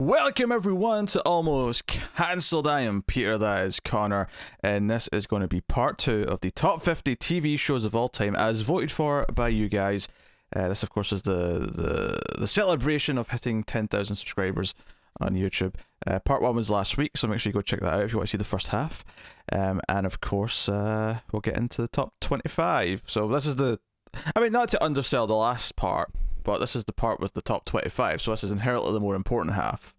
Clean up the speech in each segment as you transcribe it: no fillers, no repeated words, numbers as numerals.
Welcome everyone to Almost Cancelled. I am Peter, that is Connor, and this is going to be part 2 of the top 50 TV shows of all time as voted for by you guys. This of course is the celebration of hitting 10,000 subscribers on YouTube. Part 1 was last week, so make sure you go check that out if you want to see the first half. And of course we'll get into the top 25. So this is not to undersell the last part, but this is the part with the top 25, so this is inherently the more important half.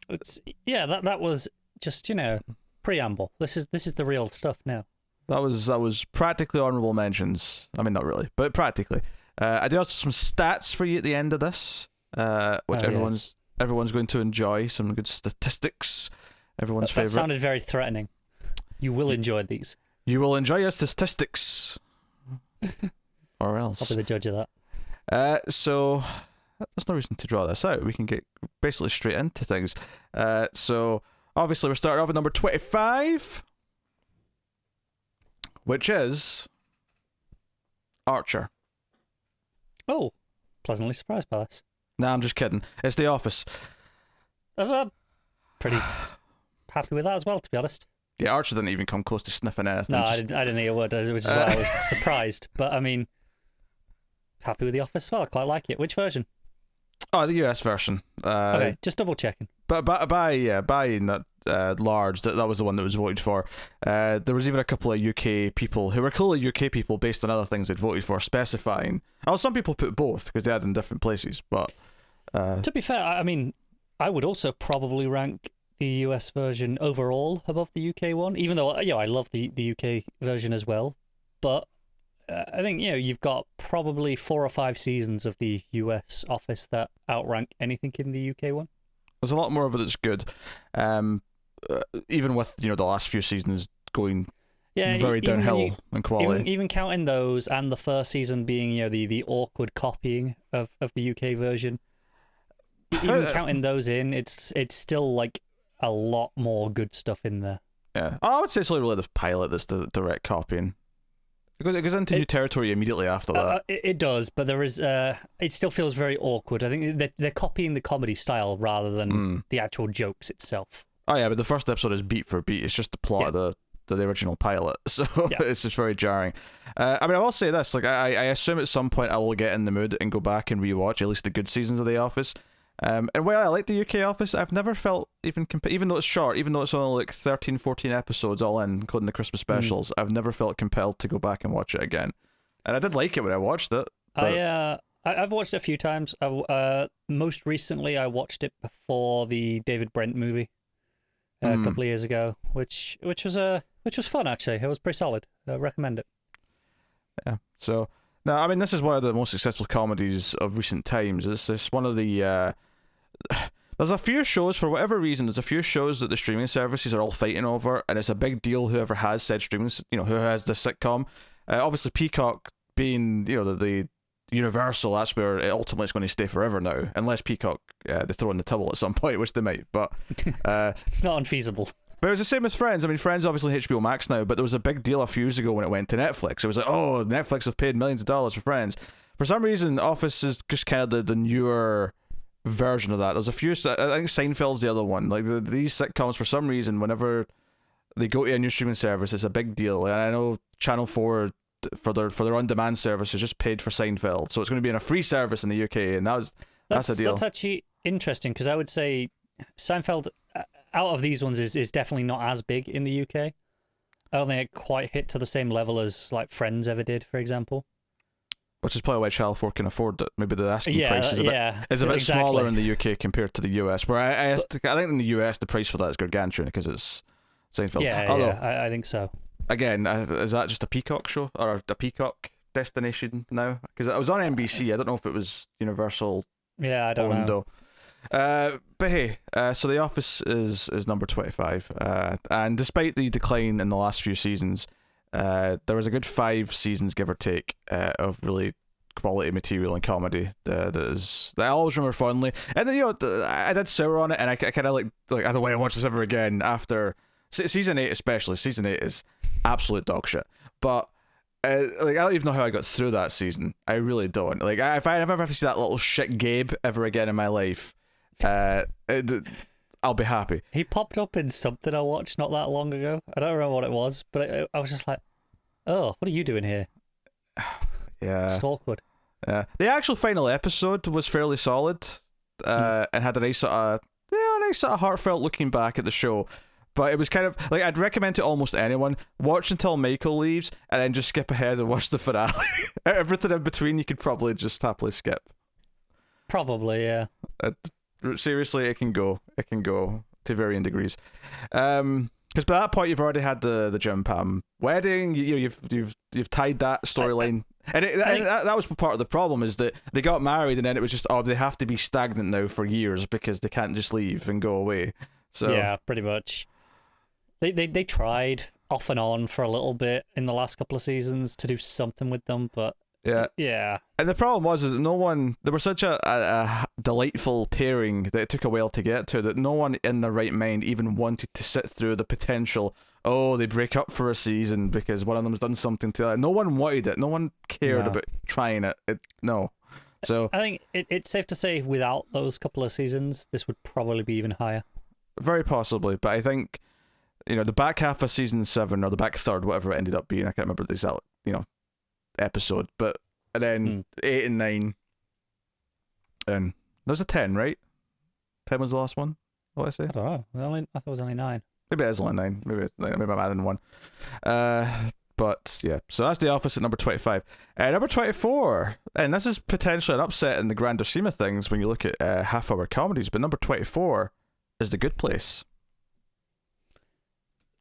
That was just, preamble. This is the real stuff now. That was practically honorable mentions. I mean, not really, but practically. I do have some stats for you at the end of this, which everyone's going to enjoy. Some good statistics. Everyone's favorite. That sounded very threatening. You will enjoy these. You will enjoy your statistics, or else. I'll be the judge of that. So there's no reason to draw this out. We can get basically straight into things. So obviously we're starting off at number 25, which is Archer. Oh, pleasantly surprised by this. Nah, I'm just kidding. It's The Office. I'm pretty happy with that as well, to be honest. Yeah, Archer didn't even come close to sniffing anything. No, I didn't think it would, which is why I was surprised. But I mean, happy with The Office as well. I quite like it. Which version? Oh, the US version. Okay, just double checking. But by not large, that was the one that was voted for. There was even a couple of UK people who were clearly UK people based on other things they'd voted for, specifying. Oh, some people put both because they had in different places. But to be fair, I mean, I would also probably rank the US version overall above the UK one, even though I love the UK version as well. But I think you've got probably 4 or 5 seasons of the US Office that outrank anything in the UK one. There's a lot more of it that's good, even with the last few seasons going very downhill in quality. Even counting those and the first season being the awkward copying of the UK version. Even counting those in, it's still like a lot more good stuff in there. Yeah, I would say it's really the pilot that's the direct copying. It goes into new territory immediately after that. It does, but there is. It still feels very awkward. I think they're copying the comedy style rather than the actual jokes itself. Oh yeah, but the first episode is beat for beat. It's just the plot of the original pilot, so it's just very jarring. I mean, I will say this: I assume at some point I will get in the mood and go back and rewatch at least the good seasons of The Office. And while I like the UK Office, I've never felt even though it's short, even though it's only like 13, 14 episodes all in, including the Christmas specials, I've never felt compelled to go back and watch it again. And I did like it when I watched it. But I've watched it a few times. Most recently, I watched it before the David Brent movie a couple of years ago, which was fun actually. It was pretty solid. I recommend it. Yeah. So now, I mean, this is one of the most successful comedies of recent times. It's one of the there's a few shows, for whatever reason, there's a few shows that the streaming services are all fighting over, and it's a big deal whoever has said streaming, who has the sitcom. Obviously, Peacock being, the Universal, that's where it ultimately is going to stay forever now, unless Peacock they throw in the towel at some point, which they might. But it's not unfeasible. But it was the same with Friends. I mean, Friends obviously HBO Max now, but there was a big deal a few years ago when it went to Netflix. It was like, oh, Netflix have paid millions of dollars for Friends. For some reason, Office is just kind of the newer version of that. There's a few, I think Seinfeld's the other one. Like these sitcoms, for some reason, whenever they go to a new streaming service, it's a big deal. And I know Channel 4 for their on-demand service has just paid for Seinfeld, so it's going to be in a free service in the UK, and that's a deal. That's actually interesting, because I would say Seinfeld, out of these ones, is definitely not as big in the UK. I don't think it quite hit to the same level as like Friends ever did, for example. Which is probably why Channel 4 can afford it. Maybe the asking price is a bit smaller in the UK compared to the US. Where I think in the US the price for that is gargantuan because it's Seinfeld. I think so. Again, is that just a Peacock show or a Peacock destination now? Because it was on NBC. I don't know if it was Universal. Yeah, I don't know. But hey, so The Office is number 25, and despite the decline in the last few seasons, there was a good 5 seasons, give or take, of really quality material and comedy that I always remember fondly. And I did sour on it, and I kind of like I don't want to watch this ever again after season 8, especially. Season 8 is absolute dog shit, but I don't even know how I got through that season. I really don't. Like, if I ever have to see that little shit Gabe ever again in my life, I'll be happy. He popped up in something I watched not that long ago. I don't remember what it was, but I was just like, oh, what are you doing here? Yeah. Just awkward. The actual final episode was fairly solid, and had a nice sort of heartfelt looking back at the show. But it was kind of like, I'd recommend to almost anyone, watch until Michael leaves and then just skip ahead and watch the finale. Everything in between you could probably just happily skip. Probably, yeah. Seriously, it can go to varying degrees. Because by that point you've already had the Jim Pam wedding. You've tied that storyline, and that was part of the problem, is that they got married and then it was just, they have to be stagnant now for years because they can't just leave and go away. So yeah, pretty much. They tried off and on for a little bit in the last couple of seasons to do something with them, but yeah. And the problem was that they were such a delightful pairing that it took a while to get to, that no one in their right mind even wanted to sit through the potential, they break up for a season because one of them's done something to that. No one wanted it. No one cared about trying it. No. So I think it's safe to say without those couple of seasons, this would probably be even higher. Very possibly, but I think, the back half of season 7 or the back third, whatever it ended up being, I can't remember the exact, episode, but and then 8 and 9, and there was a 10, right? 10 was the last one. What did I say? I don't know. I thought it was only 9. Maybe it is only 9. Maybe I'm adding 1. But yeah, so that's The Office at number 25. Number 24, and this is potentially an upset in the grander scheme of things when you look at half-hour comedies, but number 24 is The Good Place.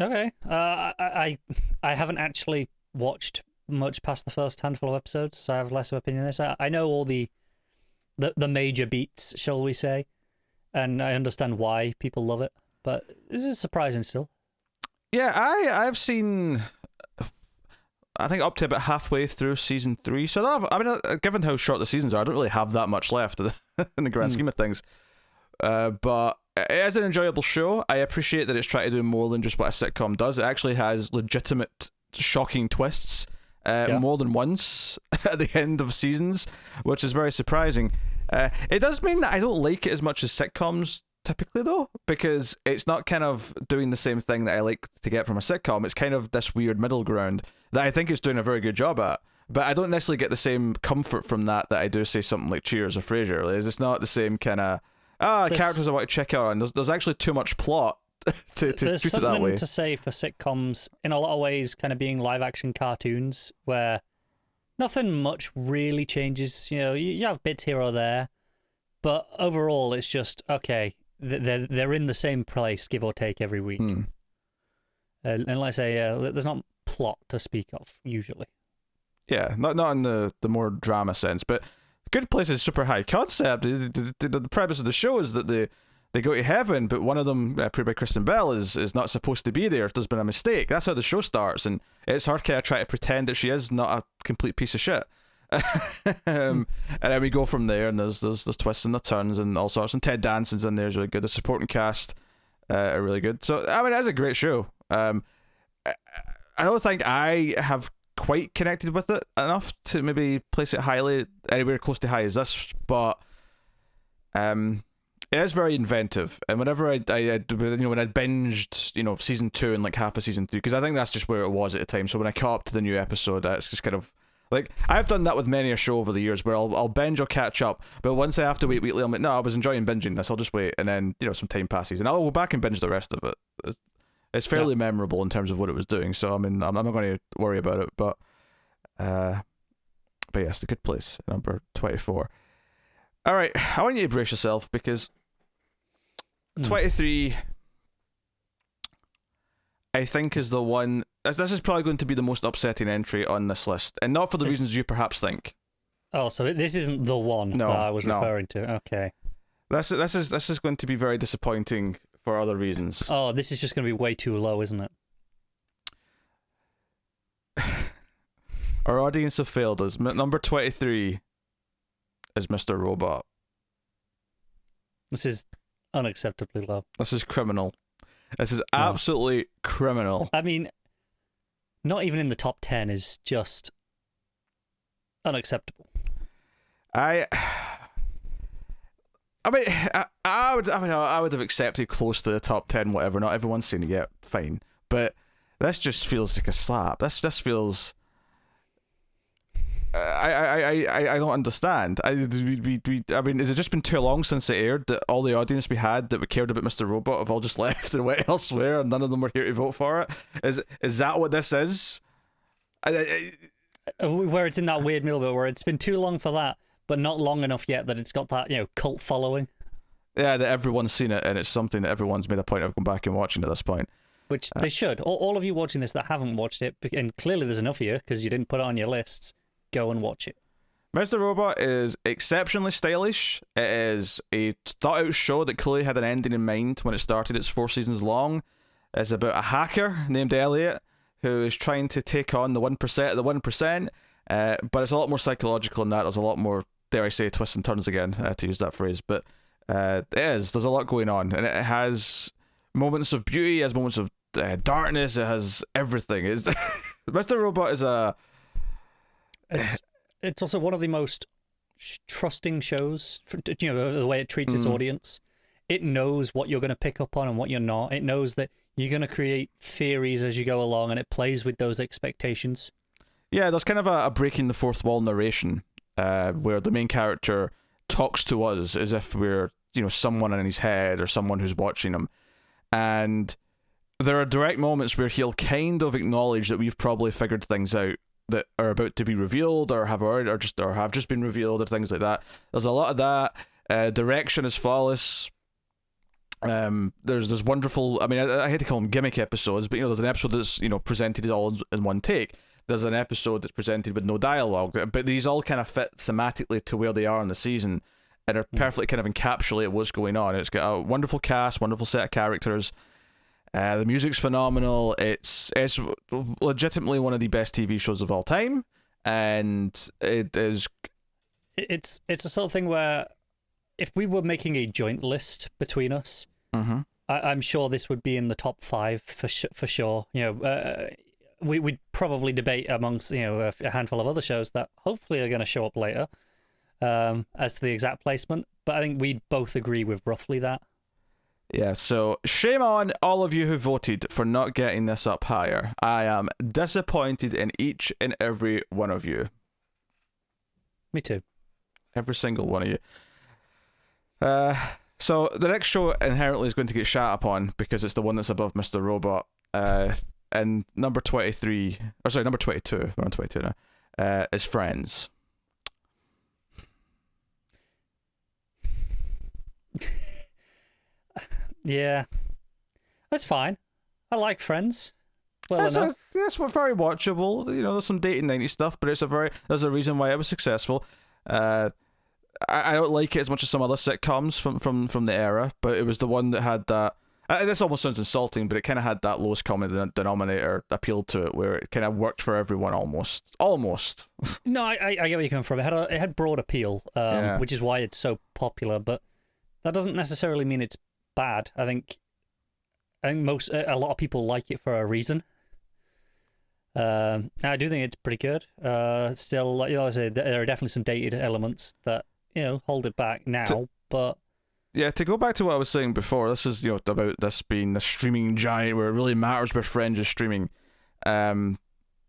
Okay. I haven't actually watched much past the first handful of episodes, so I have less of an opinion on this. I know all the major beats, shall we say, and I understand why people love it, but this is surprising still. Yeah, I've seen, I think, up to about halfway through season 3, so given how short the seasons are, I don't really have that much left in the grand scheme of things. But it is an enjoyable show. I appreciate that it's trying to do more than just what a sitcom does. It actually has legitimate, shocking twists more than once at the end of seasons, which is very surprising. It does mean that I don't like it as much as sitcoms typically, though, because it's not kind of doing the same thing that I like to get from a sitcom. It's kind of this weird middle ground that I think it's doing a very good job at. But I don't necessarily get the same comfort from that I do, say, something like Cheers or Frasier. It's not the same kind of characters I want to check out, and there's actually too much plot to treat it that way. There's something to say for sitcoms in a lot of ways, kind of being live action cartoons where nothing much really changes. You have bits here or there, but overall it's just okay. They're in the same place, give or take, every week. And like I say, there's not plot to speak of usually. Yeah, not in the more drama sense, but Good Place is super high concept. The premise of the show is that they go to heaven, but one of them, played by Kristen Bell, is not supposed to be there. There's been a mistake. That's how the show starts, and it's her kind of trying to pretend that she is not a complete piece of shit. And then we go from there, and there's twists and the turns and all sorts. And Ted Danson's in there is really good. The supporting cast are really good. So it's a great show. I don't think I have quite connected with it enough to maybe place it highly, anywhere close to high as this, but it is very inventive. And whenever I when I binged season 2 and like half of season 3, because I think that's just where it was at the time, so when I caught up to the new episode, it's just kind of like, I've done that with many a show over the years where I'll binge or catch up, but once I have to wait weekly, I'm like, no, I was enjoying binging this, I'll just wait, and then some time passes and I'll go back and binge the rest of it. It's fairly memorable in terms of what it was doing, so I'm not going to worry about it. But yes, The Good Place, number 24. All right, I want you to brace yourself, because 23, I think, is the one. This is probably going to be the most upsetting entry on this list, and not for the reasons you perhaps think. Oh, so this isn't the one that I was referring to. Okay. This is going to be very disappointing for other reasons. Oh, this is just going to be way too low, isn't it? Our audience have failed us. Number 23 is Mr. Robot. This is unacceptably low. This is criminal. This is absolutely criminal. I mean, not even in the top 10 is just unacceptable. I mean, I would have accepted close to the top 10, whatever. Not everyone's seen it yet, fine. But this just feels like a slap. This feels. I don't understand. I mean, has it just been too long since it aired that all the audience we had that we cared about Mr. Robot have all just left and went elsewhere, and none of them were here to vote for it? Is that what this is? Where it's in that weird middle bit where it's been too long for that, but not long enough yet that it's got that, cult following. Yeah, that everyone's seen it, and it's something that everyone's made a point of going back and watching at this point. Which they should. All of you watching this that haven't watched it, and clearly there's enough of you because you didn't put it on your lists, go and watch it. Mr. Robot is exceptionally stylish. It is a thought-out show that clearly had an ending in mind when it started. It's 4 seasons long. It's about a hacker named Elliot who is trying to take on the 1% of the 1%, but it's a lot more psychological than that. There's a lot more, dare I say, twists and turns again, to use that phrase, but there's a lot going on, and it has moments of beauty, it has moments of darkness, it has everything. Mr. Robot is It's also one of the most trusting shows, the way it treats its audience. It knows what you're going to pick up on and what you're not. It knows that you're going to create theories as you go along, and it plays with those expectations. Yeah, there's kind of a breaking the fourth wall narration where the main character talks to us as if we're, someone in his head or someone who's watching him. And there are direct moments where he'll kind of acknowledge that we've probably figured things out that are about to be revealed or have just been revealed or things like that. There's a lot of that. Direction is flawless. There's wonderful. I mean, I hate to call them gimmick episodes, but there's an episode that's presented all in one take. There's an episode that's presented with no dialogue, but these all kind of fit thematically to where they are in the season, and are perfectly kind of encapsulate what's going on. It's got a wonderful cast, wonderful set of characters. The music's phenomenal. It's legitimately one of the best TV shows of all time, and it is. It's a sort of thing where if we were making a joint list between us, I'm sure this would be in the top 5 for sure. We'd probably debate amongst a handful of other shows that hopefully are going to show up later as to the exact placement. But I think we'd both agree with roughly that. Yeah, so shame on all of you who voted for not getting this up higher. I am disappointed in each and every one of you. Me too. Every single one of you. So the next show inherently is going to get shat upon because it's the one that's above Mr. Robot. And number 22, we're on 22 now, is Friends. Yeah, that's fine. I like Friends. Enough. It's very watchable. There's some dating 90s stuff, but there's a reason why it was successful. I don't like it as much as some other sitcoms from the era, but it was the one that had that. This almost sounds insulting, but it kind of had that lowest common denominator appeal to it, where it kind of worked for everyone almost. No, I get where you're coming from. It had broad appeal, which is why it's so popular. But that doesn't necessarily mean it's bad. I think a lot of people like it for a reason. I do think it's pretty good. Still, I say there are definitely some dated elements that hold it back now, but. Yeah, to go back to what I was saying before, this is about this being the streaming giant where it really matters where Friends is streaming. I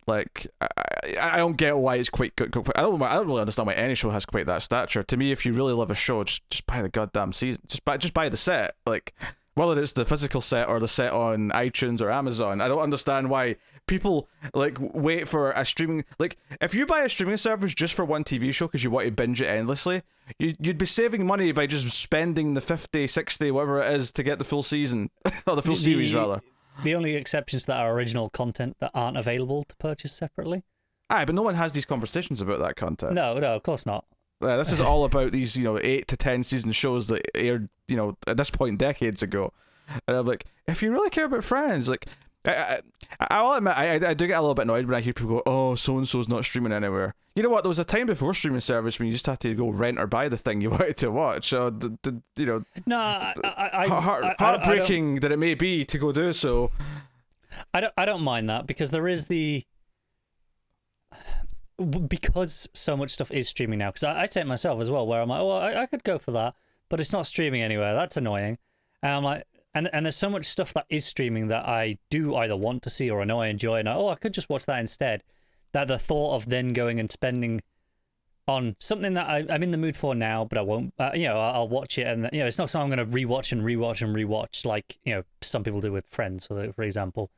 don't get why it's quite good. I don't really understand why any show has quite that stature. To me, if you really love a show, just buy the goddamn season. Just buy the set. Like, whether it's the physical set or the set on iTunes or Amazon, I don't understand why people wait for a streaming. If you buy a streaming service just for one TV show because you want to binge it endlessly, you'd be saving money by just spending the 50, 60, whatever it is to get the full season or the full series rather. The only exceptions to that are original content that aren't available to purchase separately. Aye, but no one has these conversations about that content. No, of course not. This is all about these 8 to 10 season shows that aired at this point decades ago, and I'm like, if you really care about Friends, I'll admit I do get a little bit annoyed when I hear people go, oh, so and so's not streaming anywhere. You know what? There was a time before streaming service when you just had to go rent or buy the thing you wanted to watch. So no, heartbreaking that it may be to go do so. I don't mind that because there is because so much stuff is streaming now. Because I say it myself as well, where I'm like, well, I could go for that, but it's not streaming anywhere. That's annoying. And I'm like, and there's so much stuff that is streaming that I do either want to see or I know I enjoy, and I could just watch that instead. That the thought of then going and spending on something that I'm in the mood for now, but I won't. I'll watch it, and it's not something I'm going to rewatch like some people do with Friends, for example.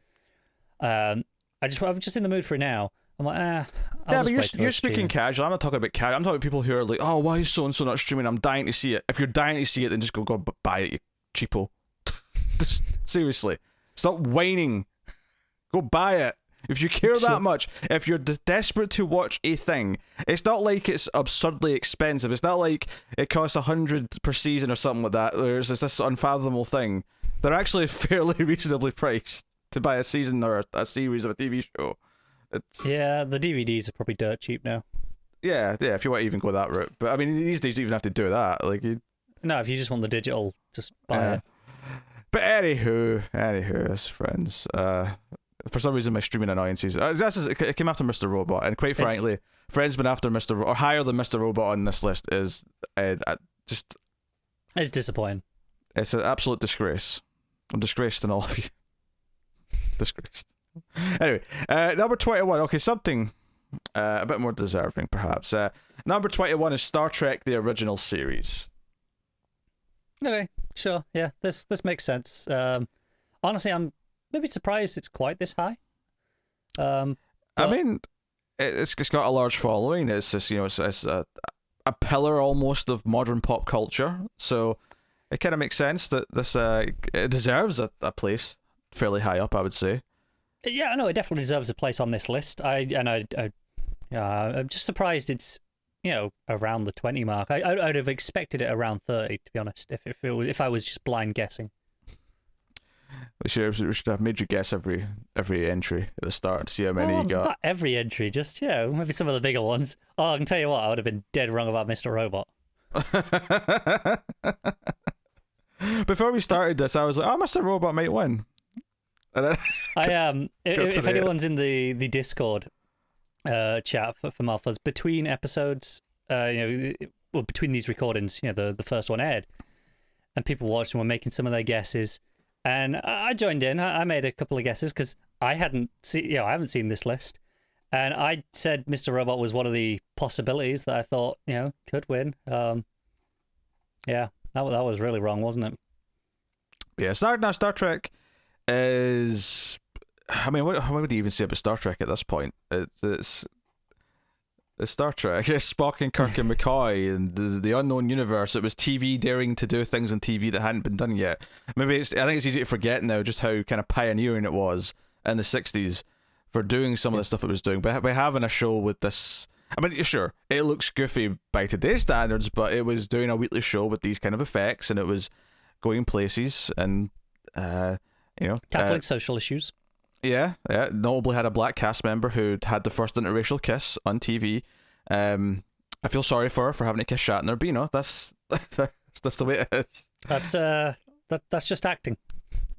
I'm just in the mood for it now. I'm like, yeah, but you're speaking casual. I'm not talking about casual. I'm talking about people who are like, oh, why is so and so not streaming? I'm dying to see it. If you're dying to see it, then just go buy it, you cheapo. Just, seriously, stop whining. Go buy it. If you care that much, if you're desperate to watch a thing, it's not like it's absurdly expensive. It's not like it costs 100 per season or something like that. There's this unfathomable thing. They're actually fairly reasonably priced to buy a season or a series of a TV show. Yeah, the DVDs are probably dirt cheap now. Yeah, if you want to even go that route. But I mean, these days you don't even have to do that. No, if you just want the digital, just buy it. But anywho, as friends. For some reason, my streaming annoyances. It came after Mr. Robot, and quite frankly, Friends been after Mr. or higher than Mr. Robot on this list is just. It's disappointing. It's an absolute disgrace. I'm disgraced in all of you. Disgraced. Anyway, number 21. Okay, something a bit more deserving, perhaps. Number 21 is Star Trek: The Original Series. Okay, sure. Yeah, this makes sense. Honestly, I'm maybe surprised it's quite this high. I mean, it's got a large following. It's just, it's a pillar almost of modern pop culture. So it kind of makes sense that this it deserves a place fairly high up, I would say. Yeah, no, it definitely deserves a place on this list. I'm just surprised it's around the 20 mark. I'd have expected it around 30, to be honest. If I was just blind guessing. We should have made you guess every entry at the start to see how many you got. Not every entry, just maybe some of the bigger ones. Oh, I can tell you what, I would have been dead wrong about Mr. Robot. Before we started this, I was like, oh, Mr. Robot might win. And then if anyone's in the Discord chat for Malfuzz, between episodes, between these recordings, the first one aired, and people watched and were making some of their guesses. And I joined in. I made a couple of guesses because I haven't seen this list, and I said Mr. Robot was one of the possibilities that I thought could win. Yeah, that was really wrong, wasn't it? Yeah, Star Trek is. I mean, what would you even say about Star Trek at this point? It's Star Trek. It's Spock and Kirk and McCoy and the unknown universe. It was TV daring to do things on TV that hadn't been done yet. I think it's easy to forget now just how kind of pioneering it was in the 60s for doing some of the stuff it was doing. But by having a show with this, I mean, sure, it looks goofy by today's standards, but it was doing a weekly show with these kind of effects, and it was going places and tackling social issues. Yeah, notably had a black cast member who had the first interracial kiss on TV. I feel sorry for her for having to kiss Shatner, but that's the way it is. That's just acting.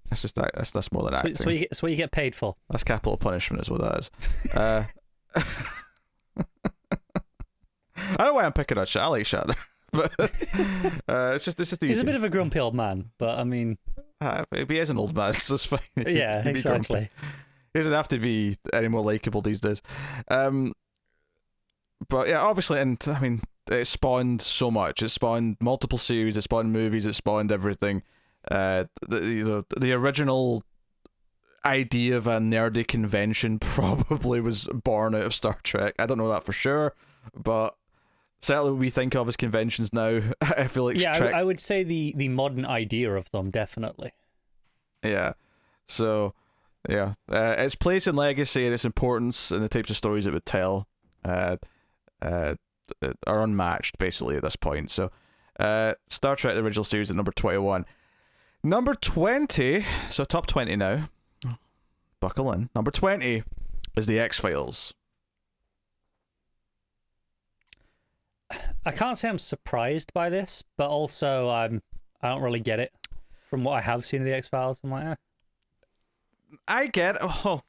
That's more than acting. That's what you get paid for. That's capital punishment, is what that is. I don't know why I'm picking on Shatner. I like Shatner, but it's just easy. He's a bit of a grumpy old man, but I mean. He is an old man, so it's fine. Yeah, exactly. He doesn't have to be any more likable these days. But yeah, obviously, and I mean, it spawned so much. It spawned multiple series. It spawned movies. It spawned everything. The original idea of a nerdy convention probably was born out of Star Trek. I don't know that for sure, but certainly what we think of as conventions now, I feel like I would say the modern idea of them, definitely. Yeah. So, yeah. Its place and legacy and its importance and the types of stories it would tell are unmatched, basically, at this point. So, Star Trek, the original series, at number 21. Number 20, so top 20 now. Buckle in. Number 20 is The X-Files. I can't say I'm surprised by this, but also I don't really get it from what I have seen of the X-Files. I'm like, I get. Oh,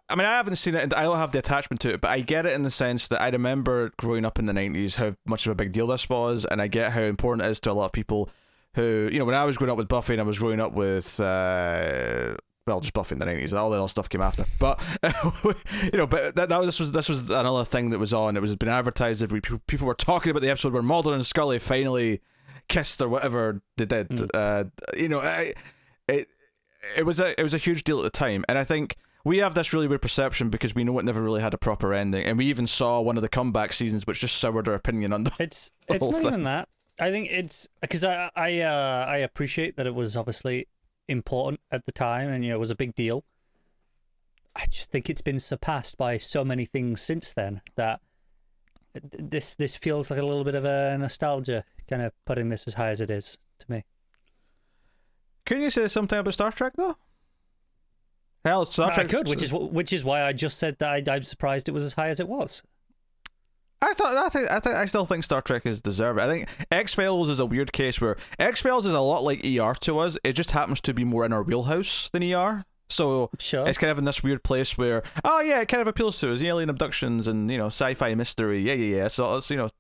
I mean, I haven't seen it, and I don't have the attachment to it, but I get it in the sense that I remember growing up in the 90s how much of a big deal this was, and I get how important it is to a lot of people who, when I was growing up with Buffy, and I was growing up with, just Buffy in the 90s, and all the other stuff came after. But, but this was another thing that was on. It was been advertised every people were talking about the episode where Mulder and Scully finally kissed or whatever they did. It was a huge deal at the time, and I think we have this really weird perception because we know it never really had a proper ending, and we even saw one of the comeback seasons which just soured our opinion on the It's whole not thing. even that. I think it's because I appreciate that it was obviously important at the time, and it was a big deal. I just think it's been surpassed by so many things since then that this feels like a little bit of a nostalgia, kind of putting this as high as it is to me. Can you say something about Star Trek though? Hell, Star Trek. I could, which is why I just said that I'm surprised it was as high as it was. I still think Star Trek is deserved. I think X-Files is a weird case where X-Files is a lot like ER to us. It just happens to be more in our wheelhouse than ER. So sure. It's kind of in this weird place where, it kind of appeals to us, alien abductions and sci-fi mystery. Yeah. So it's it's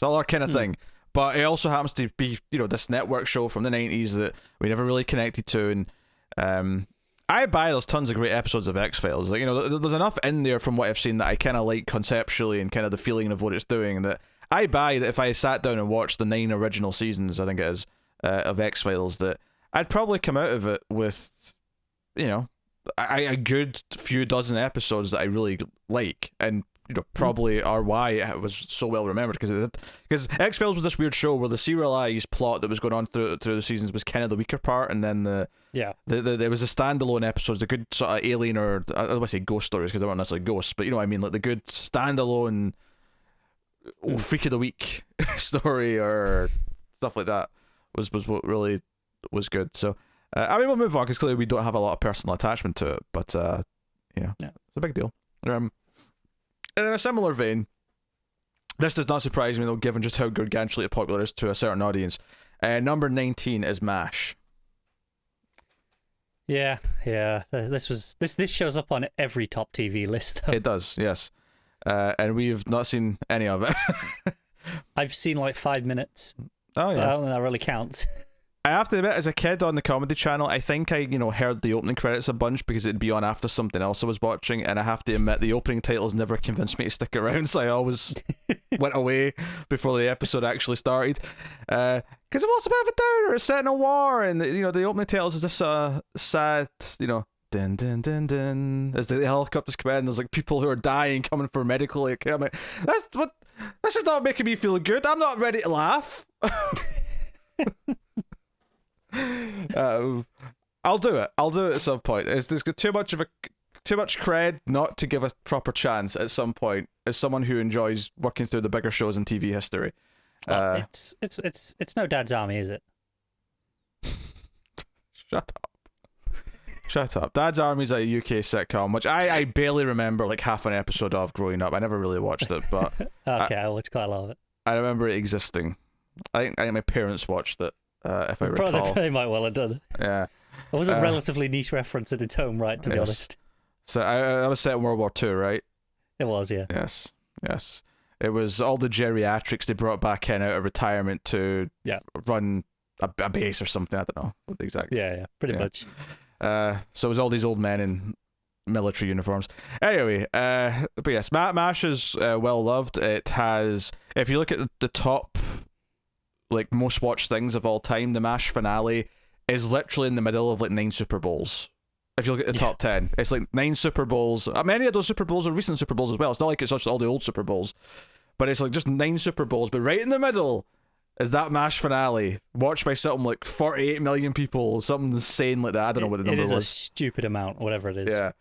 all our kind of thing. But it also happens to be this network show from the 90s that we never really connected to, and I buy there's tons of great episodes of X-Files. Like, there's enough in there from what I've seen that I kind of like conceptually and kind of the feeling of what it's doing, that I buy that if I sat down and watched the 9 original seasons, I think it is, of X-Files, that I'd probably come out of it with, a good few dozen episodes that I really like, and probably are why it was so well remembered, because X-Files was this weird show where the serialized plot that was going on through the seasons was kind of the weaker part, and then there was a standalone episodes, the good sort of alien, or I don't want to say ghost stories because they weren't necessarily ghosts, but you know what I mean, like the good standalone freak of the week story or stuff like that was what really was good. So I mean, we'll move on because clearly we don't have a lot of personal attachment to it, but it's a big deal. In a similar vein, this does not surprise me though, given just how gargantuanly popular it is to a certain audience. Number 19 is MASH. Yeah. This shows up on every top TV list, though. It does, yes. And we've not seen any of it. I've seen like 5 minutes. Oh yeah, but I don't think that really counts. I have to admit, as a kid on the Comedy Channel, I think I, heard the opening credits a bunch because it'd be on after something else I was watching, and I have to admit the opening titles never convinced me to stick around, so I always went away before the episode actually started. Because it was a bit of a downer. It's set in a war, and the opening titles is this sad, dun dun dun dun, as the helicopters come in, there's like people who are dying coming for medical care. I'm like, this is not making me feel good. I'm not ready to laugh. I'll do it at some point. There's too much cred not to give a proper chance at some point as someone who enjoys working through the bigger shows in TV history. Well, it's no Dad's Army, is it? Shut up. Dad's Army's a UK sitcom, which I barely remember like half an episode of growing up. I never really watched it, but okay, I watched quite a lot of it. I remember it existing. I think my parents watched it. If I recall. Probably they might well have done. Yeah. It was a relatively niche reference in its own right, to be honest. So I was set in World War II, right? It was, yeah. Yes. It was all the geriatrics they brought back in out of retirement to run a base or something. I don't know what the exact. Yeah, pretty much. So it was all these old men in military uniforms. Anyway, but yes, MASH is well loved. It has, if you look at the top, like, most watched things of all time, the MASH finale is literally in the middle of like 9 Super Bowls. If you look at the top 10, it's like 9 Super Bowls. Many of those Super Bowls are recent Super Bowls as well. It's not like it's just all the old Super Bowls, but it's like just 9 Super Bowls. But right in the middle is that MASH finale, watched by something like 48 million people, something insane like that. I don't know what the number was. It is a stupid amount, whatever it is. Yeah.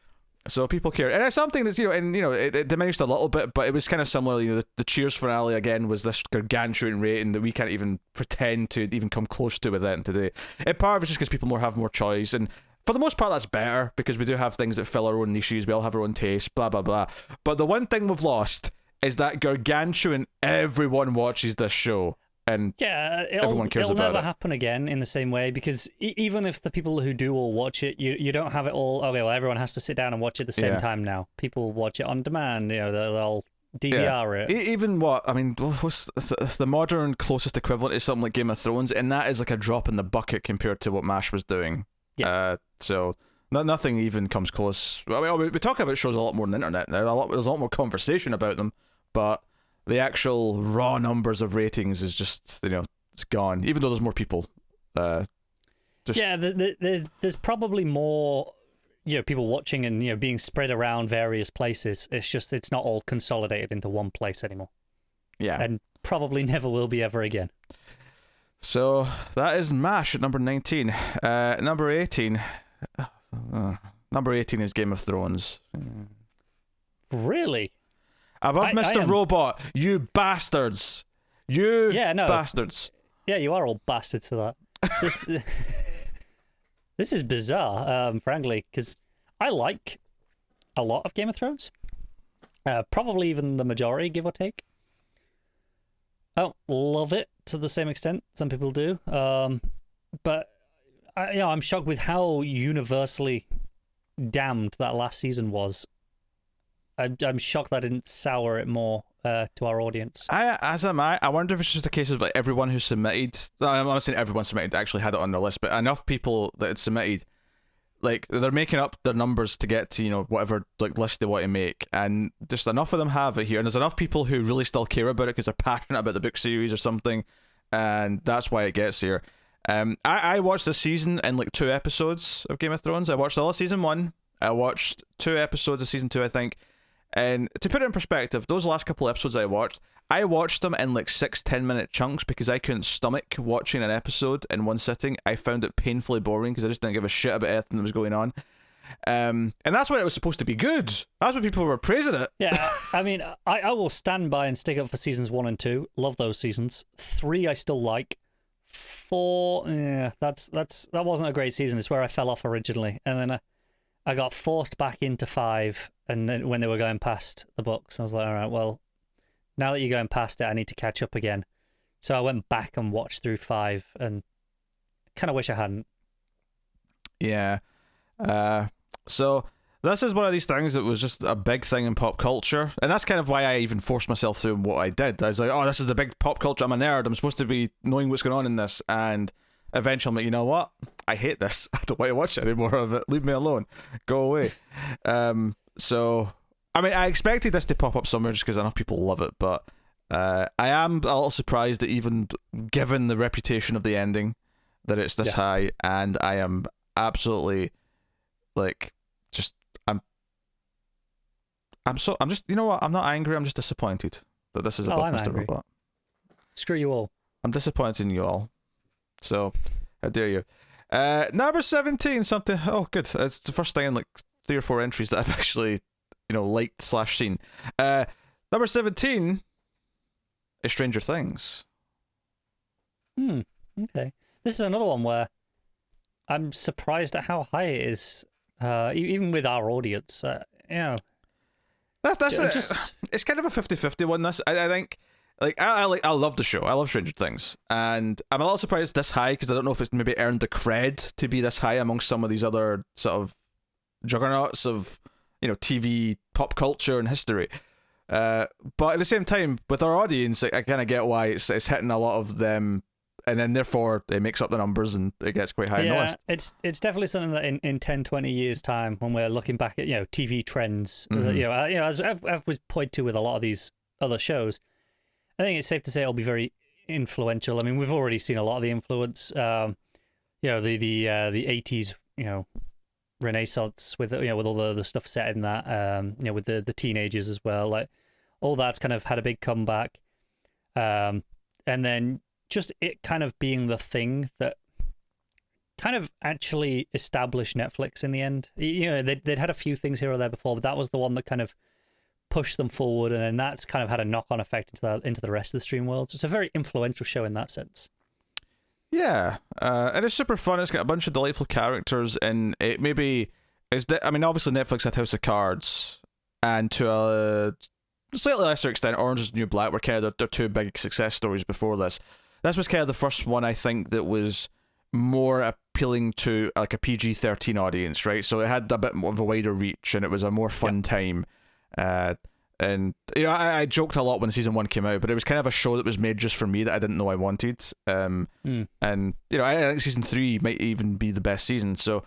So people care, and it's something that's it diminished a little bit, but it was kind of similar. The Cheers finale again was this gargantuan rating that we can't even pretend to even come close to with it today. And part of it's just because people have more choice, and for the most part that's better because we do have things that fill our own niches. We all have our own taste, blah blah blah. But the one thing we've lost is that gargantuan everyone watches this show. and everyone cares it'll about never it. happen again in the same way, because even if the people who do all watch it, you don't have it all. Okay, well, everyone has to sit down and watch it at the same time now. People watch it on demand. They'll DVR it. Even what's the modern closest equivalent is something like Game of Thrones, and that is like a drop in the bucket compared to what MASH was doing. Yeah. So nothing even comes close. I mean, we talk about shows a lot more on the internet now. There's a lot more conversation about them, but the actual raw numbers of ratings is just, it's gone. Even though there's more people. There's probably more people watching and being spread around various places. It's not all consolidated into one place anymore. Yeah. And probably never will be ever again. So that is MASH at number 19. Number 18. Number 18 is Game of Thrones. Really? Above Mr. Robot, you bastards. You bastards. Yeah, you are all bastards for that. This is bizarre, frankly, because I like a lot of Game of Thrones. Probably even the majority, give or take. I don't love it to the same extent some people do. But I'm shocked with how universally damned that last season was. I'm shocked that didn't sour it more to our audience. I wonder if it's just a case of like everyone who submitted. I'm not saying everyone submitted actually had it on their list, but enough people that had submitted, like they're making up their numbers to get to whatever like list they want to make, and just enough of them have it here, and there's enough people who really still care about it because they're passionate about the book series or something, and that's why it gets here. I watched this season in like 2 episodes of Game of Thrones. I watched all of season 1. I watched 2 episodes of season 2, I think. And to put it in perspective, those last couple episodes I watched them in like 6-10 minute chunks because I couldn't stomach watching an episode in one sitting. I found it painfully boring because I just didn't give a shit about anything that was going on. And that's when it was supposed to be good. That's when people were praising it. Yeah, I mean, I will stand by and stick up for seasons 1 and 2. Love those seasons. 3 I still like. 4, that wasn't a great season. It's where I fell off originally, and then I got forced back into 5, and then when they were going past the books, I was like, all right, well, now that you're going past it, I need to catch up again. So I went back and watched through 5, and kind of wish I hadn't. Yeah. So this is one of these things that was just a big thing in pop culture, and that's kind of why I even forced myself through what I did. I was like, oh, this is the big pop culture. I'm a nerd. I'm supposed to be knowing what's going on in this, and eventually I'm like, you know what? I hate this. I don't want to watch any more of it. Leave me alone. Go away. So, I mean, I expected this to pop up somewhere just because enough people love it, but I am a little surprised that even given the reputation of the ending, that it's this high, and I am absolutely, like, just, I'm just, you know what? I'm not angry. I'm just disappointed that this is above Mr. Robot. Screw you all. I'm disappointed in you all. So, how dare you? Number 17, something. Oh, good. It's the first thing in like 3 or 4 entries that I've actually, liked / seen. Number 17 is Stranger Things. Okay. This is another one where I'm surprised at how high it is, even with our audience. That's it. It's kind of a 50-50 one. This I think. I love the show. I love Stranger Things, and I'm a little surprised this high because I don't know if it's maybe earned the cred to be this high amongst some of these other sort of juggernauts of TV, pop culture, and history. But at the same time, with our audience, I kind of get why it's hitting a lot of them, and then therefore it makes up the numbers and it gets quite high on the list. It's definitely something that in 10, 20 years time, when we're looking back at TV trends, as was pointed to with a lot of these other shows, I think it's safe to say it'll be very influential. I mean, we've already seen a lot of the influence. The 80s, Renaissance with with all the stuff set in that. With the teenagers as well. Like all that's kind of had a big comeback. And then just it kind of being the thing that kind of actually established Netflix in the end. They'd had a few things here or there before, but that was the one that kind of pushed them forward, and then that's kind of had a knock-on effect into the rest of the stream world. So it's a very influential show in that sense. Yeah, and it's super fun. It's got a bunch of delightful characters, and it maybe is. Obviously Netflix had House of Cards, and to a slightly lesser extent, Orange Is the New Black were kind of their 2 big success stories before this. this was kind of the first one I think that was more appealing to like a PG-13 audience, right? So it had a bit more of a wider reach, and it was a more fun time. And I joked a lot when season 1 came out, but it was kind of a show that was made just for me that I didn't know I wanted. And I think season 3 might even be the best season. So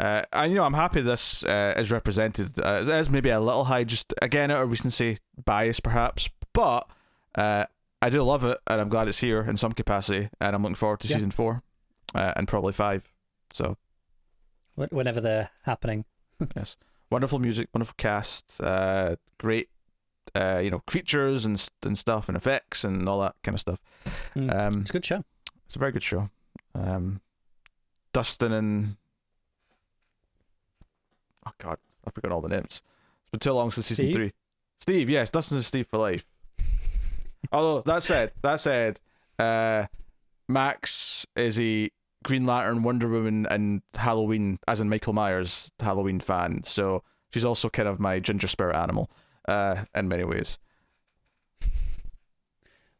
I'm happy this is represented. It is maybe a little high, just again out of recency bias perhaps, but I do love it, and I'm glad it's here in some capacity, and I'm looking forward to season 4 and probably 5. So whenever they're happening. Yes, wonderful music, wonderful cast, great creatures and stuff and effects and all that kind of stuff. It's a good show. It's a very good show. Dustin and oh god, I've forgotten all the names. It's been too long since season 3. Steve, yes, Dustin and Steve for life. Although that said, Max is a Green Lantern, Wonder Woman, and Halloween, as in Michael Myers, Halloween fan. So she's also kind of my ginger spirit animal, in many ways.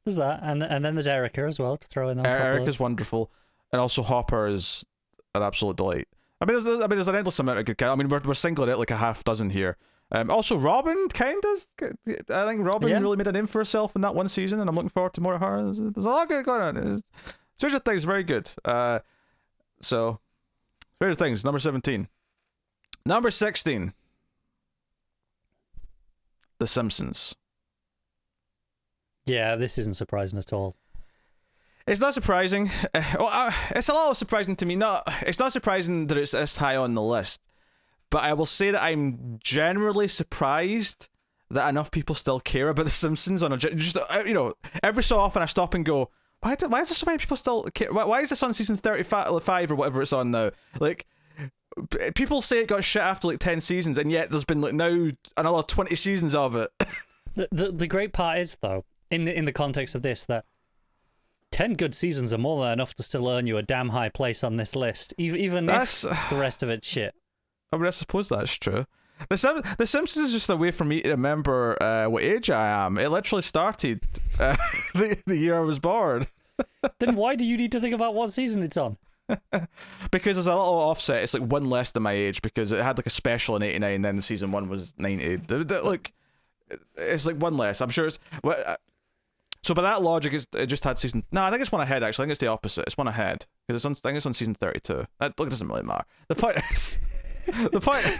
There's that, and then there's Erica as well to throw in. Erica's wonderful, and also Hopper is an absolute delight. There's an endless amount of good guys. We're singling out like a half dozen here. Also, Robin kind of. I think Robin really made a name for herself in that one season, and I'm looking forward to more of her. There's a lot good going on. Stranger Things very good. So, Stranger Things number 17. Number 16. The Simpsons. Yeah, this isn't surprising at all. It's not surprising. It's a little surprising to me. It's not surprising that it's this high on the list. But I will say that I'm generally surprised that enough people still care about The Simpsons on every so often I stop and go, why is there so many people still care? Why is this on season 35 or whatever it's on now? Like, people say it got shit after like 10 seasons, and yet there's been like now another 20 seasons of it. The great part is, though, in the context of this, that 10 good seasons are more than enough to still earn you a damn high place on this list, even if the rest of it's shit. I suppose that's true. The Simpsons is just a way for me to remember what age I am. It literally started the year I was born. Then why do you need to think about what season it's on? Because there's a little offset. It's like one less than my age, because it had like a special in 89, then the season 1 was 90. Like, it's like one less. I'm sure it's... So by that logic, it just had season... No, I think it's one ahead, actually. I think it's the opposite. It's one ahead. Because I think it's on season 32. It doesn't really matter. The point is...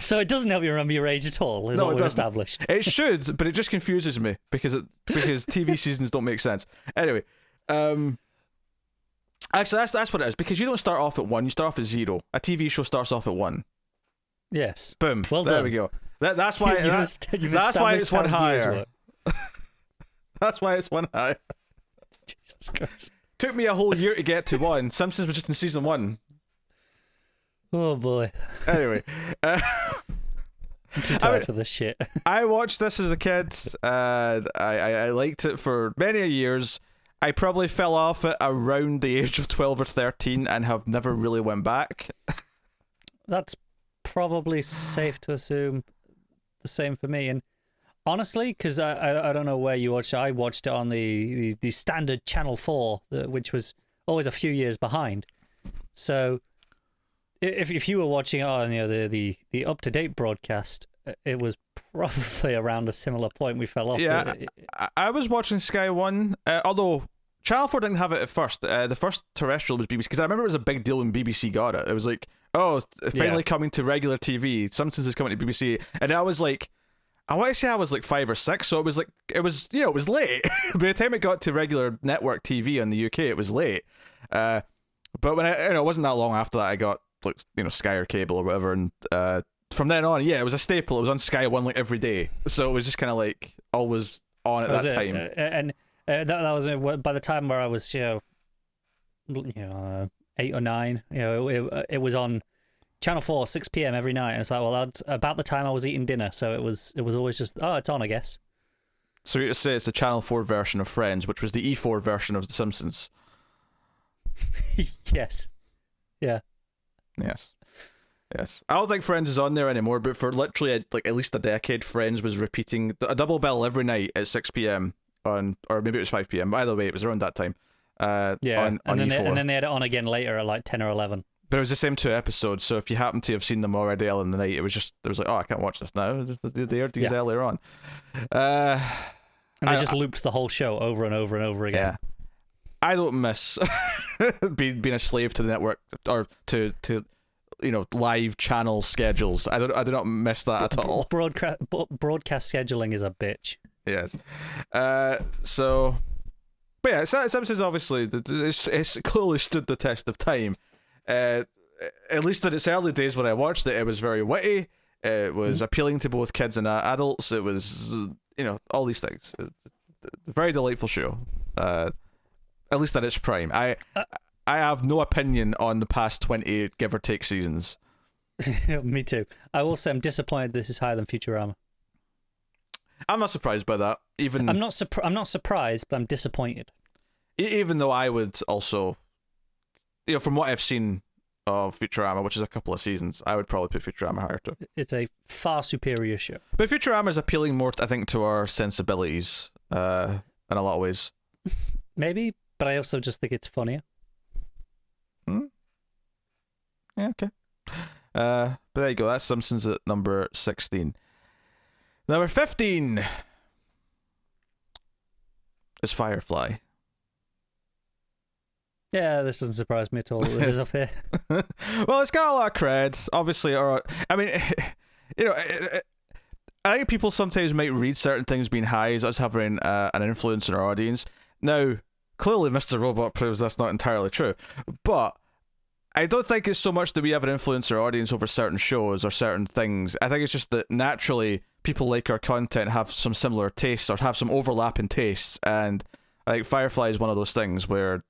So it doesn't help you remember your age at all, is what we've established. It should, but it just confuses me because TV seasons don't make sense. Anyway, actually that's what it is, because you don't start off at 1, you start off at 0. A TV show starts off at 1. Yes. Boom. Well there done. we go. That's why that's why it's one higher. That's why it's one higher. Jesus Christ. Took me a whole year to get to 1. Simpsons was just in season 1. Oh boy. Anyway, I'm too tired for this shit. I watched this as a kid. I liked it for many years. I probably fell off it around the age of 12 or 13 and have never really went back. That's probably safe to assume the same for me. And honestly, because I don't know where you watched it. I watched it on the standard Channel 4, which was always a few years behind. So if you were watching it on the up-to-date broadcast, it was probably around a similar point we fell off. Yeah, I was watching Sky One, although Channel 4 didn't have it at first. The first terrestrial was BBC, because I remember it was a big deal when BBC got it. It was like, oh, it's finally coming to regular TV. Simpsons is coming to BBC. And I was like, I want to say I was like 5 or 6, so it was late. By the time it got to regular network TV in the UK, it was late. But when it wasn't that long after that, I got like Sky or cable or whatever, and from then on, it was a staple. It was on Sky One like every day, so it was just kind of like always on at that time. And that was by the time where I was 8 or 9. It was on Channel 4 6 p.m. every night, and it's like, well, that's about the time I was eating dinner, so it was always just, oh, it's on, I guess. So you're to say it's the Channel 4 version of Friends, which was the E4 version of The Simpsons. Yes. Yeah. Yes. I don't think Friends is on there anymore, but for literally at least a decade, Friends was repeating a double bill every night at 6 p.m. or maybe it was 5 p.m. By the way, it was around that time. Yeah, on and then E4. and then they had it on again later at like 10 or 11. But it was the same 2 episodes, so if you happen to have seen them already early in the night, it was like, oh, I can't watch this now. They aired these earlier on. And they just looped the whole show over and over and over again. Yeah. I don't miss being a slave to the network or to live channel schedules. I do not miss that at all. Broadcast scheduling is a bitch. Yes. But yeah, Simpsons obviously it's clearly stood the test of time. At least in its early days when I watched it, it was very witty. It was appealing to both kids and adults. It was all these things. A very delightful show. At least at its prime. I have no opinion on the past 28 give or take seasons. Me too. I will say I'm disappointed this is higher than Futurama. I'm not surprised by that. I'm not surprised, but I'm disappointed. Even though I would also, from what I've seen of Futurama, which is a couple of seasons, I would probably put Futurama higher too. It's a far superior show. But Futurama is appealing more, I think, to our sensibilities in a lot of ways. Maybe, but I also just think it's funnier. Yeah, okay. But there you go. That's Simpsons at number 16. Number 15 is Firefly. Yeah, this doesn't surprise me at all. This is up here. Well, it's got a lot of cred, obviously. I mean, I think people sometimes might read certain things being high as us having an influence on our audience. Now, clearly, Mr. Robot proves that's not entirely true, but I don't think it's so much that we have an influence on our audience over certain shows or certain things. I think it's just that naturally people like our content, have some similar tastes or have some overlapping tastes, and I think Firefly is one of those things where,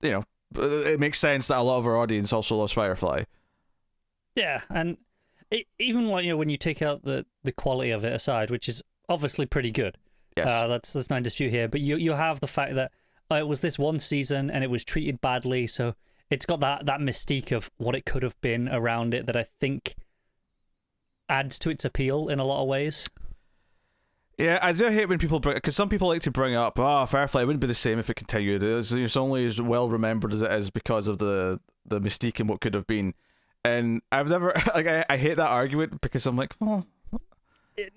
it makes sense that a lot of our audience also loves Firefly. Yeah, and even when you take out the quality of it aside, which is obviously pretty good. Yes. That's no dispute here, but you have the fact that it was this one season and it was treated badly, so it's got that mystique of what it could have been around it that I think adds to its appeal in a lot of ways. Yeah, I do hate when people bring, because some people like to bring up, Firefly wouldn't be the same if it continued. It's only as well remembered as it is because of the mystique and what could have been. And I've never, I hate that argument because I'm like, well...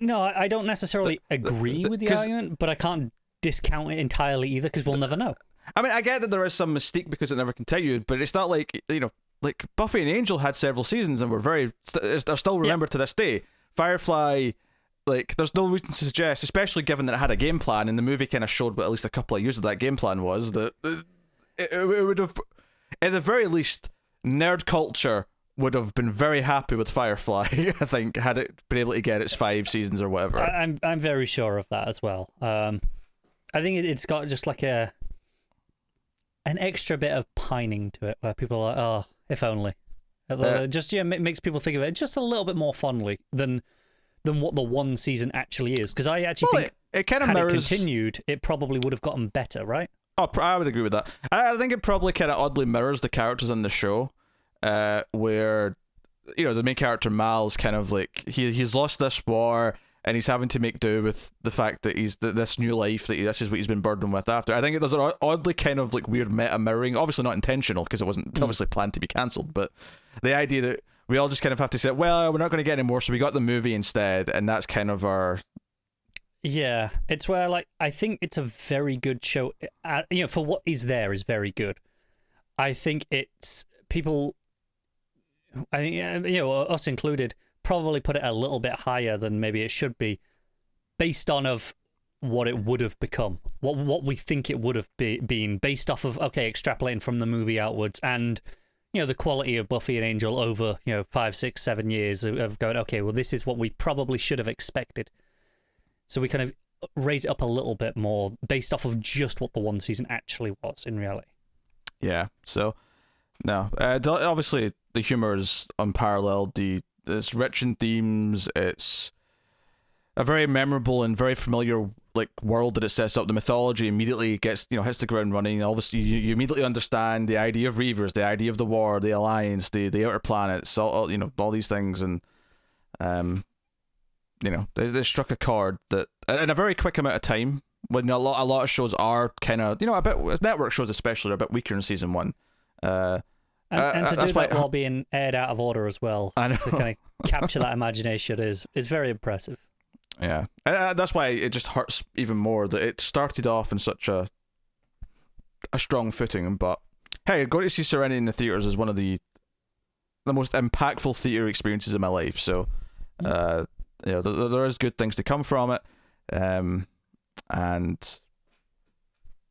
No, I don't necessarily agree with the argument, but I can't discount it entirely either because we'll never know. I mean, I get that there is some mystique because it never continued, but it's not like, like Buffy and Angel had several seasons and they're still remembered to this day. Firefly, there's no reason to suggest, especially given that it had a game plan, and the movie kind of showed what at least a couple of years of that game plan was, that it would have, at the very least, nerd culture would have been very happy with Firefly, I think, had it been able to get its 5 seasons or whatever. I'm very sure of that as well. I think it's got just like an extra bit of pining to it, where people are like, oh, if only. Just makes people think of it just a little bit more fondly than what the one season actually is. Because I actually think it kind of had mirrors... it continued, it probably would have gotten better, right? Oh, I would agree with that. I think it probably kind of oddly mirrors the characters in the show, where the main character Mal's kind of like he's lost this war and he's having to make do with the fact that he's this new life, that this is what he's been burdened with after. I think it does an oddly kind of like weird meta mirroring, obviously not intentional because it wasn't obviously planned to be cancelled, but the idea that we all just kind of have to say, well, we're not going to get any more, so we got the movie instead, and that's kind of our... Yeah, it's where I think it's a very good show. For what is there is very good. I think it's people. I think us included probably put it a little bit higher than maybe it should be, based on of what it would have become, what we think it would have been, based off of extrapolating from the movie outwards, and the quality of Buffy and Angel over 5, 6, 7 years of going, okay, well, this is what we probably should have expected. So we kind of raise it up a little bit more based off of just what the one season actually was in reality. Yeah, so, no. Obviously, the humor is unparalleled. It's rich in themes. It's a very memorable and very familiar world that it sets up. The mythology immediately gets, hits the ground running. Obviously, you immediately understand the idea of Reavers, the idea of the war, the alliance, the outer planets, all these things, and they struck a chord that in a very quick amount of time. when a lot of shows are kind of, a bit, network shows especially, are a bit weaker in season one. And to do that while being aired out of order as well, I know. to kind of capture that imagination is very impressive. Yeah, and that's why it just hurts even more that it started off in such a strong footing. But hey, going to see Serenity in the theaters is one of the most impactful theater experiences in my life. So, there is good things to come from it, and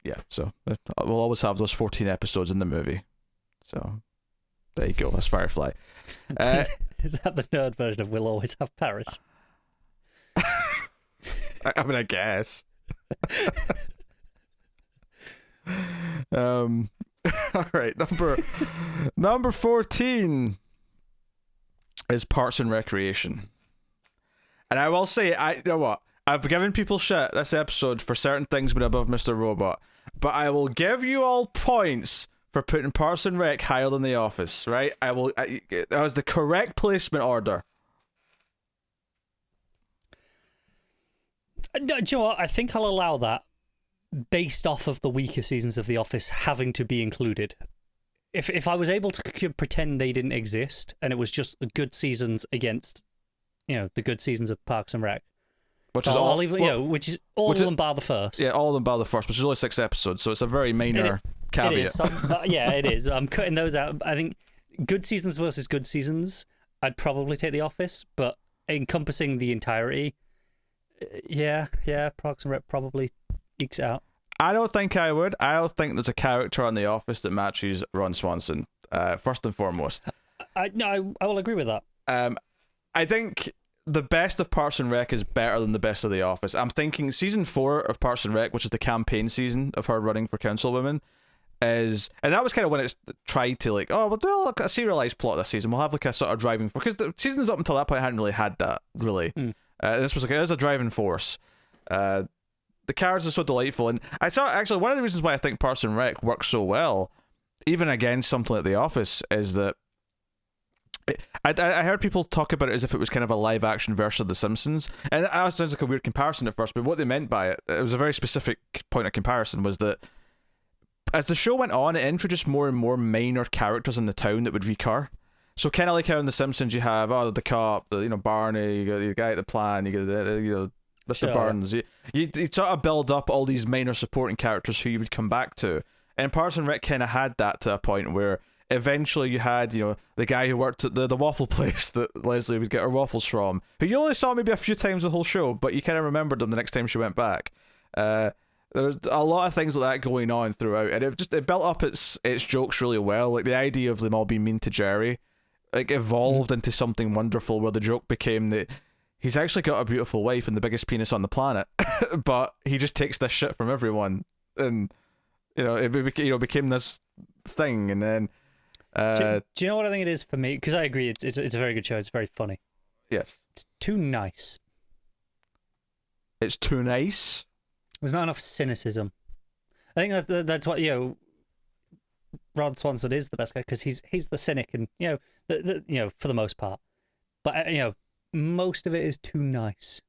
yeah, so we'll always have those 14 episodes in the movie. So there you go. That's Firefly. Is that the nerd version of "We'll Always Have Paris"? I mean, I guess. All right, number 14 is Parks and Recreation. And I will say, you know what? I've given people shit this episode for certain things being above Mr. Robot, but I will give you all points for putting Parks and Rec higher than The Office, right? That was the correct placement order. Do you know what? I think I'll allow that based off of the weaker seasons of The Office having to be included. If I was able to pretend they didn't exist and it was just the good seasons against, the good seasons of Parks and Rec, which is all of them bar the first. Yeah, all of them bar the first, which is only 6 episodes, so it's a very minor caveat. It is. I'm cutting those out. I think good seasons versus good seasons, I'd probably take The Office, but encompassing the entirety, Parks and Rec probably ekes out. I don't think I would. I don't think there's a character on The Office that matches Ron Swanson, first and foremost. I will agree with that. I think the best of Parks and Rec is better than the best of The Office. I'm thinking season 4 of Parks and Rec, which is the campaign season of her running for councilwoman, and that was kind of when it's tried to we'll do like a serialized plot this season. We'll have like a sort of driving force, because the seasons up until that point hadn't really had that really. This was it was a driving force. The characters are so delightful, and I saw actually one of the reasons why I think Parks and Rec works so well, even against something like The Office, is that I heard people talk about it as if it was kind of a live action version of The Simpsons, and that sounds like a weird comparison at first, but what they meant by it was a very specific point of comparison, was that as the show went on, it introduced more and more minor characters in the town that would recur. So kind of like how in The Simpsons you have the cop, Barney, you got the guy at the plan, you got Mr. Sure. Burns. You sort of build up all these minor supporting characters who you would come back to, and Parks and Rec kind of had that to a point where eventually you had the guy who worked at the waffle place that Leslie would get her waffles from, who you only saw maybe a few times the whole show, but you kind of remembered them the next time she went back. There's a lot of things like that going on throughout, and it built up its jokes really well. Like the idea of them all being mean to Jerry, evolved into something wonderful, where the joke became that he's actually got a beautiful wife and the biggest penis on the planet, but he just takes this shit from everyone, and it became this thing, and then. Do you know what I think it is for me? Because I agree, it's a very good show. It's very funny. Yes. It's too nice. It's too nice. There's not enough cynicism. I think that's what Ron Swanson is the best guy, because he's the cynic, and for the most part, but most of it is too nice.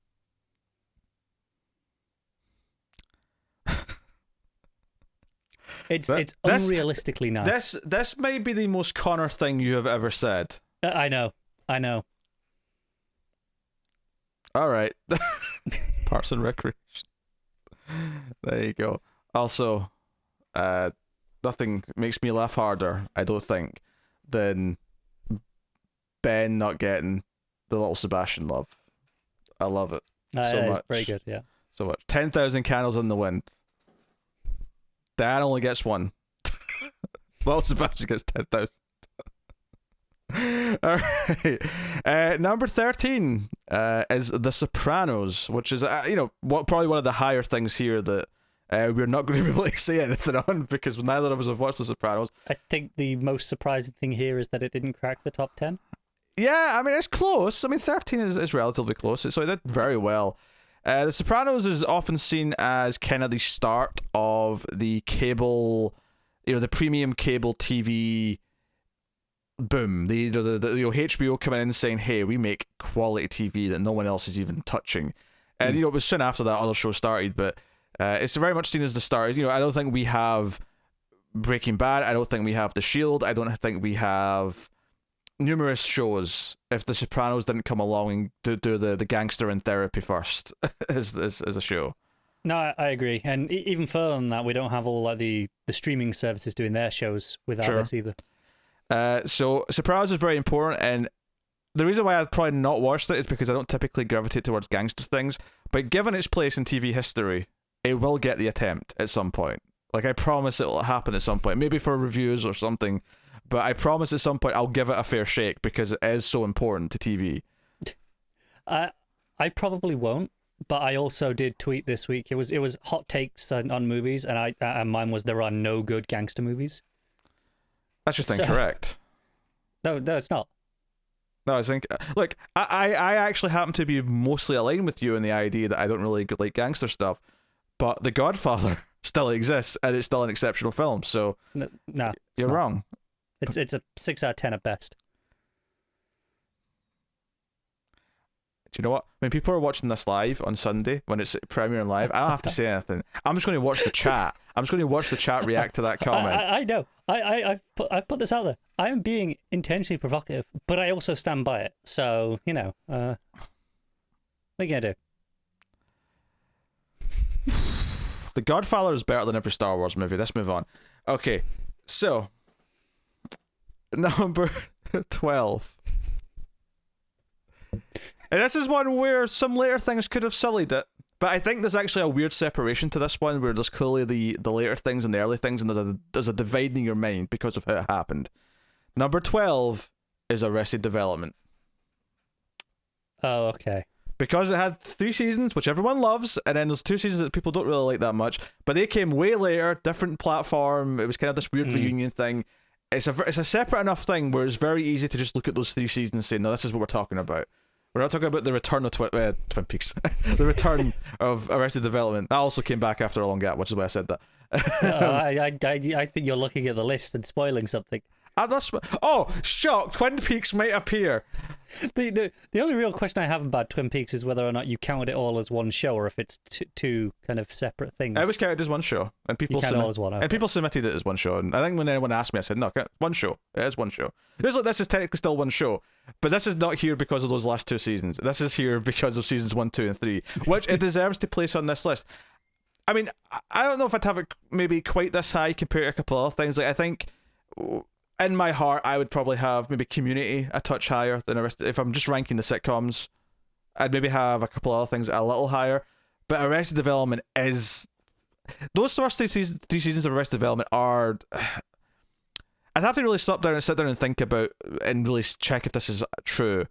It's unrealistically nice. This might be the most Connor thing you have ever said. I know. All right. Parks and Recreation. There you go. Also, nothing makes me laugh harder, I don't think, than Ben not getting the little Sebastian love. I love it so much. It's very good, yeah. So much. 10,000 candles in the wind. Dan only gets one. Well, Sebastian gets 10,000. All right. Number 13 is The Sopranos, which is probably one of the higher things here that we're not going to be able to say anything on, because neither of us have watched The Sopranos. I think the most surprising thing here is that it didn't crack the top 10. Yeah, I mean, it's close. I mean, 13 is relatively close, so it did very well. The Sopranos is often seen as kind of the start of the cable, the premium cable TV boom. The HBO coming in saying, "Hey, we make quality TV that no one else is even touching," and it was soon after that other shows started. But It's very much seen as the start. I don't think we have Breaking Bad. I don't think we have The Shield. I don't think we have numerous shows if The Sopranos didn't come along and do the gangster in therapy first as a show. No, I agree. And even further than that, we don't have all like the streaming services doing their shows without this either. So Sopranos is very important, and the reason why I've probably not watched it is because I don't typically gravitate towards gangster things, but given its place in TV history, it will get the attempt at some point. Like, I promise it will happen at some point, maybe for reviews or something, but I promise at some point I'll give it a fair shake because it is so important to TV. I probably won't, but I also did tweet this week. It was hot takes on movies, and mine was there are no good gangster movies. That's just incorrect. No, it's not. No, I think, look, I actually happen to be mostly aligned with you in the idea that I don't really like gangster stuff, but The Godfather still exists, and it's still an exceptional film, so no, you're wrong. It's a 6 out of 10 at best. Do you know what? When people are watching this live on Sunday, when it's premiering live, I don't have to say anything. I'm just going to watch the chat. I'm just going to watch the chat react to that comment. I know. I've put this out there. I am being intentionally provocative, but I also stand by it. So, what are you going to do? The Godfather is better than every Star Wars movie. Let's move on. Okay, so number 12. And this is one where some later things could have sullied it, but I think there's actually a weird separation to this one where there's clearly the later things and the early things, and there's a divide in your mind because of how it happened. Number 12 is Arrested Development. Oh, okay. Because it had 3 seasons, which everyone loves, and then there's 2 seasons that people don't really like that much, but they came way later, different platform. It was kind of this weird reunion thing. It's a separate enough thing where it's very easy to just look at those 3 seasons and say, no, this is what we're talking about. We're not talking about the return of Twin Peaks. The return of Arrested Development. That also came back after a long gap, which is why I said that. I think you're looking at the list and spoiling something. Oh, shock! Twin Peaks might appear. The only real question I have about Twin Peaks is whether or not you counted it all as one show, or if it's two kind of separate things. It was counted as one show, and people submitted it as one show. And I think when anyone asked me, I said, "No, one show. It is one show. This is technically still one show, but this is not here because of those last 2 seasons. This is here because of seasons 1, 2, and 3, which it deserves to place on this list." I mean, I don't know if I'd have it maybe quite this high compared to a couple of other things. Like, I think in my heart, I would probably have maybe Community a touch higher than Arrested. If I'm just ranking the sitcoms, I'd maybe have a couple of other things a little higher. But Arrested Development is... Those first 3 seasons of Arrested Development are... I'd have to really sit down and think about and really check if this is true.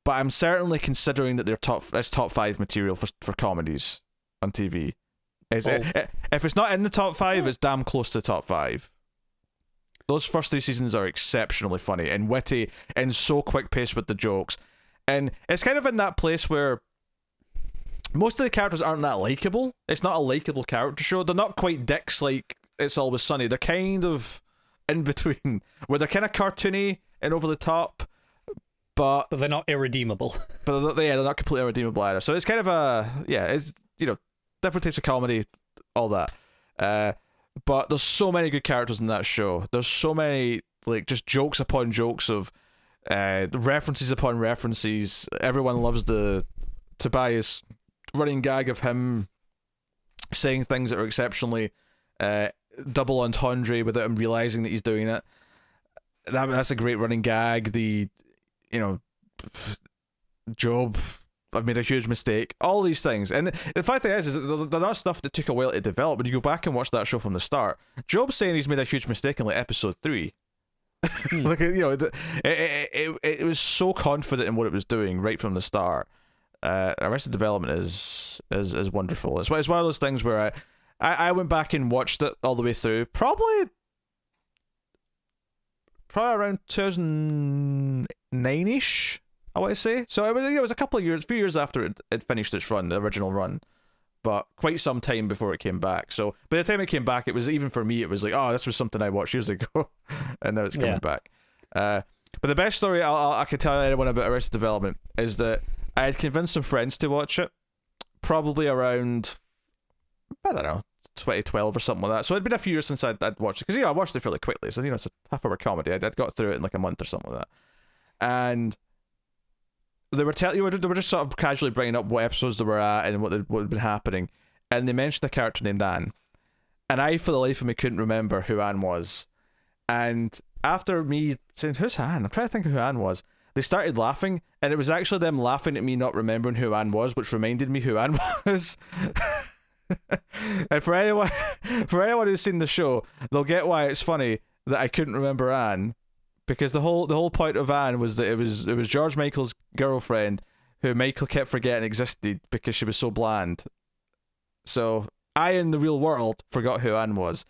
But I'm certainly considering that they're top 5 material for comedies on TV. If it's not in the top 5, it's damn close to the top 5. Those first 3 seasons are exceptionally funny and witty and so quick paced with the jokes. And it's kind of in that place where most of the characters aren't that likable. It's not a likable character show. They're not quite dicks like It's Always Sunny. They're kind of in between, where they're kind of cartoony and over the top, but they're not irredeemable. But they're not completely irredeemable either. So it's kind of it's different types of comedy, all that. But there's so many good characters in that show. There's so many, like, just jokes upon jokes of references upon references. Everyone loves the Tobias running gag of him saying things that are exceptionally double entendre without him realizing that he's doing it. That's a great running gag. Job, I've made a huge mistake. All these things. And the fact is that they're not stuff that took a while to develop. When you go back and watch that show from the start, Job's saying he's made a huge mistake in like episode 3. Like, it was so confident in what it was doing right from the start. Arrested Development is wonderful. It's one of those things where I went back and watched it all the way through. Probably around 2009-ish, I want to say. So it was a few years after it finished its run, the original run, but quite some time before it came back. So by the time it came back, it was, even for me, it was like, oh, this was something I watched years ago, and now it's coming back. But the best story I can tell anyone about Arrested Development is that I had convinced some friends to watch it, probably around I don't know, 2012 or something like that. So it'd been a few years since I'd watched it, because I watched it fairly quickly. So it's a half-hour comedy. I'd got through it in like a month or something like that, and they were they were just sort of casually bringing up what episodes they were at and what had been happening, and they mentioned a character named Anne, and I for the life of me couldn't remember who Anne was, and after me saying, "Who's Anne?" I'm trying to think of who Anne was. They started laughing, and it was actually them laughing at me not remembering who Anne was, which reminded me who Anne was. And for anyone who's seen the show, they'll get why it's funny that I couldn't remember Anne, because the whole point of Anne was that it was George Michael's girlfriend, who Michael kept forgetting existed because she was so bland. So I, in the real world, forgot who Anne was.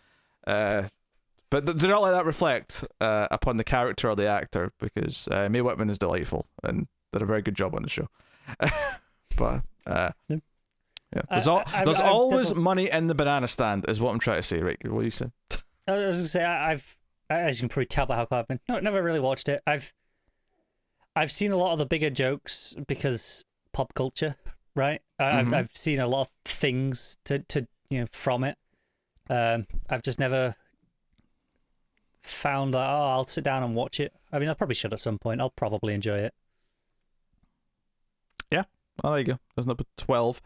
But do not let that reflect upon the character or the actor, because Mae Whitman is delightful and did a very good job on the show. But yeah, there's always money in the banana stand, is what I'm trying to say. Right? What do you say? I was going to say, as you can probably tell by how quiet I've been, never really watched it. I've seen a lot of the bigger jokes because pop culture, right? I've seen a lot of things to from it. I've just never found that, I'll sit down and watch it. I mean, I probably should at some point. I'll probably enjoy it. Yeah. Oh, there you go. There's number 12.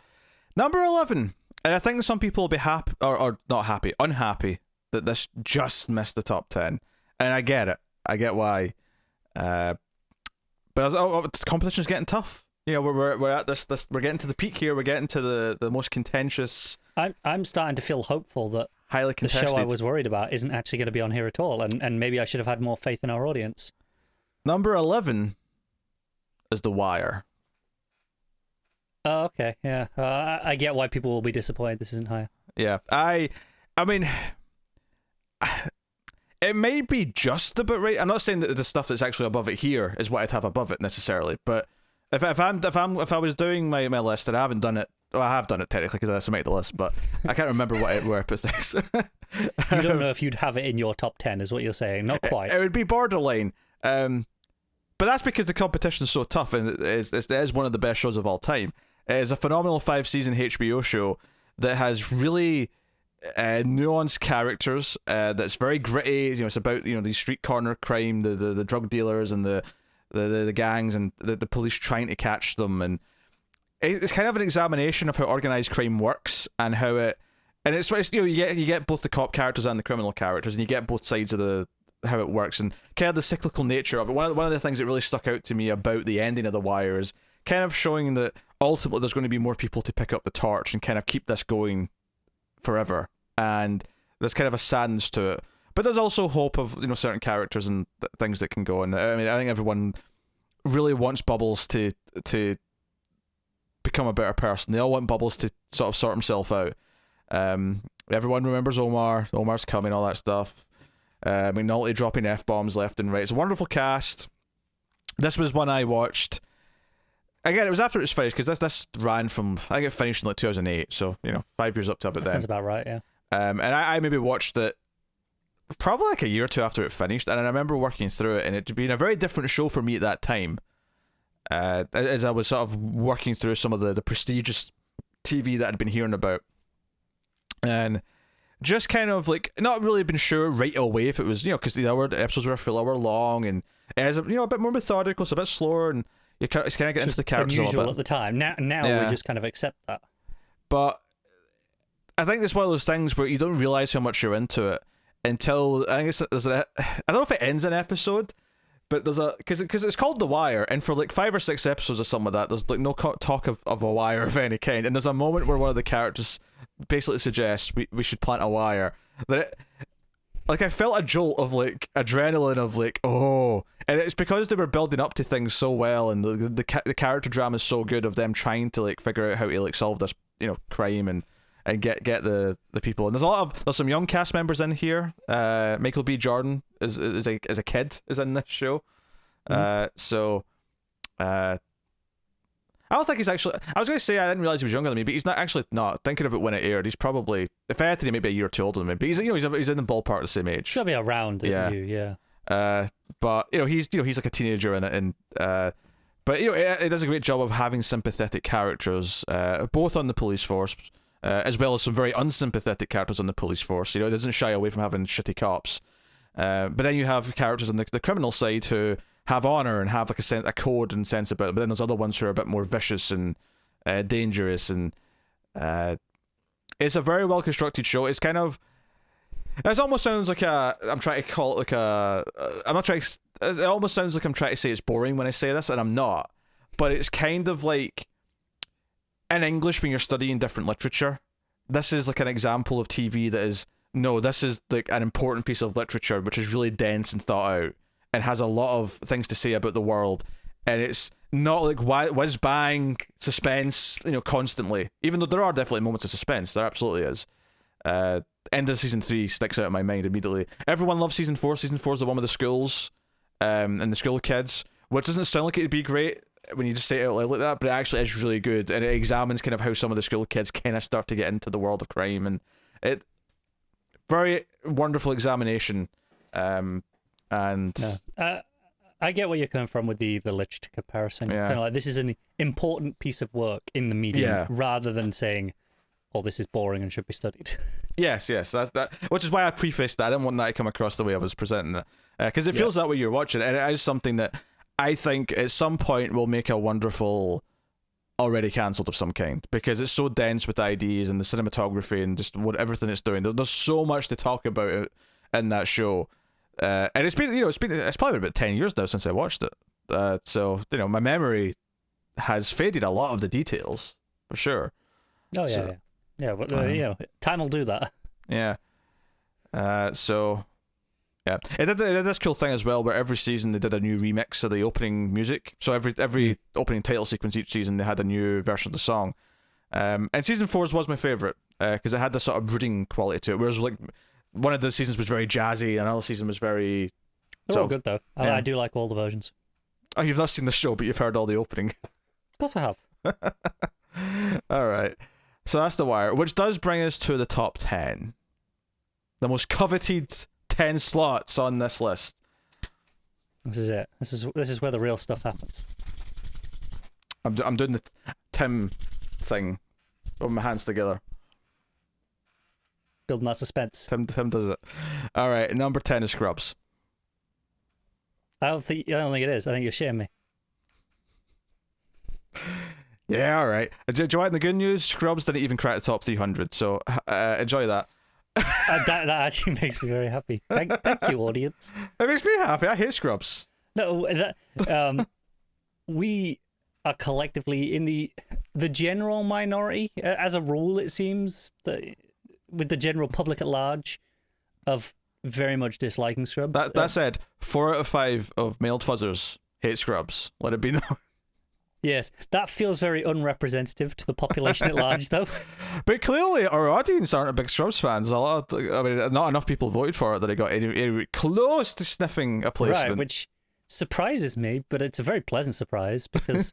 Number 11. And I think some people will be happy, or not happy, unhappy that this just missed the top 10. And I get it. I get why. But the competition's getting tough. We're at this we're getting to the peak here. We're getting to the most contentious. I'm starting to feel hopeful that highly contested. The show I was worried about isn't actually going to be on here at all, and maybe I should have had more faith in our audience. Number 11 is The Wire. Oh, okay, yeah. I get why people will be disappointed this isn't higher. Yeah, I mean, it may be just about right. I'm not saying that the stuff that's actually above it here is what I'd have above it necessarily, but if I was doing my list, and I haven't done it. Well, I have done it technically because I submitted the list, but I can't remember where I put things. You don't know if you'd have it in your top 10, is what you're saying. Not quite. It would be borderline. But that's because the competition is so tough, and it is one of the best shows of all time. It is a phenomenal 5-season HBO show that has really nuanced characters. That's very gritty. It's about these street corner crime, the drug dealers and the gangs and the police trying to catch them, and it's kind of an examination of how organized crime works and how it's you get both the cop characters and the criminal characters, and you get both sides of how it works and kind of the cyclical nature of it. One of the things that really stuck out to me about the ending of The Wire is kind of showing that ultimately there's going to be more people to pick up the torch and kind of keep this going forever, and there's kind of a sadness to it, but there's also hope of certain characters and things that can go. And I mean, I think everyone really wants Bubbles to become a better person. They all want Bubbles to sort himself out. Everyone remembers Omar. Omar's coming, all that stuff. McNulty dropping F-bombs left and right. It's a wonderful cast. This was one I watched. Again, it was after it was finished, because this ran from, I think it finished in like 2008, so 5 years up to about then. Sounds about right, yeah. And I maybe watched it probably like a year or two after it finished, and I remember working through it, and it had been a very different show for me at that time. As I was sort of working through some of the prestigious TV that I'd been hearing about, and just kind of like not really been sure right away if it was because the episodes were a full hour long, and it has a bit more methodical, it's a bit slower, and it's kind of getting into the characters a little bit. At the time. Now yeah. We just kind of accept that. But I think it's one of those things where you don't realize how much you're into it until I think I don't know if it ends an episode. But there's because it's called The Wire, and for like 5 or 6 episodes or something like that, there's like no talk of a wire of any kind, and there's a moment where one of the characters basically suggests we should plant a wire. I felt a jolt of like adrenaline of like, oh, and it's because they were building up to things so well, and the character drama is so good of them trying to like figure out how to like solve this crime and get the people. And there's some young cast members in here. Michael B. Jordan is a kid is in this show. So I don't think he's actually. I was going to say I didn't realize he was younger than me, but he's not actually. Not thinking of it when it aired. He's probably, if I had to, he maybe a year or two older than me. But he's he's in the ballpark the same age. He's gotta be around yeah. You, yeah. But he's like a teenager in it, and but it does a great job of having sympathetic characters, both on the police force, as well as some very unsympathetic characters on the police force. You know, it doesn't shy away from having shitty cops. But then you have characters on the criminal side who have honor and have like a code and sense about it. But then there's other ones who are a bit more vicious and dangerous. And it's a very well constructed show. It's kind of, it almost sounds like I'm trying to call it like I'm not trying to, it almost sounds like I'm trying to say it's boring when I say this, and I'm not. But it's kind of like, in English, when you're studying different literature, this is like an example of TV that is, no, this is like an important piece of literature which is really dense and thought out and has a lot of things to say about the world, and it's not like whiz bang suspense, you know, constantly. Even though there are definitely moments of suspense, there absolutely is. End of season 3 sticks out in my mind immediately. Everyone loves season 4. Season 4 is the one with the schools, and the school kids, which doesn't sound like it'd be great when you just say it out loud like that, but it actually is really good, and it examines kind of how some of the school kids kind of start to get into the world of crime, and it very wonderful examination. And I get where you're coming from with the literature comparison. Yeah. Kind of like, this is an important piece of work in the medium, rather than saying, "Oh, this is boring and should be studied." Yes, that's that. Which is why I prefaced that. I didn't want that to come across the way I was presenting it, because it feels that way you're watching, and it is something that I think at some point will make a wonderful already cancelled of some kind, because it's so dense with ideas and the cinematography and just everything it's doing. There's so much to talk about in that show, and it's probably about 10 years now since I watched it. So you know, my memory has faded a lot of the details for sure. Oh yeah, but time will do that. Yeah. So. Yeah, it did this cool thing as well, where every season they did a new remix of the opening music. So every opening title sequence each season, they had a new version of the song. And season 4's was my favorite, because it had this sort of brooding quality to it. Whereas like one of the seasons was very jazzy, and another season was very. They're all good though. Yeah. I do like all the versions. Oh, you've not seen the show, but you've heard all the opening. Of course I have. All right, so that's The Wire, which does bring us to the top 10, the most coveted 10 slots on this list. This is it. This is where the real stuff happens. I'm doing the Tim thing with my hands together, building that suspense. Tim does it. All right, number 10 is Scrubs. I don't think it is. I think you're shitting me. Yeah, all right. Do you want the good news? Scrubs didn't even crack the top 300, so enjoy that. That actually makes me very happy. Thank you, audience. It makes me happy. I hate Scrubs. No, we are collectively in the general minority, as a rule. It seems that with the general public at large, of very much disliking Scrubs. That said, 4 out of 5 of male fuzzers hate Scrubs. Let it be known. Yes, that feels very unrepresentative to the population at large, though. But clearly, our audience aren't a big Scrubs fans. Not enough people voted for it that it got any close to sniffing a placement. Right, which surprises me, but it's a very pleasant surprise, because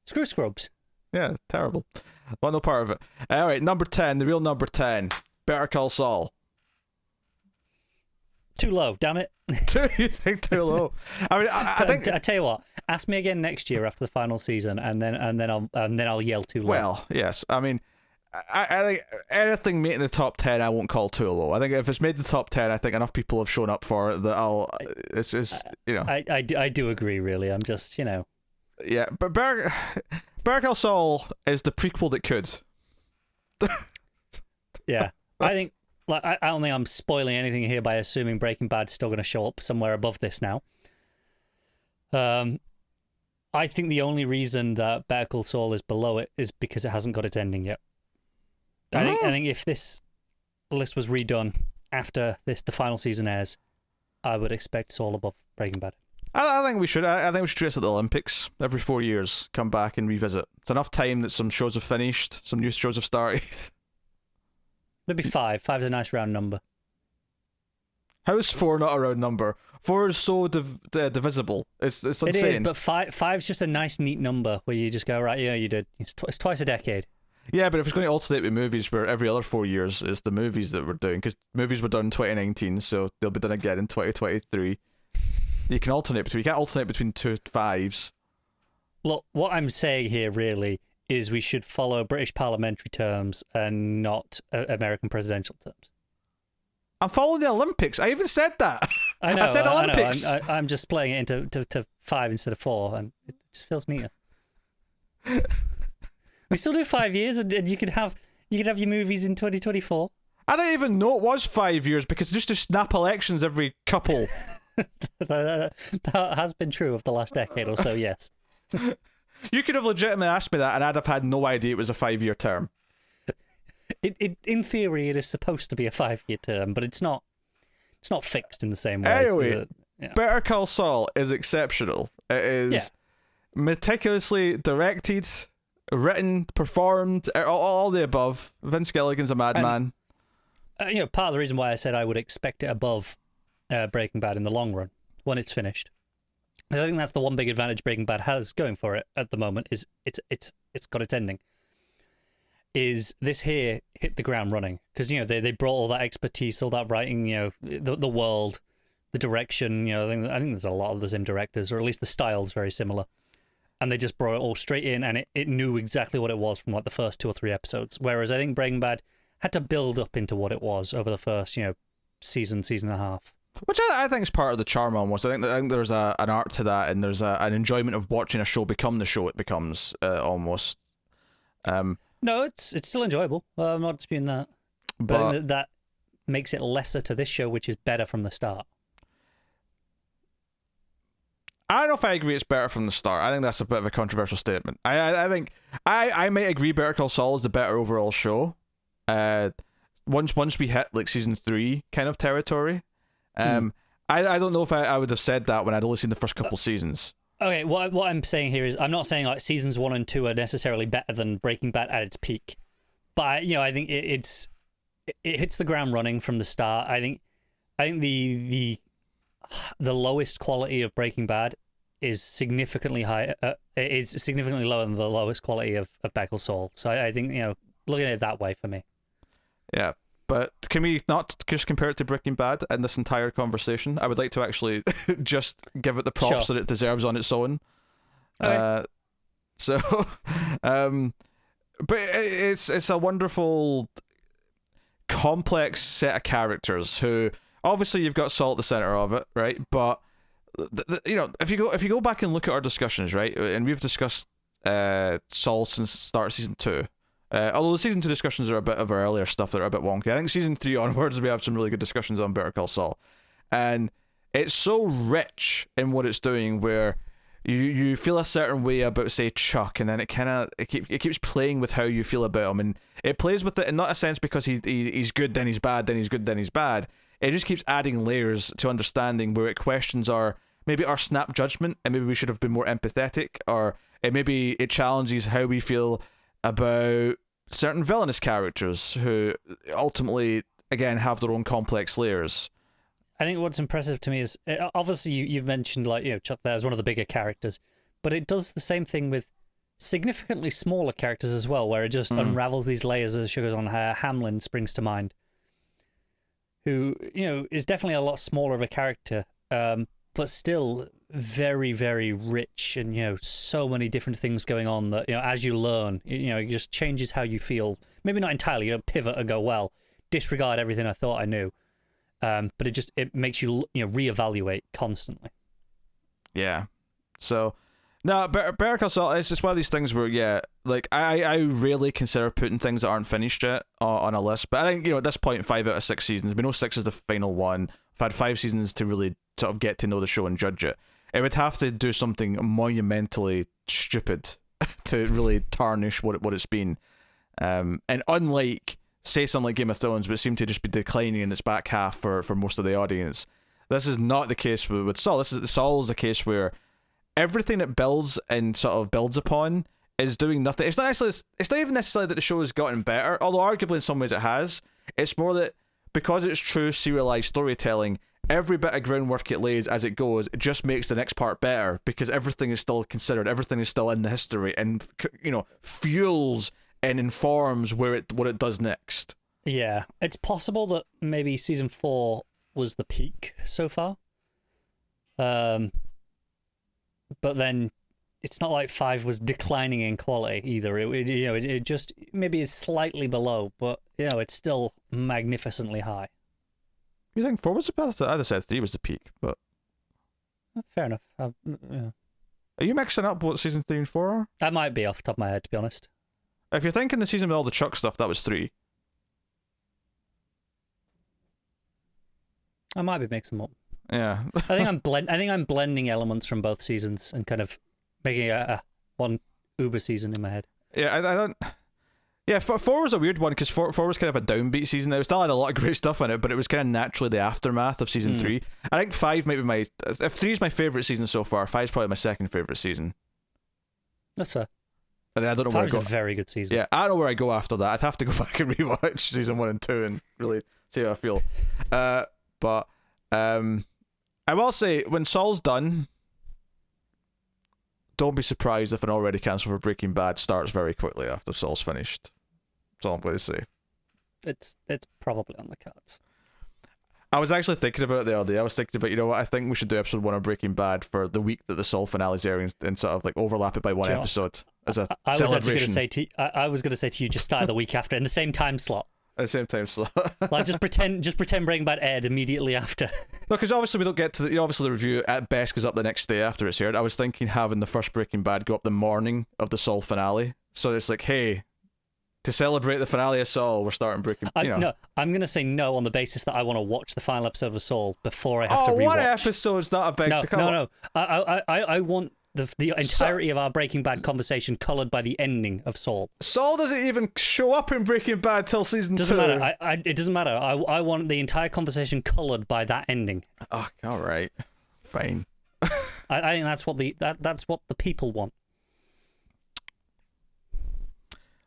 screw Scrubs. Yeah, terrible. Want no part of it. All right, number 10, the real number 10, Better Call Saul. Too low, damn it. You think too low? I mean, I think. I tell you what. Ask me again next year after the final season, and then I'll yell too low. Well, yes. I mean, I think anything making the top 10, I won't call too low. I think if it's made the top 10, I think enough people have shown up for it that It's you know. I do agree. Really, I'm just Yeah, but Better Call Saul is the prequel that could. Yeah, I think. Like, I don't think I'm spoiling anything here by assuming Breaking Bad's still going to show up somewhere above this now. I think the only reason that Better Call Saul is below it is because it hasn't got its ending yet. I think if this list was redone after the final season airs, I would expect Saul above Breaking Bad. I think we should. I think we should do this at the Olympics every 4 years. Come back and revisit. It's enough time that some shows have finished, some new shows have started. Maybe 5. 5's a nice round number. How is 4 not a round number? 4 is so divisible. It's insane. It is, but 5's just a nice, neat number where you just go, right, yeah, you did. It's twice a decade. Yeah, but if it's going to alternate with movies where every other 4 years is the movies that we're doing, because movies were done in 2019, so they'll be done again in 2023. You can alternate between 2 5s. Look, what I'm saying here really is we should follow British parliamentary terms and not American presidential terms. I'm following the Olympics. I even said that. I know. I said Olympics. I know. I'm just playing it into 5 instead of 4, and it just feels neater. We still do 5 years, and you could have your movies in 2024. I didn't even know it was 5 years because just to snap elections every couple. That has been true of the last decade or so. Yes. You could have legitimately asked me that, and I'd have had no idea it was a 5-year term. In theory, it is supposed to be a 5-year term, but it's not. It's not fixed in the same way. Anyway, Better Call Saul is exceptional. It is meticulously directed, written, performed, all the above. Vince Gilligan's a madman. Part of the reason why I said I would expect it above Breaking Bad in the long run when it's finished. Because I think that's the one big advantage Breaking Bad has going for it at the moment is it's got its ending. Is this here hit the ground running? Because they brought all that expertise, all that writing, the world, the direction. I think there's a lot of the same directors, or at least the style's very similar. And they just brought it all straight in, and it knew exactly what it was from like the first 2 or 3 episodes. Whereas I think Breaking Bad had to build up into what it was over the first season and a half. Which I think is part of the charm almost. I think there's an art to that, and there's an enjoyment of watching a show become the show it becomes almost. No, it's still enjoyable. I'm not disputing that. But I think that makes it lesser to this show, which is better from the start. I don't know if I agree it's better from the start. I think that's a bit of a controversial statement. I think I might agree Better Call Saul is the better overall show. Once we hit like season 3 kind of territory. I don't know if I would have said that when I'd only seen the first couple seasons. Okay, what I'm saying here is I'm not saying like seasons 1 and 2 are necessarily better than Breaking Bad at its peak, but I think it hits the ground running from the start. I think the lowest quality of Breaking Bad is significantly high. Is significantly lower than the lowest quality of Better Call Saul. So I think looking at it that way for me. Yeah. But can we not just compare it to Breaking Bad in this entire conversation? I would like to actually just give it the props that it deserves on its own. Okay. But it's a wonderful, complex set of characters who, obviously, you've got Saul at the center of it, right? But if you go back and look at our discussions, right, and we've discussed Saul since the start of season 2. Although the season 2 discussions are a bit of our earlier stuff that are a bit wonky. I think season 3 onwards we have some really good discussions on Better Call Saul, and it's so rich in what it's doing where you feel a certain way about, say, Chuck, and then it keeps playing with how you feel about him, and it plays with it in not a sense because he's good then he's bad then he's good then he's bad. It just keeps adding layers to understanding where it questions our snap judgment, and maybe we should have been more empathetic, or it challenges how we feel about certain villainous characters who ultimately, again, have their own complex layers. I think what's impressive to me is, obviously you've mentioned Chuck there as one of the bigger characters, but it does the same thing with significantly smaller characters as well, where it just unravels these layers as the sugar goes on. Hamlin springs to mind, who is definitely a lot smaller of a character, but still very, very rich, and so many different things going on that as you learn, it just changes how you feel. Maybe not entirely, pivot and go, well, disregard everything I thought I knew, but it makes you reevaluate constantly. Yeah. So no, Better Call Saul, it's just one of these things where I rarely consider putting things that aren't finished yet on a list, but I think at this point 5 out of 6 seasons, we know 6 is the final one. I've had 5 seasons to really sort of get to know the show and judge it. It would have to do something monumentally stupid to really tarnish what it's been. And unlike, say, something like Game of Thrones, which seemed to just be declining in its back half for most of the audience, this is not the case with Saul. Saul is a case where everything it builds and sort of builds upon is doing nothing. It's not even necessarily that the show has gotten better, although arguably in some ways it has. It's more that because it's true serialized storytelling, every bit of groundwork it lays as it goes, it just makes the next part better because everything is still considered, everything is still in the history, and fuels and informs what it does next. Yeah, it's possible that maybe season 4 was the peak so far, but then it's not like 5 was declining in quality either. It just maybe is slightly below, but it's still magnificently high. You think 4 was the best? I'd have said 3 was the peak, but fair enough. Yeah. Are you mixing up what season 3 and 4 are? I might be off the top of my head, to be honest. If you're thinking the season with all the Chuck stuff, that was 3. I might be mixing them up. Yeah. I think I'm blending elements from both seasons and kind of making a one Uber season in my head. Yeah, I don't. Yeah, 4 was a weird one because 4 was kind of a downbeat season. It still had a lot of great stuff in it, but it was kind of naturally the aftermath of season 3. I think 5 might be if 3 is my favourite season so far, 5 is probably my second favourite season. That's fair. And I don't know 5 where I is go. a very good season. Yeah, I don't know where I go after that. I'd have to go back and rewatch season 1 and 2 and really see how I feel. But I will say, when Saul's done, don't be surprised if an already cancelled for Breaking Bad starts very quickly after Saul's finished. That's all I'm going to say. It's probably on the cards. I was actually thinking about it the other day. I was thinking about, you know what, I think we should do episode 1 of Breaking Bad for the week that the Saul finale's airing and sort of like overlap it by one episode as a I celebration. I was going to say to you, just start the week after in the same time slot. At the same time slot. Like just pretend Breaking Bad aired immediately after. No, because obviously we don't get to obviously the review at best goes up the next day after it's aired. I was thinking having the first Breaking Bad go up the morning of the Saul finale, so it's like, hey, to celebrate the finale of Saul, we're starting Breaking. No, I'm gonna say no on the basis that I want to watch the final episode of Saul before I have to rewatch. One episode's not a big. No. I want the entirety of our Breaking Bad conversation coloured by the ending of Saul. Saul doesn't even show up in Breaking Bad till season 2. Doesn't matter. It doesn't matter. I want the entire conversation coloured by that ending. Oh, all right, fine. I think that's what the people want.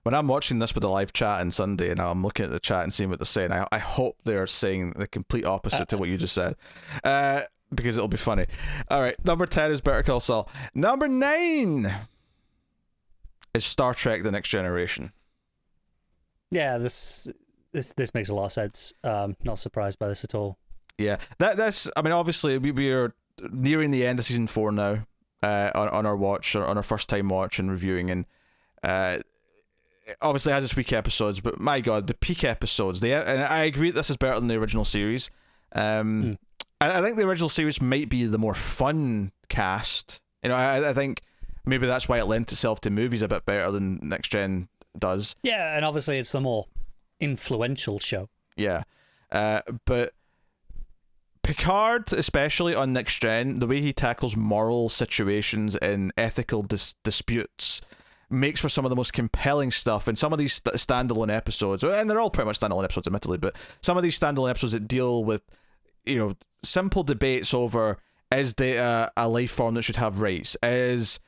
When I'm watching this with the live chat on Sunday and I'm looking at the chat and seeing what they're saying, I hope they're saying the complete opposite to what you just said. Because it'll be funny. All right, number 10 is Better Call Saul. Number 9 is Star Trek: The Next Generation. Yeah, this makes a lot of sense. Not surprised by this at all. Yeah, that's. I mean, obviously we are nearing the end of season 4 now. On our watch, or on our first time watch and reviewing, and obviously it has its weak episodes, but my god, the peak episodes. And I agree that this is better than the original series. I think the original series might be the more fun cast. I think maybe that's why it lent itself to movies a bit better than Next Gen does. Yeah, and obviously it's the more influential show. Yeah, but Picard, especially on Next Gen, the way he tackles moral situations and ethical disputes makes for some of the most compelling stuff. And some of these standalone episodes, and they're all pretty much standalone episodes admittedly, but some of these standalone episodes that deal with simple debates over, is Data a life form that should have rights? Is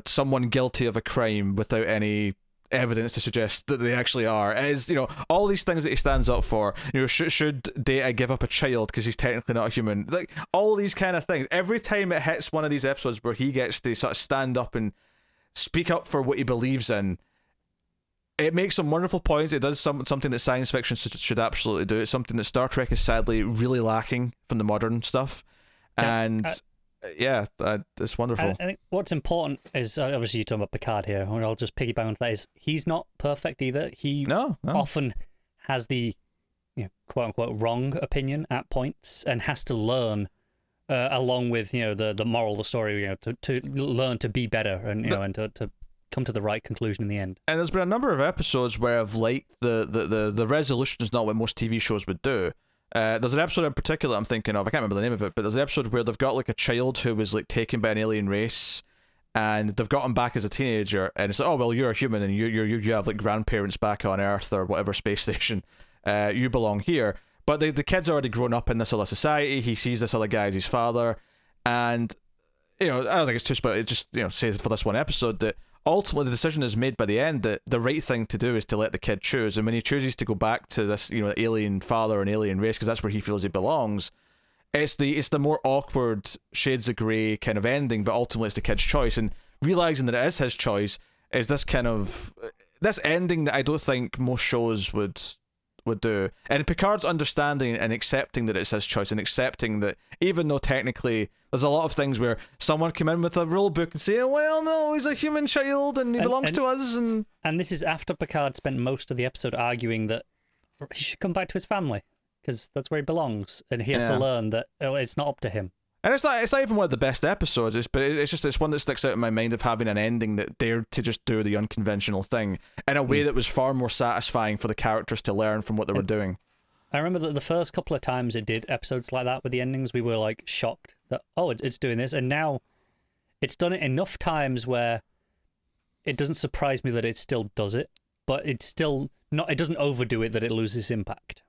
someone guilty of a crime without any evidence to suggest that they actually are? Is all these things that he stands up for? Should Data give up a child because he's technically not a human? Like all these kind of things. Every time it hits one of these episodes where he gets to sort of stand up and speak up for what he believes in, it makes some wonderful points. It does something that science fiction should absolutely do. It's something that Star Trek is sadly really lacking from the modern stuff. And it's wonderful. I think what's important is, obviously you're talking about Picard here, and I'll just piggyback onto that, is he's not perfect either. He often has the quote unquote wrong opinion at points and has to learn along with the moral of the story, to learn to be better and and to come to the right conclusion in the end. And there's been a number of episodes where I've liked the resolution is not what most TV shows would do. There's an episode in particular I'm thinking of, I can't remember the name of it, but there's an episode where they've got like a child who was like taken by an alien race, and they've got him back as a teenager, and it's like, oh well, you're a human and you have like grandparents back on Earth or whatever space station, you belong here. But the kid's already grown up in this other society. He sees this other guy as his father, and I don't think it's too special. It just say for this one episode that ultimately the decision is made by the end that the right thing to do is to let the kid choose. And when he chooses to go back to this alien father and alien race because that's where he feels he belongs, it's the more awkward shades of grey kind of ending, but ultimately it's the kid's choice. And realizing that it is his choice is this ending that I don't think most shows would would do, and Picard's understanding and accepting that it's his choice, and accepting that even though technically there's a lot of things where someone come in with a rule book and say, well, no, he's a human child and he belongs to us, and this is after Picard spent most of the episode arguing that he should come back to his family because that's where he belongs, and he has to learn that it's not up to him. And it's not even one of the best episodes, but it's one that sticks out in my mind of having an ending that dared to just do the unconventional thing in a way that was far more satisfying for the characters to learn from what they were doing. I remember that the first couple of times it did episodes like that with the endings, we were like shocked that, oh, it's doing this, and now it's done it enough times where it doesn't surprise me that it still does it, but it's still not. It doesn't overdo it that it loses impact.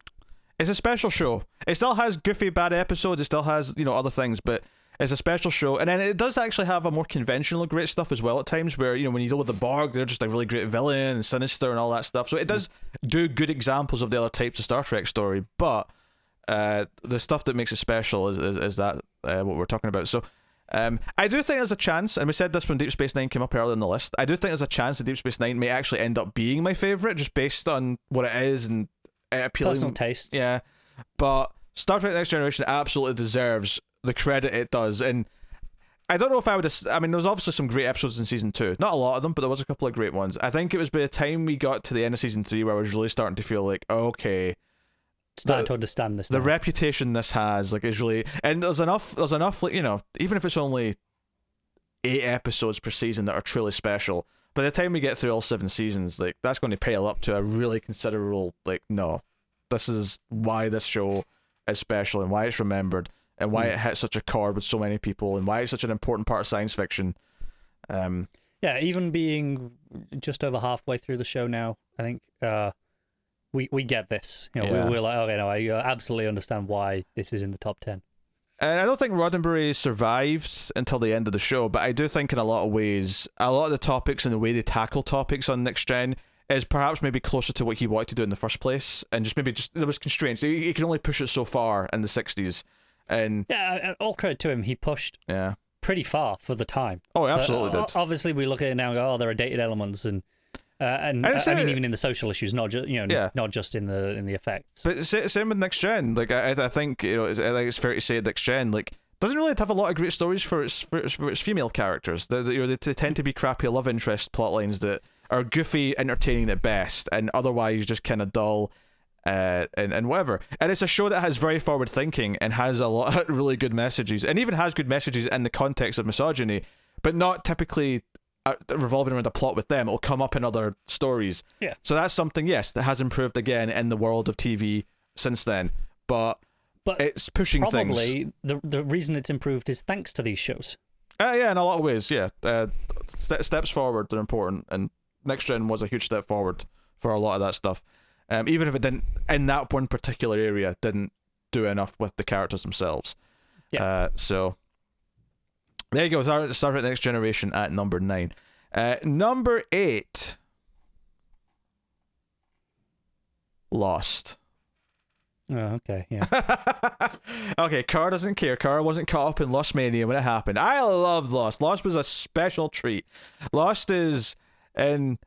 It's a special show. It still has goofy, bad episodes. It still has, other things, but it's a special show. And then it does actually have a more conventional great stuff as well at times where, when you deal with the Borg, they're just a really great villain and sinister and all that stuff. So it does do good examples of the other types of Star Trek story, but the stuff that makes it special is that what we're talking about. So I do think there's a chance, and we said this when Deep Space Nine came up earlier in the list, I do think there's a chance that Deep Space Nine may actually end up being my favourite just based on what it is and appealing. Personal tastes. Yeah, but Star Trek Next Generation absolutely deserves the credit it does, and I don't know if I would. I mean, there was obviously some great episodes in season 2. Not a lot of them, but there was a couple of great ones. I think it was by the time we got to the end of season 3 where I was really starting to feel like, okay, starting to understand this. The now. reputation this has, like, is really, and there's enough, like, even if it's only 8 episodes per season that are truly special. By the time we get through all 7 seasons, like, that's going to pile up to a really considerable, like, no, this is why this show is special and why it's remembered and why it hits such a chord with so many people and why it's such an important part of science fiction. Yeah, even being just over halfway through the show now, I think we get this. We're like, okay, no, I absolutely understand why this is in the top 10. And I don't think Roddenberry survived until the end of the show, but I do think in a lot of ways, a lot of the topics and the way they tackle topics on Next Gen is perhaps maybe closer to what he wanted to do in the first place, and there was constraints. He can only push it so far in the 60s. And yeah, all credit to him, he pushed pretty far for the time. Oh, he absolutely did. Obviously, we look at it now and go, oh, there are dated elements, and I mean, even in the social issues, not just not just in the effects. But same with Next Gen. Like I think it's fair to say Next Gen doesn't really have a lot of great stories for its female characters. They tend to be crappy love interest plot lines that are goofy, entertaining at best, and otherwise just kind of dull. And whatever. And it's a show that has very forward thinking and has a lot of really good messages, and even has good messages in the context of misogyny, but not typically revolving around a plot with them. It'll come up in other stories. Yeah. So that's something, yes, that has improved again in the world of TV since then. But it's pushing probably things. The reason it's improved is thanks to these shows. Yeah, in a lot of ways, yeah. Steps forward are important, and Next Gen was a huge step forward for a lot of that stuff. Even if it didn't, in that one particular area, didn't do enough with the characters themselves. Yeah. So there you go. Star Trek Next Generation at number 9. Number 8. Lost. Oh, okay, yeah. Okay, Cara doesn't care. Cara wasn't caught up in Lost Mania when it happened. I loved Lost. Lost was a special treat. Lost is, and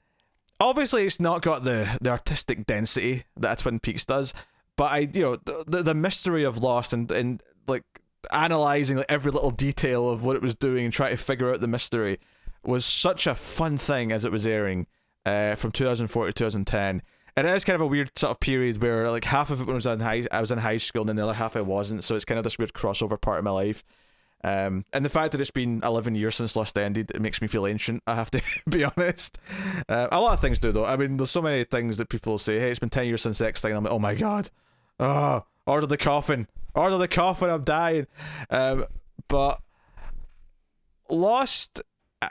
obviously it's not got the artistic density that Twin Peaks does, but the mystery of Lost and like analyzing every little detail of what it was doing and trying to figure out the mystery was such a fun thing as it was airing from 2004 to 2010. And it is kind of a weird sort of period where like half of it when I was in high school and then the other half I wasn't, so it's kind of this weird crossover part of my life. And the fact that it's been 11 years since Lost ended, it makes me feel ancient, I have to be honest. A lot of things do though. I mean, there's so many things that people say, hey, it's been 10 years since X thing, and I'm like, oh my god, order the coffin, I'm dying. But Lost,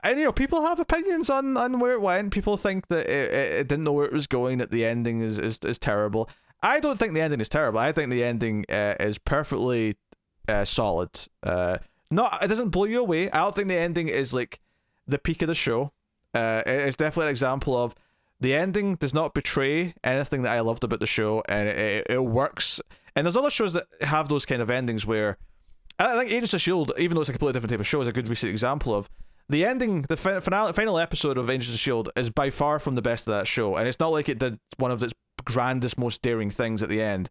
and people have opinions on where it went. People think that it didn't know where it was going, that the ending is terrible. I don't think the ending is terrible. I think the ending is perfectly solid. It doesn't blow you away. I don't think the ending is like the peak of the show. It's definitely an example of the ending does not betray anything that I loved about the show, and it works. And there's other shows that have those kind of endings where I think Agents of S.H.I.E.L.D., even though it's a completely different type of show, is a good recent example of the ending. The final episode of Agents of S.H.I.E.L.D. is by far from the best of that show, and it's not like it did one of its grandest, most daring things at the end.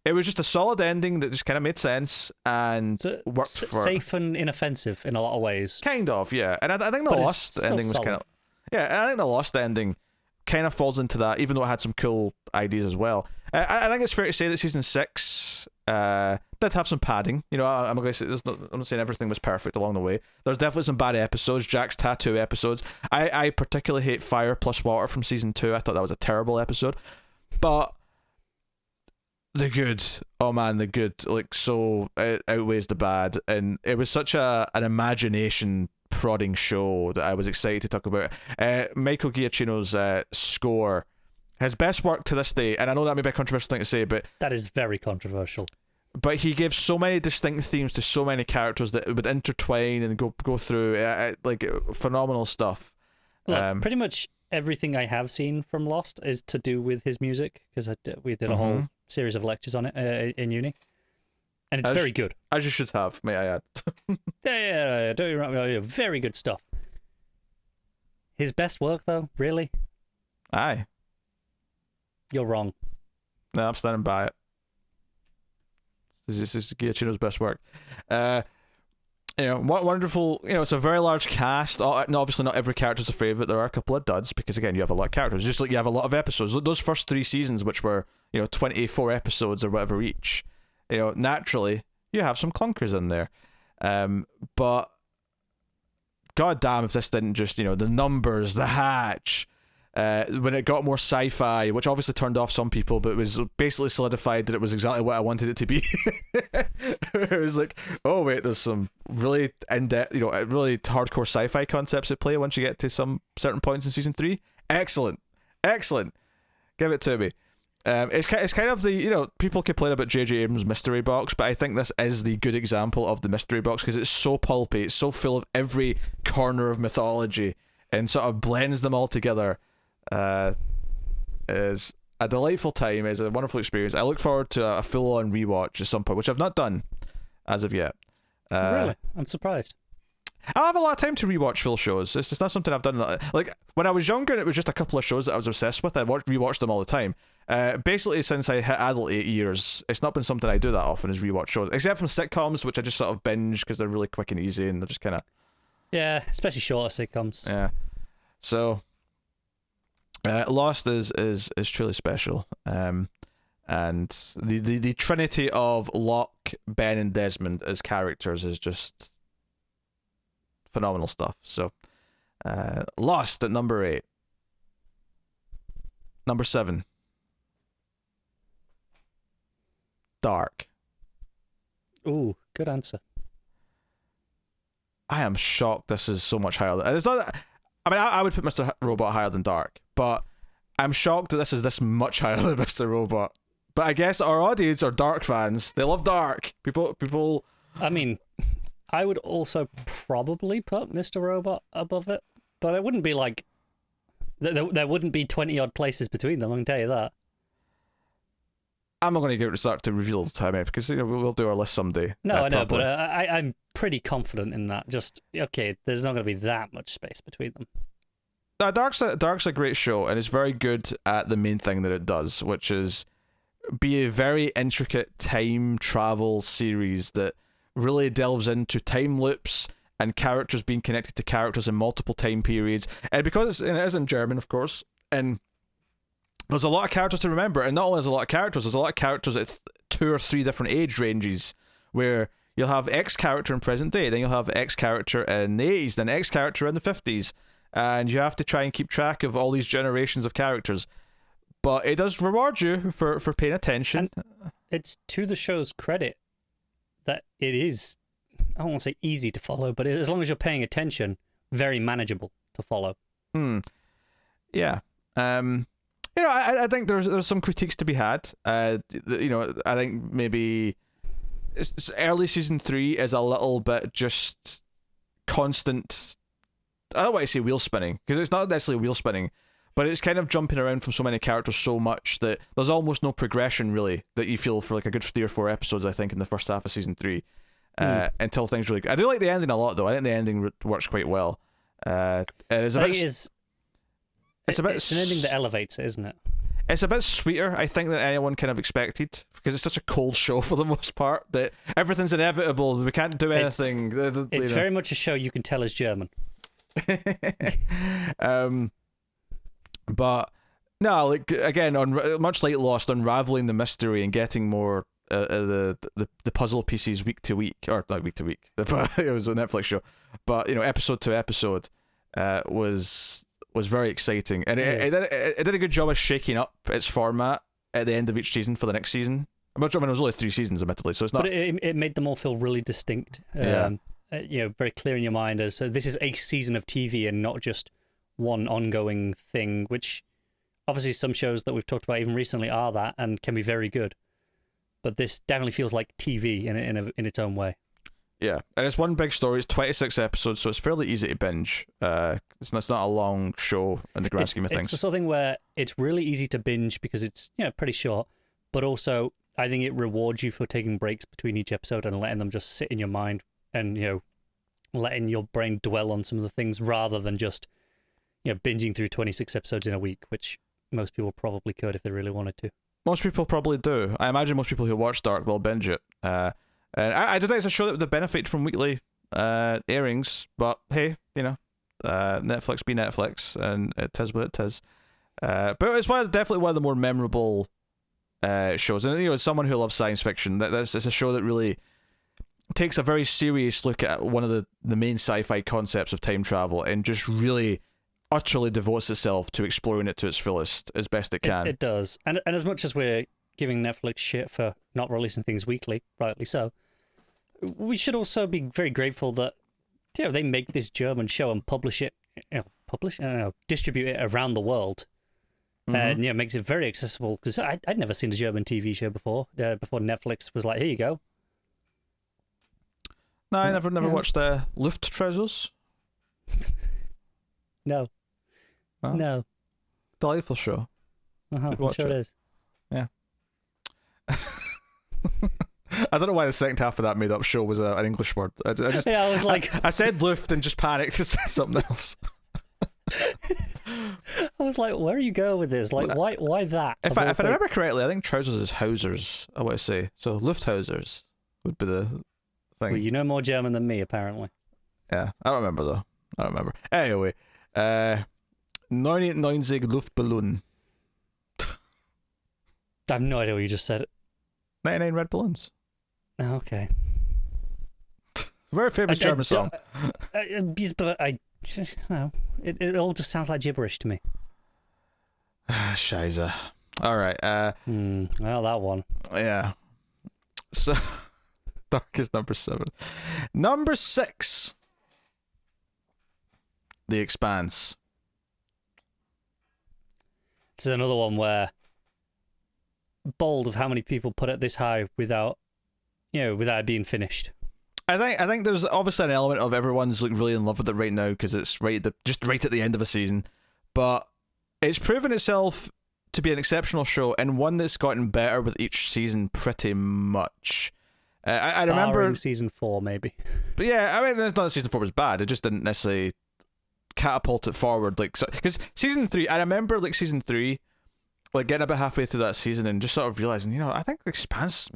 It was just a solid ending that just kind of made sense and worked for safe and inoffensive in a lot of ways. Kind of, yeah. And I think the Lost ending was kind of I think the Lost ending kind of falls into that, even though it had some cool ideas as well. I think it's fair to say that season 6 did have some padding. You know, I'm not going to say I'm not saying everything was perfect along the way. There's definitely some bad episodes. Jack's tattoo episodes. I particularly hate Fire Plus Water from season 2. I thought that was a terrible episode, but the good, oh man, the good, like, so it outweighs the bad, and it was such an imagination prodding show that I was excited to talk about. Michael Giacchino's score, his best work to this day, and I know that may be a controversial thing to say, but that is very controversial. But he gives so many distinct themes to so many characters that would intertwine and go through, like, phenomenal stuff. Look, pretty much everything I have seen from Lost is to do with his music, because we did a whole series of lectures on it in uni, and it's very good. As you should have, may I add. yeah, don't get me wrong, very good stuff. His best work, though, really? Aye. You're wrong. No, I'm standing by it. This is Giacchino's best work. You know, what wonderful, you know, it's a very large cast. Obviously not every character's a favourite. There are a couple of duds, because again, you have a lot of characters. Just like you have a lot of episodes. Those first 3 seasons, which were, you know, 24 episodes or whatever each, you know, naturally, you have some clunkers in there. But god damn if this didn't just, you know, the numbers, the hatch, when it got more sci-fi, which obviously turned off some people, but it was basically solidified that it was exactly what I wanted it to be. It was like, oh wait, there's some really in-depth, you know, really hardcore sci-fi concepts at play once you get to some certain points in season 3. Excellent, give it to me. It's kind of the, you know, people complain about J.J. Abrams' mystery box, but I think this is the good example of the mystery box, because it's so pulpy, it's so full of every corner of mythology, and sort of blends them all together. Is a delightful time, is a wonderful experience. I look forward to a full-on rewatch at some point, which I've not done as of yet. Really? I'm surprised. I have a lot of time to rewatch full shows. It's just not something I've done. Like, when I was younger, it was just a couple of shows that I was obsessed with. I rewatched them all the time. Basically, since I hit adult 8 years, it's not been something I do that often, is rewatch shows. Except from sitcoms, which I just sort of binge because they're really quick and easy, and they're just kind of... Yeah, especially shorter sitcoms. Yeah. So... Lost is truly special, and the trinity of Locke, Ben, and Desmond as characters is just phenomenal stuff. So, Lost at number 8. Number 7, Dark. Ooh, good answer. I am shocked this is so much higher than... It's not that, I mean, I would put Mr. Robot higher than Dark, but I'm shocked that this is this much higher than Mr. Robot. But I guess our audience are Dark fans. They love Dark. People. I mean, I would also probably put Mr. Robot above it, but it wouldn't be like... There wouldn't be 20-odd places between them, I can tell you that. I'm not going to start to reveal the time, because, you know, we'll do our list someday. No, I know, but I'm pretty confident in that. Just, okay, there's not going to be that much space between them. Dark's a great show, and it's very good at the main thing that it does, which is be a very intricate time travel series that really delves into time loops and characters being connected to characters in multiple time periods. And because it is in German, of course, and there's a lot of characters to remember, and not only is there a lot of characters, there's a lot of characters at 2 or 3 different age ranges, where you'll have X character in present day, then you'll have X character in the 80s, then X character in the 50s, and you have to try and keep track of all these generations of characters. But it does reward you for paying attention. And it's to the show's credit that it is, I don't want to say easy to follow, but as long as you're paying attention, very manageable to follow. Yeah. You know, I think there's some critiques to be had. You know, I think maybe it's early season 3 is a little bit just constant. I don't want to say wheel spinning, because it's not necessarily wheel spinning, but it's kind of jumping around from so many characters so much that there's almost no progression really that you feel for like a good 3 or 4 episodes, I think, in the first half of season 3, until things really. I do like the ending a lot, though. I think the ending works quite well. It is a bit. It's an ending that elevates it, isn't it? it's a bit sweeter, I think, than anyone kind of expected, because it's such a cold show for the most part that everything's inevitable. We can't do anything. It's very much a show you can tell is German. But no, like again, much like Lost, unraveling the mystery and getting more the puzzle pieces week to week, or not week to week. It was a Netflix show, but episode to episode was very exciting, and it did a good job of shaking up its format at the end of each season for the next season. I mean, it was only 3 seasons, admittedly, so it's not. But it made them all feel really distinct. Very clear in your mind as so this is a season of TV and not just one ongoing thing. Which obviously some shows that we've talked about even recently are that and can be very good. But this definitely feels like TV in its own way. Yeah, and it's one big story. It's 26 episodes, so it's fairly easy to binge. It's not a long show in the grand scheme of things. It's the sort of thing where it's really easy to binge because it's pretty short, but also I think it rewards you for taking breaks between each episode and letting them just sit in your mind and letting your brain dwell on some of the things rather than just binging through 26 episodes in a week, which most people probably could if they really wanted to. Most people probably do. I imagine most people who watch Dark will binge it. And I do think it's a show that would benefit from weekly airings, but hey, Netflix be Netflix, and it is what it is. But it's definitely one of the more memorable shows. And as someone who loves science fiction, it's a show that really takes a very serious look at one of the main sci-fi concepts of time travel and just really utterly devotes itself to exploring it to its fullest as best it can. It does. And as much as we're giving Netflix shit for not releasing things weekly, rightly so, we should also be very grateful that they make this German show and publish it, distribute it around the world, and makes it very accessible. Because I'd never seen a German TV show before Netflix was like, here you go. No, I never watched Lufttrousers. No. Delightful show. I'm sure it is. Yeah. I don't know why the second half of that made up show was an English word. I was like, I said Luft and just panicked and said something else. I was like, where are you going with this? Like, why that? If I remember correctly, I think trousers is Hausers, I want to say. So Lufthausers would be the thing. Well, you know more German than me, apparently. Yeah, I don't remember though. I don't remember. Anyway, 99 Luftballon. I have no idea what you just said. 99 red balloons. Oh, okay. Very famous German song. But I don't know. It all just sounds like gibberish to me. Scheiße. All right. Well, that one. Yeah. So, Dark is number 7. Number 6. The Expanse. It's another one where bold of how many people put it this high without it being finished. I think there's obviously an element of everyone's like really in love with it right now because it's just right at the end of a season, but it's proven itself to be an exceptional show and one that's gotten better with each season pretty much. I remember barring season 4 maybe. But yeah, I mean, it's not that season 4 was bad. It just didn't necessarily catapult it forward, because season 3. I remember season 3. Like getting about halfway through that season and just sort of realizing, I think the Expanse,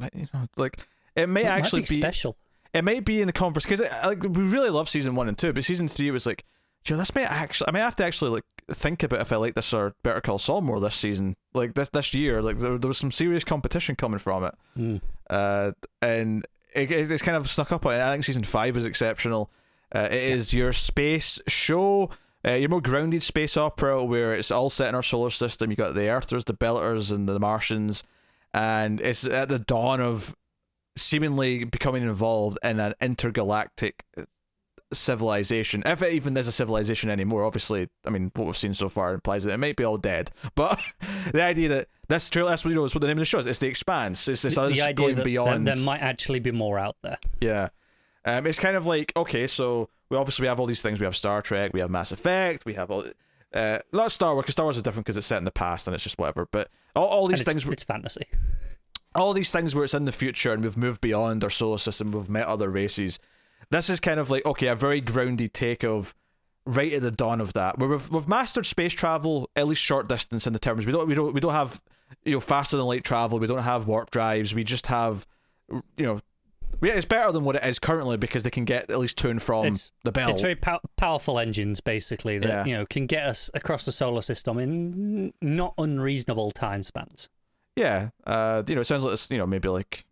it may actually be special. It might be in the converse because we really love season 1 and 2, but season 3 was like, this may actually. I may have to actually think about if I like this or Better Call Saul more this season, this year. There was some serious competition coming from it, and it's kind of snuck up on it. I think season 5 is exceptional. It is your space show. Your more grounded space opera where it's all set in our solar system. You got the Earthers, the Belters, and the Martians, and it's at the dawn of seemingly becoming involved in an intergalactic civilization. If it even is a civilization anymore, obviously, I mean, what we've seen so far implies that it might be all dead. But the idea that that's true, that's what what the name of the show is. It's the Expanse. It's this the idea going that beyond. There might actually be more out there. Yeah. It's kind of like, okay, so we have all these things. We have Star Trek, we have Mass Effect, we have all not Star Wars, because Star Wars is different because it's set in the past and it's just whatever, but all these things it's fantasy. All these things where it's in the future and we've moved beyond our solar system, we've met other races. This is kind of like, okay, a very grounded take of right at the dawn of that, where we've mastered space travel, at least short distance in the terms. We don't have faster than light travel. We don't have warp drives. We just have it's better than what it is currently because they can get at least to and from the belt. It's very powerful engines basically that can get us across the solar system in not unreasonable time spans. Yeah, it sounds like it's maybe like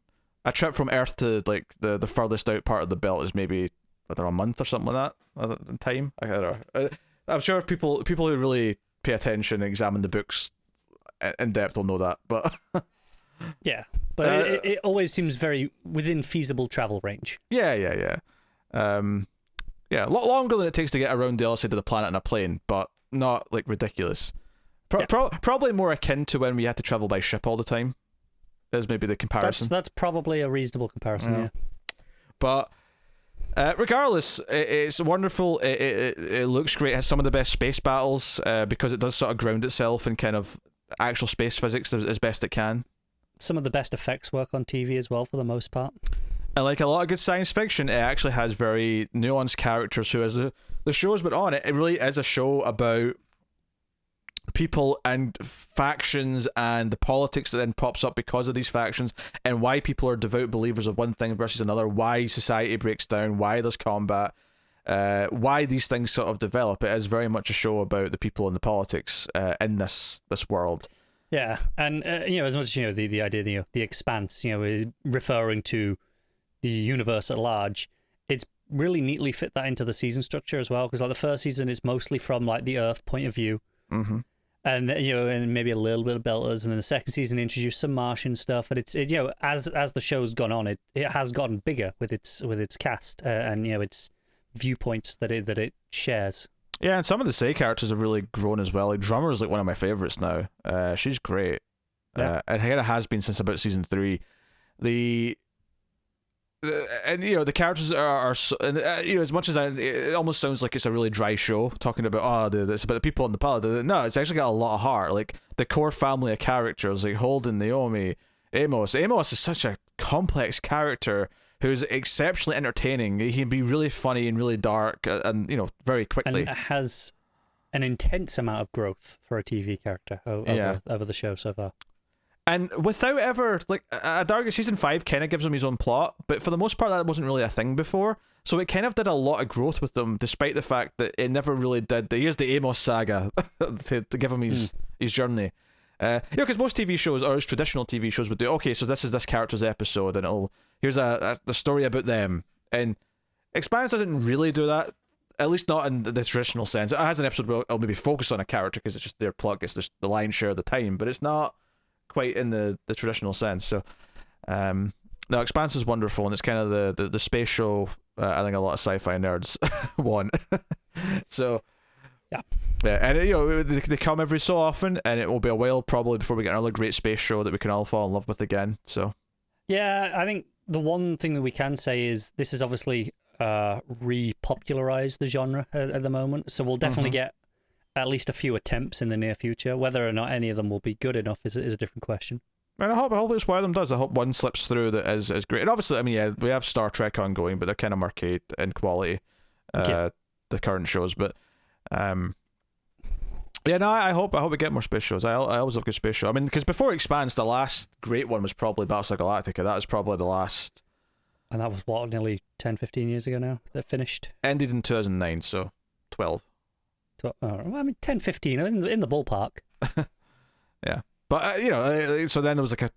a trip from Earth to like the furthest out part of the belt is maybe a month or something like that in time. I don't know. I'm sure people who really pay attention and examine the books in depth will know that, but yeah, but it always seems very within feasible travel range. Yeah. A lot longer than it takes to get around the other side of the planet in a plane, but not like ridiculous. Probably more akin to when we had to travel by ship all the time. Is maybe the comparison. That's probably a reasonable comparison. Yeah. But regardless, it's wonderful. It looks great. It has some of the best space battles because it does sort of ground itself in kind of actual space physics as best it can. Some of the best effects work on TV as well, for the most part. And like a lot of good science fiction, it actually has very nuanced characters who, as the show's been on, it really is a show about people and factions and the politics that then pops up because of these factions and why people are devout believers of one thing versus another, why society breaks down, why there's combat, why these things sort of develop. It is very much a show about the people and the politics in this world. Yeah, and as much as the idea, the Expanse, is referring to the universe at large, it's really neatly fit that into the season structure as well, because like the first season is mostly from like the Earth point of view. Mm-hmm. And and maybe a little bit of Belters, and then the second season introduced some Martian stuff. And it's as the show's gone on, it has gotten bigger with its cast and its viewpoints that it shares. Yeah, and some of the Say characters have really grown as well. Like Drummer's like one of my favorites now. She's great. Yeah. And it has been since about season 3. The characters are as much as it almost sounds like it's a really dry show talking about it's about the people on the planet. No, it's actually got a lot of heart. Like the core family of characters, like Holden, Naomi, Amos. Amos is such a complex character who's exceptionally entertaining. He can be really funny and really dark, and very quickly. And it has an intense amount of growth for a TV character over the show so far. And without ever, like, I'd argue season 5 kind of gives him his own plot, but for the most part that wasn't really a thing before, so it kind of did a lot of growth with them, despite the fact that it never really did. Here's the Amos saga to give him his journey. Because most TV shows, or traditional TV shows, would do, okay, so this is this character's episode, and here's the story about them. And Expanse doesn't really do that, at least not in the traditional sense. It has an episode where it'll maybe focus on a character because it's just their plot gets the lion's share of the time, but it's not quite in the traditional sense. So no, Expanse is wonderful, and it's kind of the space show I think a lot of sci-fi nerds want. So yeah, and they come every so often, and it will be a while probably before we get another great space show that we can all fall in love with again. So yeah, I think the one thing that we can say is this is obviously repopularized the genre at the moment, so we'll definitely get at least a few attempts in the near future. Whether or not any of them will be good enough is a different question. And I hope it's one of them does. I hope one slips through that is great. And obviously, I mean, we have Star Trek ongoing, but they're kind of murky in quality, the current shows. But I hope we get more space shows. I always love good space shows. I mean, because before Expanse, the last great one was probably Battlestar Galactica. That was probably the last. And that was nearly 10, 15 years ago now that finished. Ended in 2009, so 12. I mean, 10, 15, in the ballpark. Yeah. But, so then there was like a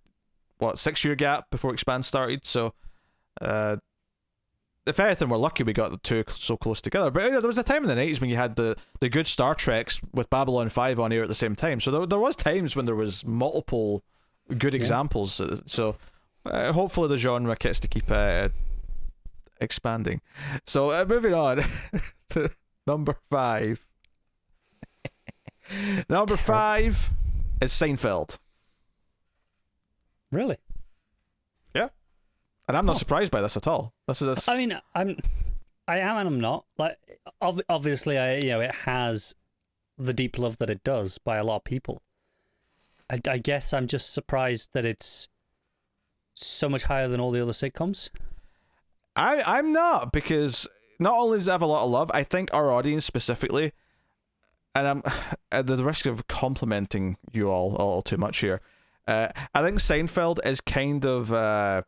6-year gap before Expanse started. So, if anything, we're lucky we got the two so close together. But there was a time in the 90s when you had the good Star Treks with Babylon 5 on air at the same time. So there was times when there was multiple good examples. So, hopefully the genre gets to keep expanding. So, moving on to number 5. Number 5 is Seinfeld. Really? Yeah. And I'm not surprised by this at all. I mean, I am and I'm not. Like, obviously, it has the deep love that it does by a lot of people. I guess I'm just surprised that it's so much higher than all the other sitcoms. I'm not, because not only does it have a lot of love, I think our audience specifically, and I'm at the risk of complimenting you all a little too much here, I think Seinfeld is kind of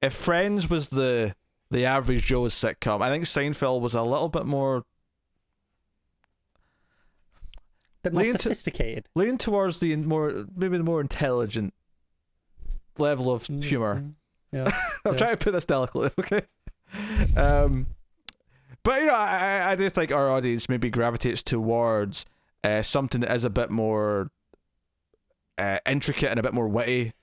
if Friends was the average Joe's sitcom, I think Seinfeld was a little bit more sophisticated, lean towards the more intelligent level of humor. Yeah, I'm trying to put this delicately, okay? But I do think our audience maybe gravitates towards something that is a bit more intricate and a bit more witty,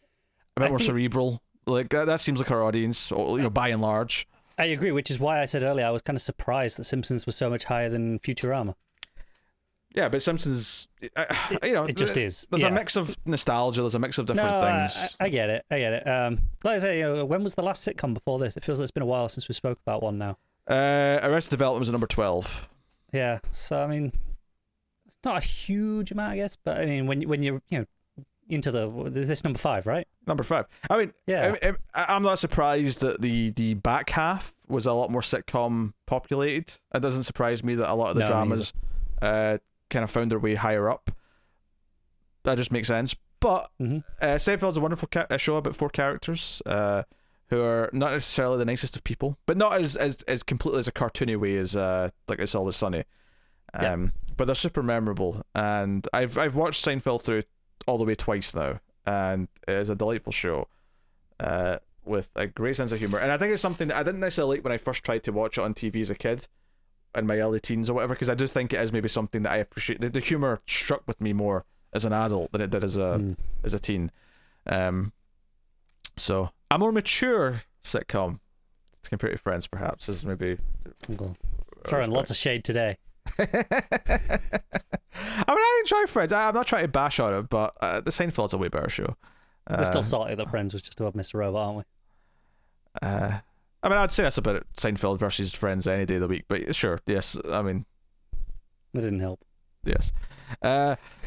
a bit more cerebral. Like that seems like our audience, by and large. I agree, which is why I said earlier I was kind of surprised that Simpsons was so much higher than Futurama. Yeah, but Simpsons, it just is. There's a mix of nostalgia. There's a mix of different things. I get it. Like I say, when was the last sitcom before this? It feels like it's been a while since we spoke about one now. Arrested Development was at number 12. Yeah, so I mean, it's not a huge amount, I guess, but I mean, when you're into this number 5, right? Number 5. I mean, yeah. I'm not surprised that the back half was a lot more sitcom populated. It doesn't surprise me that a lot of the dramas kind of found their way higher up. That just makes sense. But Seinfeld's a wonderful show about 4 characters who are not necessarily the nicest of people, but not as completely as a cartoony way as like It's Always Sunny. But they're super memorable, and I've watched Seinfeld through all the way twice now, and it is a delightful show with a great sense of humor. And I think it's something that I didn't necessarily like when I first tried to watch it on TV as a kid, in my early teens or whatever, because I do think it is maybe something that I appreciate. The humor struck with me more as an adult than it did as a teen. So a more mature sitcom compared to Friends, perhaps, is maybe throwing lots of shade today. I mean, I enjoy Friends. I'm not trying to bash on it, but the Seinfeld's a way better show. We're still salty that Friends was just above Mr. Robot, aren't we? I mean, I'd say that's about Seinfeld versus Friends any day of the week, but sure, yes. I mean, that didn't help. Yes.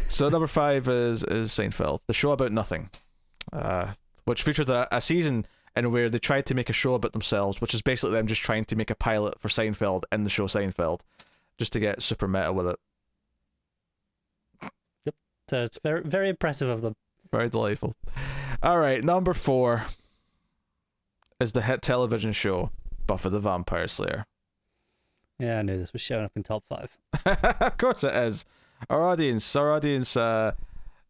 So number 5 is Seinfeld, the show about nothing, which featured a season in where they tried to make a show about themselves, which is basically them just trying to make a pilot for Seinfeld in the show Seinfeld, just to get super meta with it. Yep. So it's very, very impressive of them. Very delightful. All right, number 4 is the hit television show Buffy the Vampire Slayer. Yeah, I knew this was showing up in top 5. Of course it is. Our audience has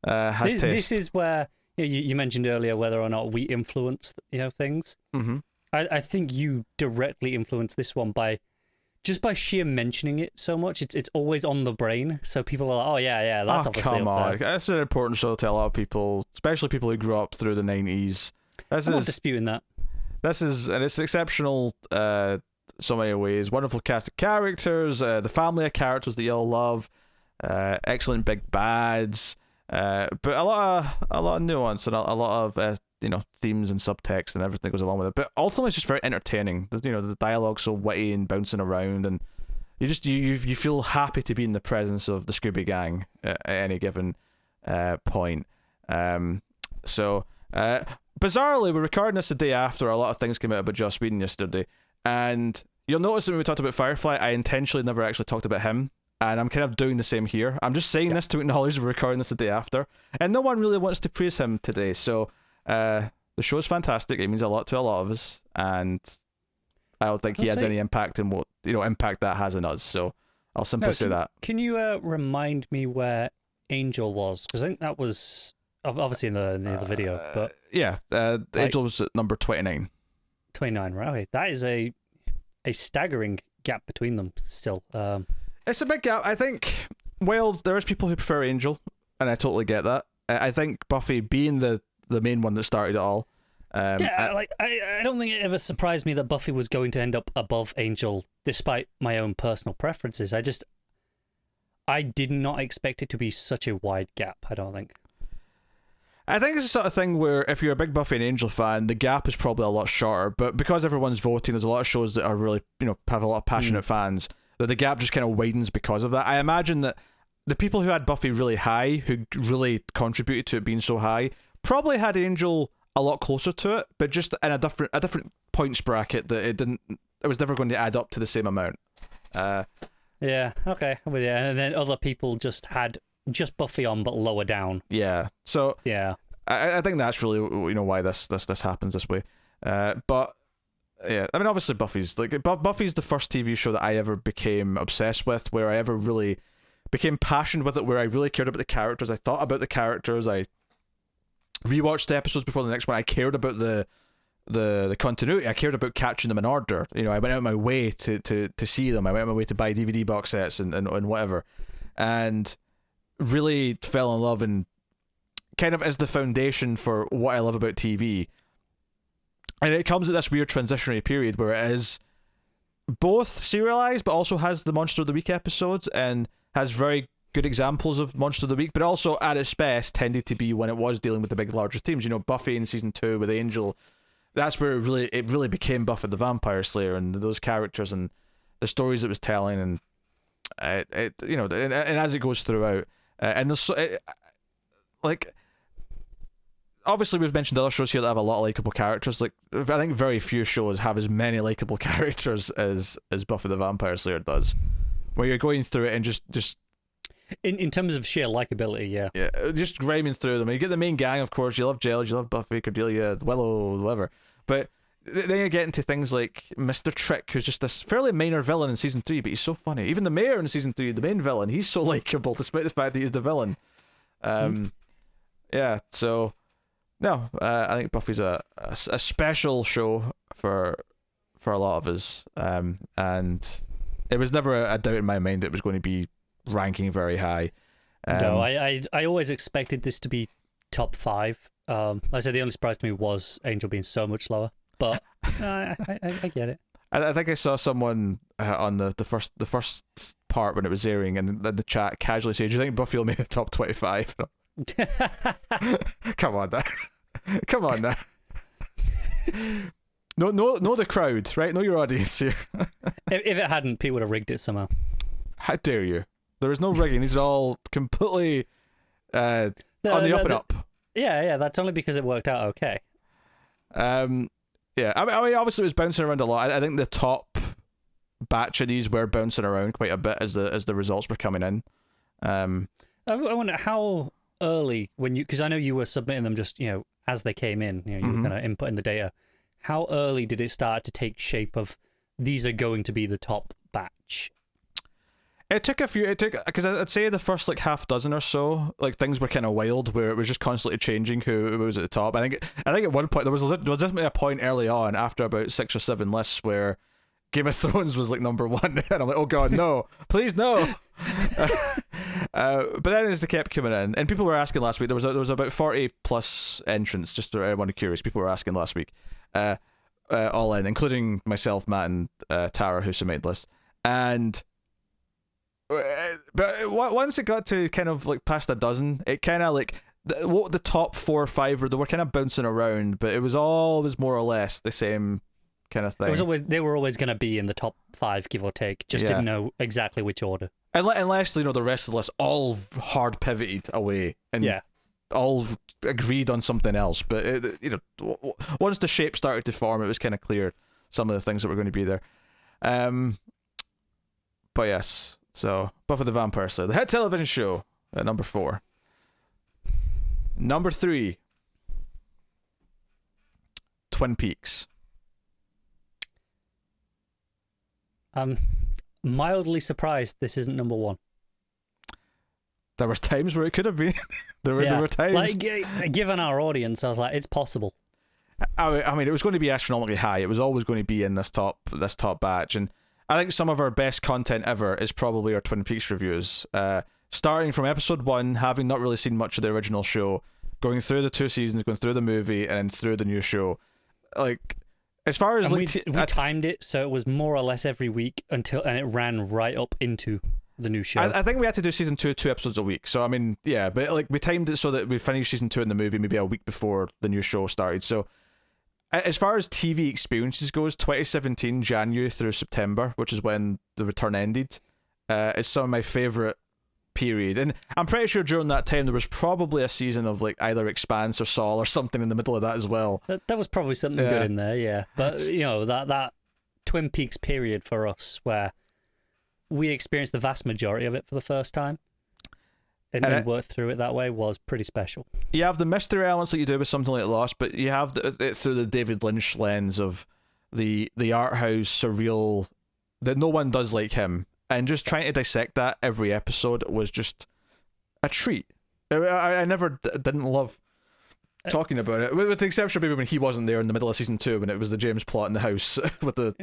taste. This is where you mentioned earlier whether or not we influence things. Mm-hmm. I think you directly influence this one by sheer mentioning it so much. It's always on the brain, so people are like, oh yeah, that's obviously come up on. there. That's an important show to a lot of people, especially people who grew up through the 90s. I'm not disputing that. And it's exceptional so many ways. Wonderful cast of characters, the family of characters that you all love, excellent big bads, but a lot of nuance and a lot of themes and subtext and everything that goes along with it. But ultimately, it's just very entertaining. The dialogue's so witty and bouncing around, and you feel happy to be in the presence of the Scooby Gang at any given point. Bizarrely, we're recording this the day after a lot of things came out about Joss Whedon yesterday, and you'll notice that when we talked about Firefly, I intentionally never actually talked about him, and I'm kind of doing the same here. I'm just saying this to acknowledge we're recording this the day after, and no one really wants to praise him today, so the show is fantastic. It means a lot to a lot of us, and I don't think he has any impact in what impact that has on us, so I'll simply say that. Can you remind me where Angel was? Because I think that was... obviously in the video, but Angel was at number 29. 29, right? Okay. That is a staggering gap between them still. It's a big gap. I think, well, there is people who prefer Angel, and I totally get that. I think Buffy being the main one that started it all. I don't think it ever surprised me that Buffy was going to end up above Angel, despite my own personal preferences. I did not expect it to be such a wide gap, I don't think. I think it's the sort of thing where if you're a big Buffy and Angel fan, the gap is probably a lot shorter. But because everyone's voting, there's a lot of shows that are really, have a lot of passionate fans, that the gap just kind of widens because of that. I imagine that the people who had Buffy really high, who really contributed to it being so high, probably had Angel a lot closer to it, but just in a different points bracket that it was never going to add up to the same amount. Yeah. Okay. Well, yeah, and then other people just had just Buffy on, but lower down. Yeah. So Yeah. I think that's really why this happens this way. But yeah, I mean, obviously Buffy's Buffy's the first TV show that I ever became obsessed with, where I ever really became passionate with it, where I really cared about the characters. I thought about the characters. I rewatched the episodes before the next one. I cared about the continuity. I cared about catching them in order. I went out of my way to see them. I went out of my way to buy DVD box sets and whatever, and really fell in love, and kind of as the foundation for what I love about TV. And it comes at this weird transitionary period where it is both serialized, but also has the Monster of the Week episodes, and has very good examples of Monster of the Week, but also at its best tended to be when it was dealing with the big larger themes. Buffy in season 2 with Angel, that's where it really became Buffy the Vampire Slayer, and those characters and the stories it was telling, and and as it goes throughout, and there's obviously we've mentioned other shows here that have a lot of likable characters. Like, I think very few shows have as many likable characters as Buffy the Vampire Slayer does, where you're going through it and just in terms of sheer likability, yeah, just grinding through them. You get the main gang, of course. You love Giles, you love Buffy, Cordelia, Willow, whatever. But then you get into things like Mr. Trick, who's just this fairly minor villain in season 3, but he's so funny. Even the mayor in season 3, the main villain, he's so likable despite the fact that he's the villain. Yeah, so no, I think Buffy's a special show for a lot of us, and it was never a doubt in my mind it was going to be ranking very high. No, I always expected this to be top 5. I said the only surprise to me was Angel being so much lower, but I get it. I think I saw someone on the first part when it was airing, and in the chat casually say, "Do you think Buffy will make a top 25?" Come on, now. Come on, now. No, the crowd, right? Know your audience here. If it hadn't, Pete would have rigged it somehow. How dare you? There is no rigging. These are all completely on the up and up. Yeah, that's only because it worked out okay. Yeah, I mean, obviously it was bouncing around a lot. I think the top batch of these were bouncing around quite a bit as the results were coming in. I wonder how early, because I know you were submitting them just as they came in. You were kind of inputting the data. How early did it start to take shape of these are going to be the top batch? It took because I'd say the first half dozen or so, things were kind of wild, where it was just constantly changing who was at the top. I think at one point there was definitely a point early on after about 6 or 7 lists where Game of Thrones was number 1, and I'm like, oh god, no, please no. But then as they kept coming in, and people were asking last week, there was about 40 plus entrants. Just to everyone curious, people were asking last week, all in, including myself, Matt, and Tara, who submitted lists, and. But once it got to kind of past a dozen, it kind of what the top 4 or 5 were, they were kind of bouncing around, but it was always more or less the same kind of thing. They were always going to be in the top 5, give or take. Just didn't know exactly which order. Unless the rest of the list all hard pivoted away and all agreed on something else. But once the shape started to form, it was kind of clear some of the things that were going to be there. But yes. So, Buffy the Vampire Slayer, the hit television show, at number 4. Number 3, Twin Peaks. I'm mildly surprised this isn't number 1. There was times where it could have been. there were times. Given our audience, I was like, it's possible. I mean, it was going to be astronomically high. It was always going to be in this top batch, and I think some of our best content ever is probably our Twin Peaks reviews. Starting from episode 1, having not really seen much of the original show, going through the 2 seasons, going through the movie, and then through the new show. As far as we timed it so it was more or less every week and it ran right up into the new show. I think we had to do season 2 episodes a week. So I mean, yeah, but we timed it so that we finished season 2 in the movie maybe a week before the new show started. So as far as TV experiences goes, 2017 January through September, which is when the return ended, is some of my favorite period. And I'm pretty sure during that time there was probably a season of either Expanse or Saul or something in the middle of that as well. That was probably something good in there, yeah. But that Twin Peaks period for us, where we experienced the vast majority of it for the first time, and work through it that way was pretty special. You have the mystery elements like you do with something like Lost, but you have it through the David Lynch lens of the art house surreal that no one does like him, and just trying to dissect that every episode was just a treat. I never didn't love talking about it, with the exception of maybe when he wasn't there in the middle of season 2 when it was the James plot in the house with the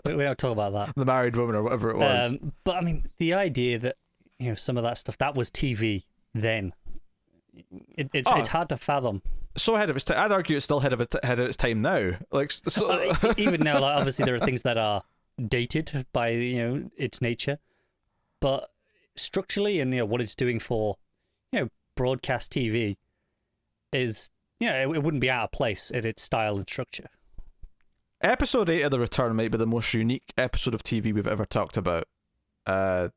we don't talk about that, the married woman or whatever it was. But I mean, the idea that some of that stuff that was TV then, it's hard to fathom. So ahead of its time. I'd argue it's still ahead of its time now. Like even now, like, obviously there are things that are dated by its nature, but structurally and what it's doing for broadcast TV is it wouldn't be out of place in its style and structure. Episode 8 of The Return might be the most unique episode of TV we've ever talked about ever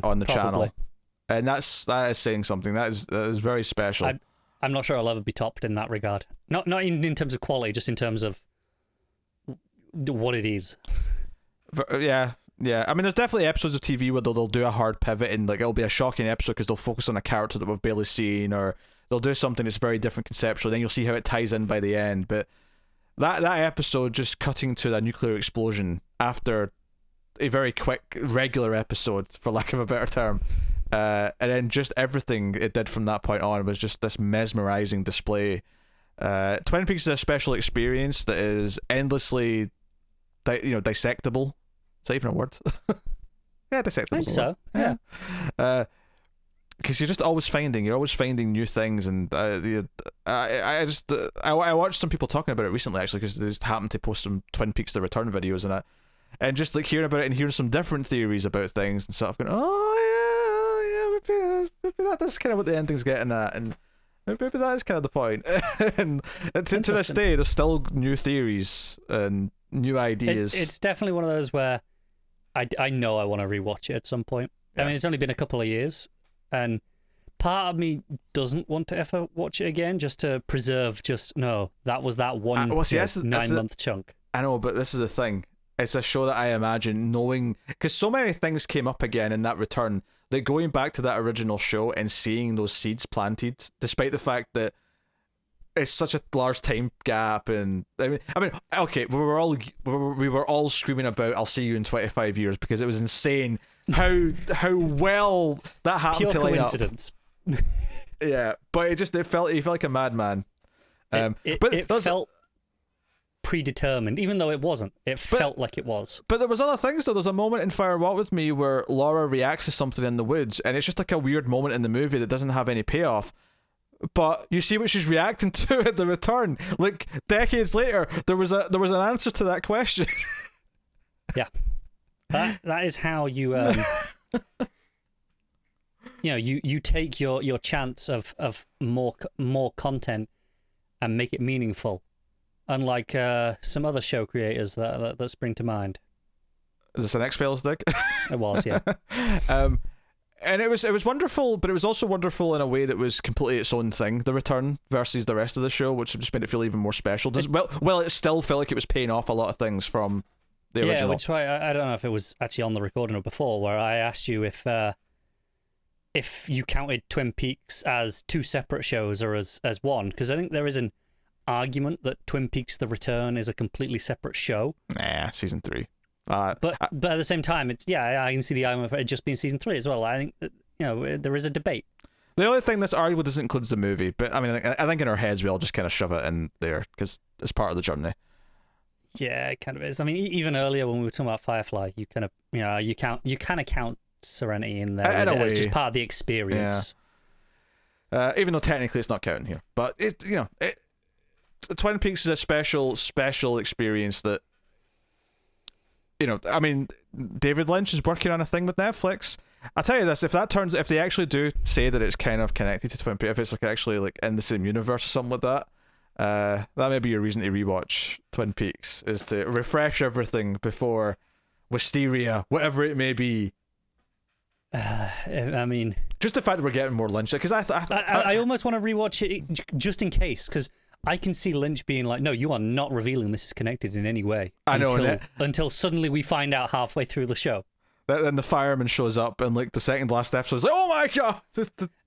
on the channel, and that is saying something. That is very special. I'm not sure I'll ever be topped in that regard. Not in terms of quality, just in terms of what it is. Yeah. I mean, there's definitely episodes of TV where they'll do a hard pivot and like it'll be a shocking episode because they'll focus on a character that we've barely seen, or they'll do something that's very different conceptually. Then you'll see how it ties in by the end. But that episode just cutting to a nuclear explosion after a very quick regular episode, for lack of a better term, and then just everything it did from that point on was just this mesmerizing display. Twin Peaks is a special experience that is endlessly dissectable. Is that even a word? Yeah, dissectable. I think so. Yeah. Because you're always finding new things, and I watched some people talking about it recently actually, because they just happened to post some Twin Peaks The Return videos and just like hearing about it and hearing some different theories about things and sort of going, maybe that's kind of what the ending's getting at, and maybe that is kind of the point. And to this day, there's still new theories and new ideas. It's definitely one of those where I know I want to rewatch it at some point. Yeah. I mean, it's only been a couple of years, and part of me doesn't want to ever watch it again just to preserve that was that one 9-month chunk. I know, but this is the thing. It's a show that I imagine knowing, because so many things came up again in that return, that going back to that original show and seeing those seeds planted, despite the fact that it's such a large time gap, and I mean, okay, we were all screaming about "I'll see you in 25 years" because it was insane how well that happened. Pure to coincidence. Yeah, but he felt like a madman. It felt predetermined, even though it wasn't. It felt like it was. But there was other things though. There's a moment in Fire Walk With Me where Laura reacts to something in the woods, and it's just like a weird moment in the movie that doesn't have any payoff. But you see what she's reacting to at the return. Like decades later, there was an answer to that question. Yeah, that is how you you take your chance of more content and make it meaningful. Unlike some other show creators that spring to mind. Is this an X-Files dig? It was, yeah. And it was wonderful, but it was also wonderful in a way that was completely its own thing, the return versus the rest of the show, which just made it feel even more special. It still felt like it was paying off a lot of things from the original. Yeah, which is why I don't know if it was actually on the recording or before, where I asked you if you counted Twin Peaks as two separate shows or as one, because I think there is an argument that Twin Peaks The Return is a completely separate show. Nah, season 3. But at the same time, I can see the argument for it just being season 3 as well. I think that, there is a debate. The only thing that's argued is it includes the movie, but I mean, I think in our heads we all just kind of shove it in there because it's part of the journey. Yeah, it kind of is. I mean, even earlier when we were talking about Firefly, you kind of count Serenity in there. It's just part of the experience. Yeah. Even though technically it's not counting here, but Twin Peaks is a special experience that. I mean, David Lynch is working on a thing with Netflix. I'll tell you this: if they actually do say that it's kind of connected to Twin Peaks, if it's like actually like in the same universe or something like that, that may be your reason to rewatch Twin Peaks, is to refresh everything before Wisteria, whatever it may be. I mean, just the fact that we're getting more Lynch, because I almost want to rewatch it just in case, because I can see Lynch being like, no, you are not revealing this is connected in any way. I know. Until suddenly we find out halfway through the show. Then the fireman shows up, and like the second last episode is like, oh my god!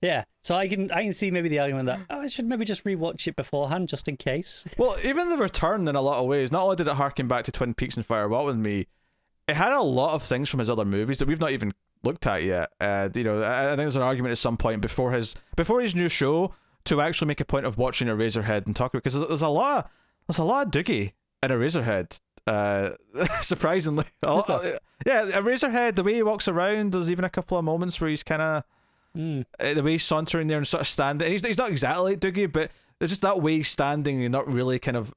Yeah, so I can see maybe the argument that I should maybe just rewatch it beforehand just in case. Well, even the return in a lot of ways. Not only did it harken back to Twin Peaks and Fire Walk with Me, it had a lot of things from his other movies that we've not even looked at yet. I think there's an argument at some point before his new show to actually make a point of watching Eraserhead and talk about, because there's a lot of Doogie in Eraserhead. Surprisingly, yeah, Eraserhead, the way he walks around, there's even a couple of moments where he's kind of the way he's sauntering there and sort of standing. And he's not exactly like Doogie, but there's just that way he's standing and not really kind of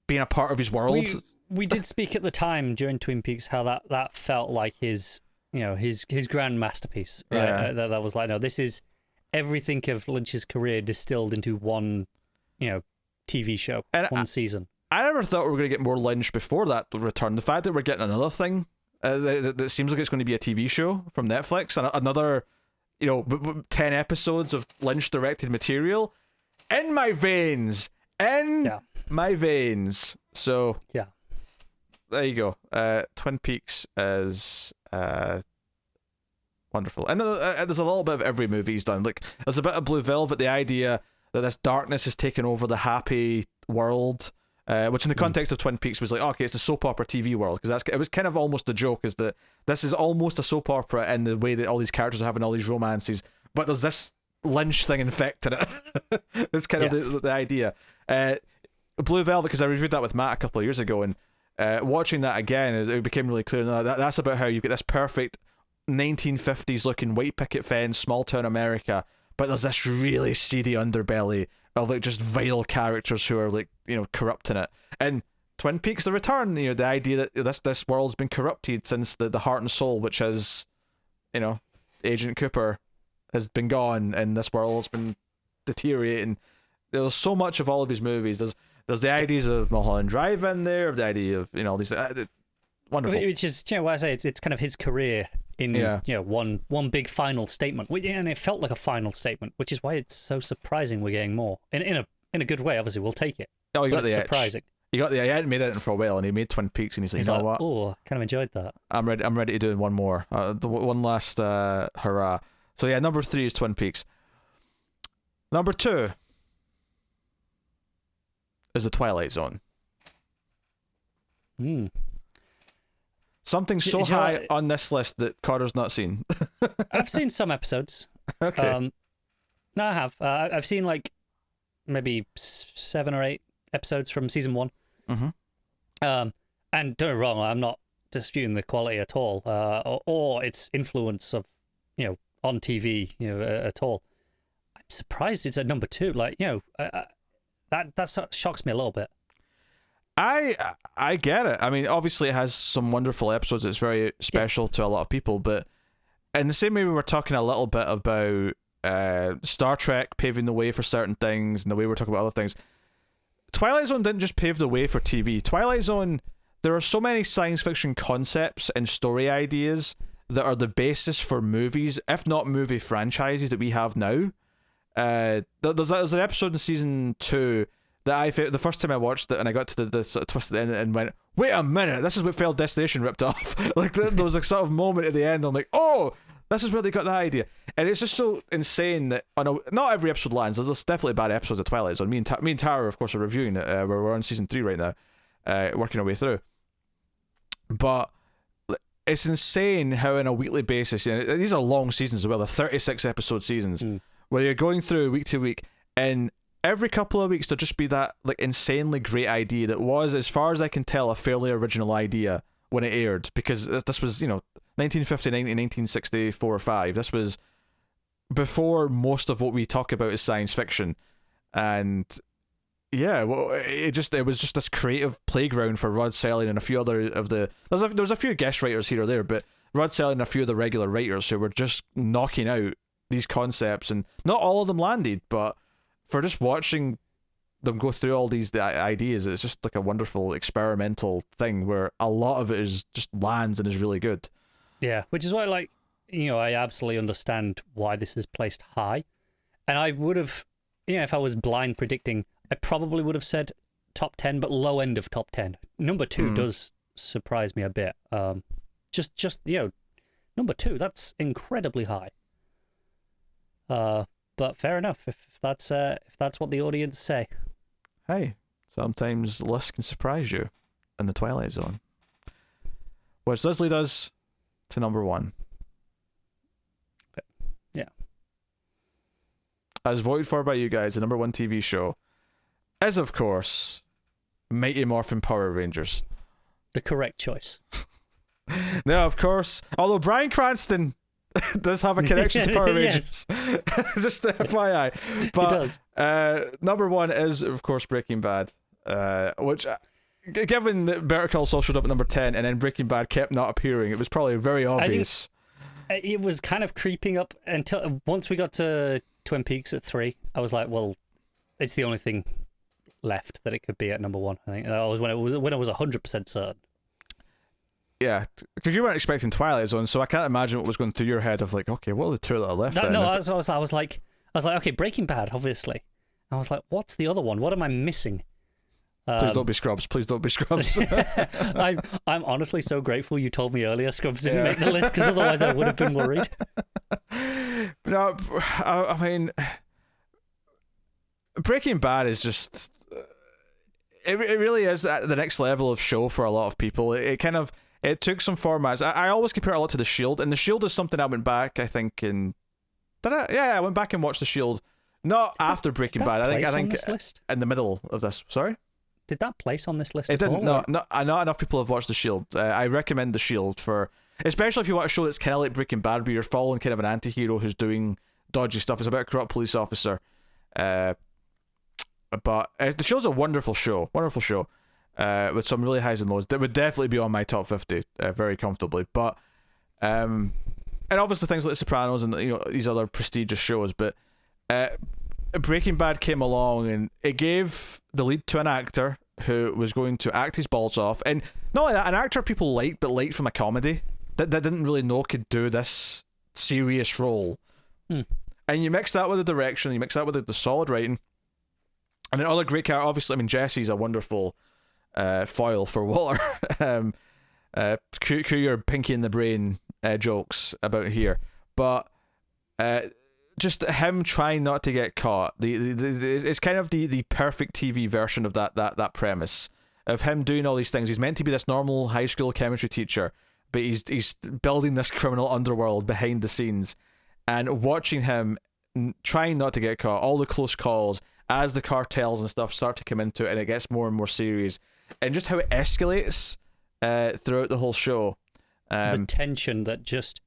being a part of his world. We did speak at the time during Twin Peaks how that felt like his grand masterpiece, right? Yeah. That was like, no, this is everything of Lynch's career distilled into one, TV show, and one season. I never thought we were going to get more Lynch before that return. The fact that we're getting another thing that seems like it's going to be a TV show from Netflix, and another, 10 episodes of Lynch directed material in my veins. My veins. So yeah, there you go. Twin Peaks is wonderful, and there's a little bit of every movie he's done. Like there's a bit of Blue Velvet, the idea that this darkness has taken over the happy world. Which in the context of Twin Peaks was like, okay, it's a soap opera TV world, because it was kind of almost a joke, is that this is almost a soap opera in the way that all these characters are having all these romances, but there's this Lynch thing infected it. That's kind of the idea. Blue Velvet, because I reviewed that with Matt a couple of years ago, and watching that again, it became really clear that's about how you get this perfect 1950s looking white picket fence, small town America, but there's this really seedy underbelly of like just vile characters who are like corrupting it. And Twin Peaks: The Return, the idea that this world's been corrupted since the heart and soul, which is Agent Cooper, has been gone, and this world's been deteriorating. There's so much of all of his movies. There's the ideas of Mulholland Drive in there, of the idea of all these wonderful. Which is what I say. It's kind of his career in one big final statement, and it felt like a final statement, which is why it's so surprising we're getting more in a good way. Obviously, we'll take it. Oh, you got the surprising. He hadn't made it for a while, and he made Twin Peaks, and he's like, what? Oh, I kind of enjoyed that. I'm ready to do one more, one last hurrah. So yeah, number 3 is Twin Peaks. Number 2 is The Twilight Zone. Something so high on this list that Connor's not seen. I've seen some episodes. Okay. No, I have. I've seen like maybe 7 or 8 episodes from season 1. Mm-hmm. And don't get me wrong, I'm not disputing the quality at all, or its influence of on TV at all. I'm surprised it's at number 2. Like that shocks me a little bit. I get it. I mean, obviously it has some wonderful episodes. It's very special to a lot of people, but in the same way we were talking a little bit about Star Trek paving the way for certain things, and the way we're talking about other things, Twilight Zone didn't just pave the way for TV. Twilight Zone, there are so many science fiction concepts and story ideas that are the basis for movies, if not movie franchises, that we have now. There's an episode in season 2 that the first time I watched it, and I got to the sort of twist at the end and went, wait a minute, this is what Failed Destination ripped off. Like there was a sort of moment at the end, I'm like, oh, this is where they got that idea. And it's just so insane that not every episode lands. There's definitely bad episodes of Twilight Zone. Me and Tara, of course, are reviewing it. We're on season 3 right now, working our way through. But it's insane how on a weekly basis, these are long seasons as well, they're 36 episode seasons, where you're going through week to week, and every couple of weeks there'll just be that like insanely great idea that was, as far as I can tell, a fairly original idea when it aired, because this was 1959 to 1964 or 5. This was before most of what we talk about is science fiction, and it was just this creative playground for Rod Serling and a few other of the there was a few guest writers here or there, but Rod Serling and a few of the regular writers who were just knocking out these concepts, and not all of them landed, but for just watching them go through all these ideas, it's just like a wonderful experimental thing where a lot of it is just lands and is really good. Yeah, which is why, I absolutely understand why this is placed high. And I would have, if I was blind predicting, I probably would have said top 10, but low end of top 10. Number 2 does surprise me a bit. Just Number 2, that's incredibly high. But fair enough if that's what the audience say. Hey, sometimes lists can surprise you in the Twilight Zone. Which does lead us to number 1. Okay. Yeah. As voted for by you guys, the number 1 TV show is, of course, Mighty Morphin Power Rangers. The correct choice. Now, of course, although Bryan Cranston does have a connection to Power Rangers, just FYI. But he does. Number 1 is, of course, Breaking Bad, which, given that Better Call Saul showed up at number 10 and then Breaking Bad kept not appearing, it was probably very obvious. It was kind of creeping up until once we got to Twin Peaks at 3. I was like, well, it's the only thing left that it could be at number 1. I think that was when I was 100% certain. Yeah, because you weren't expecting Twilight Zone, so I can't imagine what was going through your head of like, okay, what are the 2 that are left? I was like, okay, Breaking Bad, obviously. I was like, what's the other one? What am I missing? Please don't be Scrubs. Please don't be Scrubs. I'm honestly so grateful you told me earlier Scrubs didn't make the list, because otherwise I would have been worried. No, I mean, Breaking Bad is just, it really is at the next level of show for a lot of people. It took some formats. I always compare it a lot to The Shield, and The Shield is something I went back, I think, I went back and watched The Shield, not after Breaking Bad. I think in the middle of this. Sorry? Did that place on this list It at didn't. all? Not enough people have watched The Shield. I recommend The Shield especially if you want a show that's kind of like Breaking Bad, where you're following kind of an anti-hero who's doing dodgy stuff. It's about a corrupt police officer. But The Shield's a wonderful show. Wonderful show. With some really highs and lows. That would definitely be on my top 50 very comfortably. But and obviously things like The Sopranos and these other prestigious shows. But Breaking Bad came along and it gave the lead to an actor who was going to act his balls off, and not only that, an actor people liked, but liked from a comedy that didn't really know could do this serious role. And you mix that with the direction, you mix that with the solid writing, and then other great characters. Obviously, I mean, Jesse's a wonderful foil for Waller. Cue your Pinky in the Brain jokes about here, but just him trying not to get caught. It's kind of the perfect TV version of that premise of him doing all these things. He's meant to be this normal high school chemistry teacher, but he's building this criminal underworld behind the scenes, and watching him trying not to get caught, all the close calls as the cartels and stuff start to come into it, and it gets more and more serious, and just how it escalates throughout the whole show. The tension that just,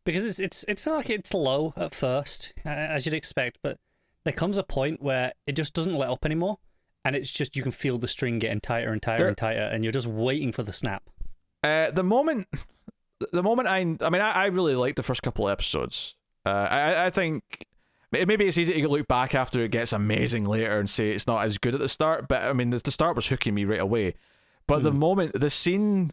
because it's like it's low at first, as you'd expect, but there comes a point where it just doesn't let up anymore, and it's just, you can feel the string getting tighter and tighter and tighter, and you're just waiting for the snap. The moment I really liked the first couple of episodes. I think maybe it's easy to look back after it gets amazing later and say it's not as good at the start, but I mean the start was hooking me right away. But the scene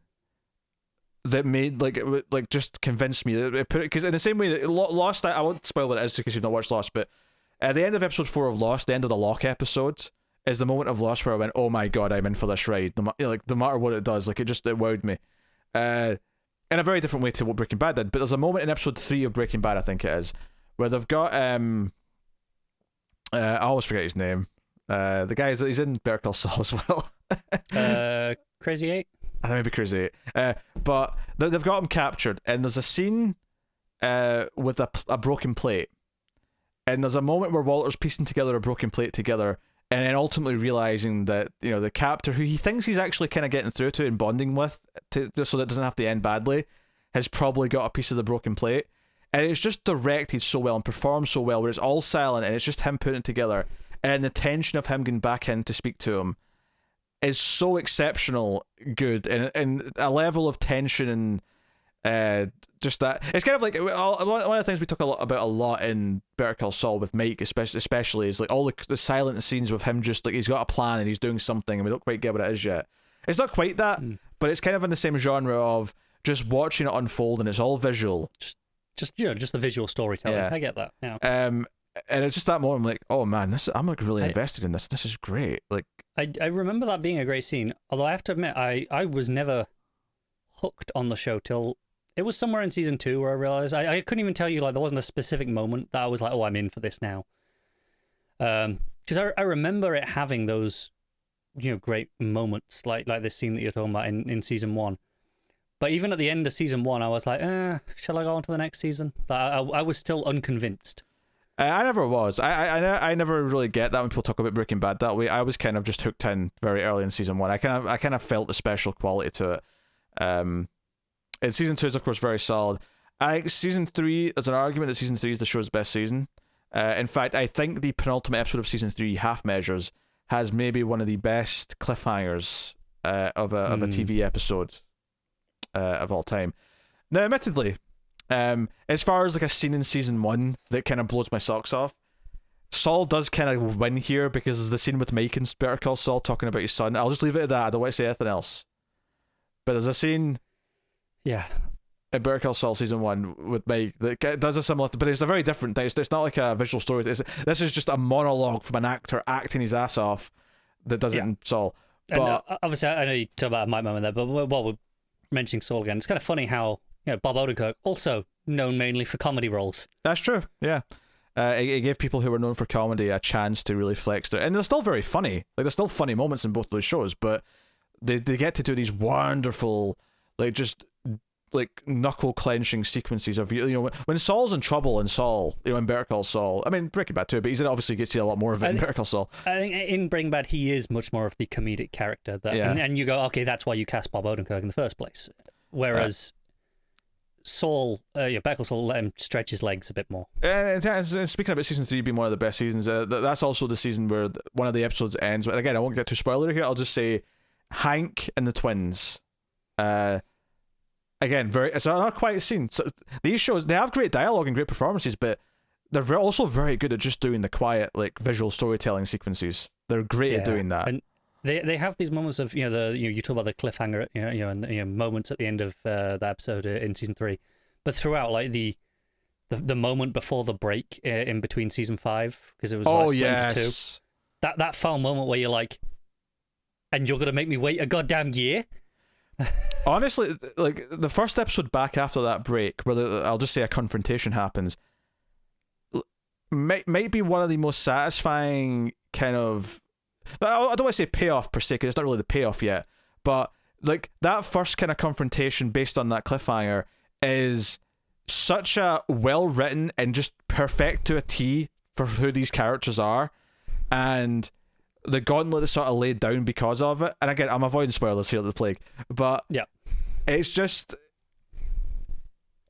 that made like just convinced me that it put it, because in the same way that Lost, I won't spoil what it is because you've not watched Lost, but at the end of episode 4 of Lost, the end of the lock episode is the moment of Lost where I went, oh my god, I'm in for this ride. No matter what it does, like it wowed me. In a very different way to what Breaking Bad did, but there's a moment in episode 3 of Breaking Bad, I think it is, where they've got I always forget his name. The guy he's in Better Call Saul as well. Crazy 8? I think maybe Crazy 8. But they've got him captured, and there's a scene with a broken plate, and there's a moment where Walter's piecing together a broken plate together, and then ultimately realizing that the captor, who he thinks he's actually kind of getting through to and bonding with, just so that it doesn't have to end badly, has probably got a piece of the broken plate. And it's just directed so well and performed so well, where it's all silent and it's just him putting it together, and the tension of him going back in to speak to him is so exceptional good, and a level of tension and just that. It's kind of like one of the things we talk about a lot in Better Call Saul with Mike, especially is like all the silent scenes with him, just like he's got a plan and he's doing something and we don't quite get what it is yet. It's not quite that, but it's kind of in the same genre of just watching it unfold, and it's all visual. Just the visual storytelling. Yeah. I get that. Yeah. And it's just that moment I'm like, oh man, I'm like really invested in this. This is great. Like I remember that being a great scene. Although I have to admit, I was never hooked on the show till it was somewhere in season 2 where I realized I couldn't even tell you, like, there wasn't a specific moment that I was like, oh, I'm in for this now. Because I remember it having those, great moments like this scene that you're talking about in season 1. But even at the end of season 1, I was like, shall I go on to the next season? I was still unconvinced. I never was. I never really get that when people talk about Breaking Bad that way. I was kind of just hooked in very early in season 1. I kind of felt the special quality to it. And season 2 is of course very solid. I think season 3, there's an argument that season 3 is the show's best season. In fact, I think the penultimate episode of season 3, Half Measures, has maybe one of the best cliffhangers of a TV episode of all time. Now, admittedly, as far as like a scene in season 1 that kind of blows my socks off, Saul does kind of win here because there's the scene with Mike and Better Call Saul talking about his son. I'll just leave it at that. I don't want to say anything else. But there's a scene, yeah, in Better Call Saul season 1 with Mike that does a similar, but it's a very different thing. It's not like a visual story. This is just a monologue from an actor acting his ass off that does it in Saul. But, and obviously, I know you talk about my moment there, but while we're mentioning Saul again, it's kind of funny how Bob Odenkirk, also known mainly for comedy roles. That's true, yeah. It gave people who were known for comedy a chance to really flex their... And they're still very funny. Like, there's still funny moments in both those shows, but they get to do these wonderful, like, just... like knuckle-clenching sequences of, when Saul's in trouble in Saul, in Better Call Saul. I mean, Breaking Bad too, but obviously gets to see a lot more of it in Better Call Saul. I think in Breaking Bad, he is much more of the comedic character. And you go, okay, that's why you cast Bob Odenkirk in the first place. Whereas Saul, Better Call Saul let him stretch his legs a bit more. And speaking about season 3 being one of the best seasons, that's also the season where one of the episodes ends. But again, I won't get too spoilery here. I'll just say Hank and the twins. Again, it's not quite a scene. So these shows, they have great dialogue and great performances, but they're also very good at just doing the quiet, like, visual storytelling sequences. They're great at doing that. And they have these moments of, you talk about the cliffhanger, and moments at the end of the episode in season 3, but throughout, like the moment before the break in between season 5, because it was split into 2. That final moment where you're like, and you're gonna make me wait a goddamn year. Honestly, like, the first episode back after that break, where I'll just say a confrontation happens, might be one of the most satisfying kind of... I don't want to say payoff per se, because it's not really the payoff yet, but like that first kind of confrontation based on that cliffhanger is such a well-written and just perfect to a T for who these characters are, and the gauntlet is sort of laid down because of it. And again, I'm avoiding spoilers here, the plague, but it's just,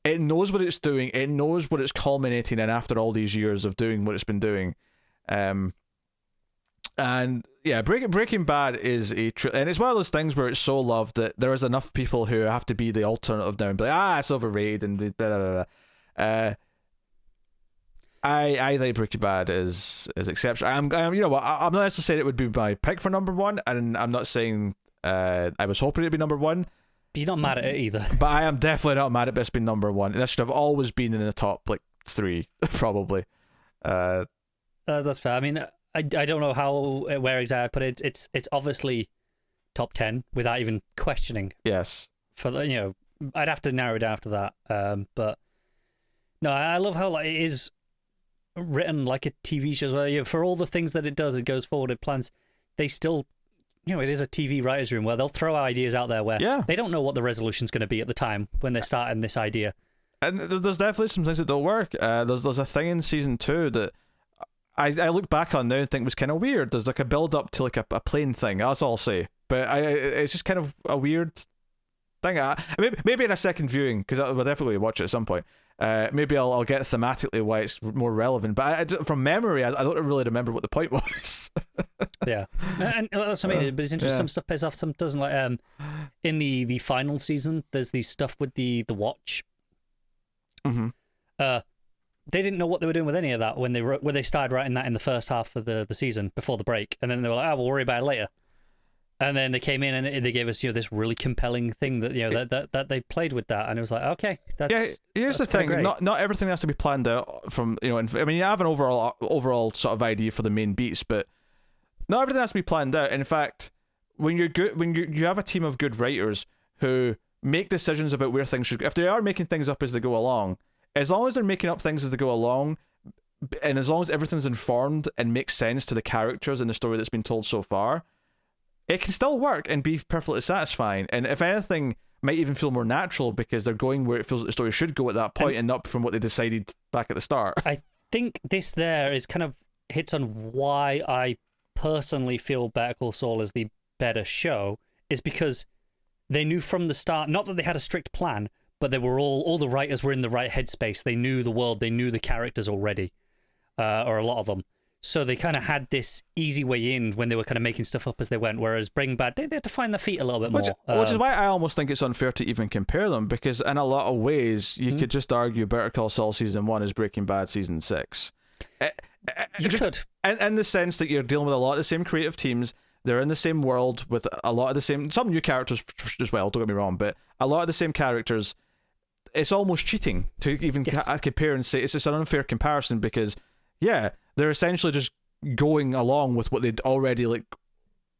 it knows what it's doing, it knows what it's culminating in after all these years of doing what it's been doing. And yeah, Breaking Bad is and it's one of those things where it's so loved that there is enough people who have to be the alternative now and be like, it's overrated and blah blah blah. I think Breaking Bad is exceptional. I'm not necessarily saying it would be my pick for number 1, and I'm not saying I was hoping it'd be number 1. But you're not mad at it either. But I am definitely not mad at this being number 1. And this should have always been in the top, like, 3, probably. That's fair. I mean, I don't know where exactly, but it's obviously top 10 without even questioning. Yes. For the, I'd have to narrow it down after that. But no, I love how, like, it is written like a TV show as well. For all the things that it does, it goes forward, it plans. They still, it is a TV writer's room where they'll throw ideas out there where they don't know what the resolution's going to be at the time when they're starting this idea. And there's definitely some things that don't work. There's a thing in season 2 that I look back on now and think was kind of weird. There's like a build up to like a plane thing. That's all I'll say. But it's just kind of a weird thing. Maybe in a second viewing, because I'll definitely watch it at some point. Maybe I'll get thematically why it's more relevant. But from memory, I don't really remember what the point was. Yeah, and that's what I mean. But it's interesting. Some stuff pays off, some doesn't. Like in the final season, there's the stuff with the watch. Mm-hmm. They didn't know what they were doing with any of that when they started writing that in the first half of the season before the break, and then they were like, we'll worry about it later. And then they came in and they gave us this really compelling thing that that they played with that, and it was like, okay, that's Here's the thing: not everything has to be planned out from I mean, you have an overall sort of idea for the main beats, but not everything has to be planned out. In fact, when you're good, when you have a team of good writers who make decisions about where things should go. If they are making things up as they go along, as long as they're making up things as they go along, and as long as everything's informed and makes sense to the characters and the story that's been told so far, it can still work and be perfectly satisfying. And if anything, might even feel more natural because they're going where it feels that the story should go at that point and not from what they decided back at the start. I think this there is kind of hits on why I personally feel Better Call Saul is the better show, is because they knew from the start, not that they had a strict plan, but they were all the writers were in the right headspace. They knew the world, they knew the characters already, or a lot of them. So they kind of had this easy way in when they were kind of making stuff up as they went, whereas Breaking Bad, they had to find their feet a little bit more. Which is why I almost think it's unfair to even compare them, because in a lot of ways, you could just argue Better Call Saul Season 1 is Breaking Bad Season 6. You could. In the sense that you're dealing with a lot of the same creative teams, they're in the same world with a lot of the same, some new characters as well, don't get me wrong, but a lot of the same characters. It's almost cheating to even compare and say it's just an unfair comparison because, yeah, they're essentially just going along with what they'd already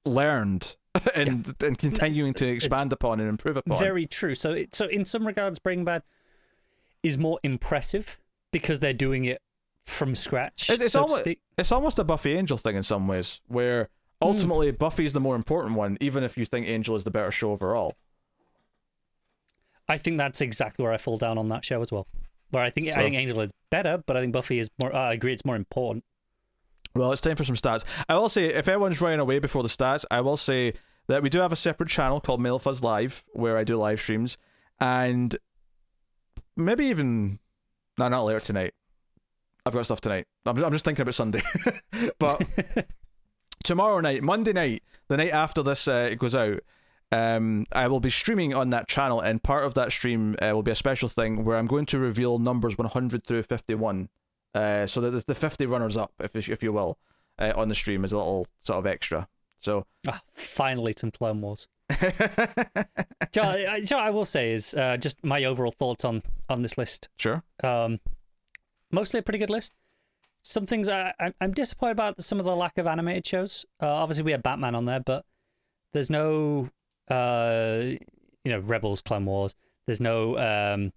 learned and continuing to expand upon and improve upon. Very true. So in some regards, Breaking Bad is more impressive because they're doing it from scratch. It's almost a Buffy Angel thing in some ways, where ultimately Buffy's the more important one, even if you think Angel is the better show overall. I think that's exactly where I fall down on that show as well. Where I think Angel is better, but I think Buffy is more. I agree, it's more important. Well, it's time for some stats. I will say, if everyone's running away before the stats, I will say that we do have a separate channel called Male Fuzz Live, where I do live streams, and maybe even not later tonight. I've got stuff tonight. I'm just thinking about Sunday, but tomorrow night, Monday night, the night after this it goes out. I will be streaming on that channel, and part of that stream will be a special thing where I'm going to reveal numbers 100 through 51. So that the 50 runners up, if you will, on the stream is a little sort of extra. So finally some Clone Wars. I will say is just my overall thoughts on this list. Sure. Mostly a pretty good list. Some things I'm disappointed about some of the lack of animated shows. Obviously we had Batman on there, but there's no Rebels, Clone Wars. There's no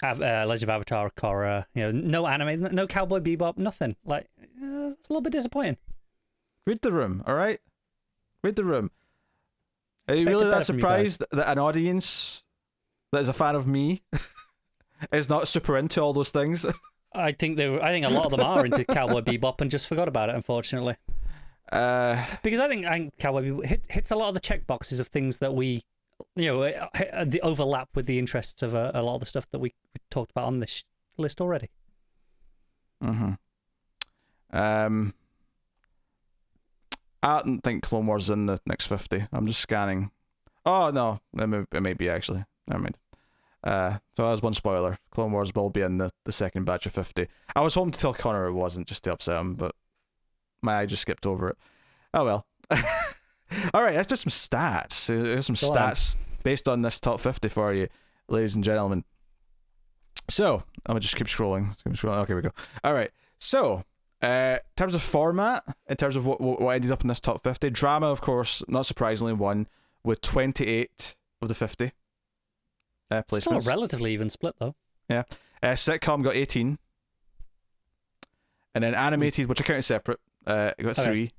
Legend of Avatar, Korra. No anime, no Cowboy Bebop, nothing. It's a little bit disappointing. Read the room, all right? Read the room. Are you really that surprised that an audience that is a fan of me is not super into all those things? I think a lot of them are into Cowboy Bebop and just forgot about it, unfortunately. Because I think Cowboy Bebop hits a lot of the check boxes of things that we, the overlap with the interests of a lot of the stuff that we talked about on this list already. I don't think Clone Wars is in the next 50. I'm just scanning. Oh no, it may be actually. Never mind. So that was one spoiler. Clone Wars will be in the second batch of 50. I was hoping to tell Connor it wasn't, just to upset him, but my eye just skipped over it. Oh well. All right, let's do some stats. Here's some stats based on this top 50 for you, ladies and gentlemen. So, I'm going to just keep scrolling. Okay, here we go. All right, so, in terms of format, in terms of what ended up in this top 50, drama, of course, not surprisingly, won with 28 of the 50 placements. Still a relatively even split, though. Yeah. Sitcom got 18. And then animated, which I counted separate, got 3.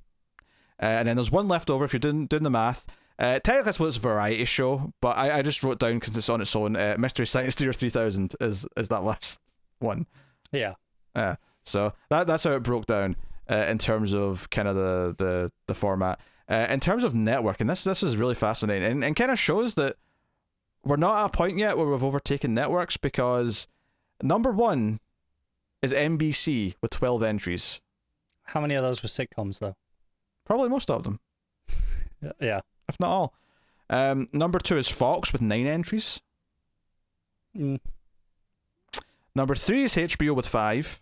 And then there's one left over if you're doing the math. Technically, I suppose it's a variety show, but I just wrote down because it's on its own. Mystery Science Theater 3000 is that last one. Yeah. So that's how it broke down in terms of kind of the format. In terms of network, and this is really fascinating, and kind of shows that we're not at a point yet where we've overtaken networks, because number 1 is NBC with 12 entries. How many of those were sitcoms, though? Probably most of them. Yeah. If not all. Number 2 is Fox with 9 entries. Number 3 is HBO with 5.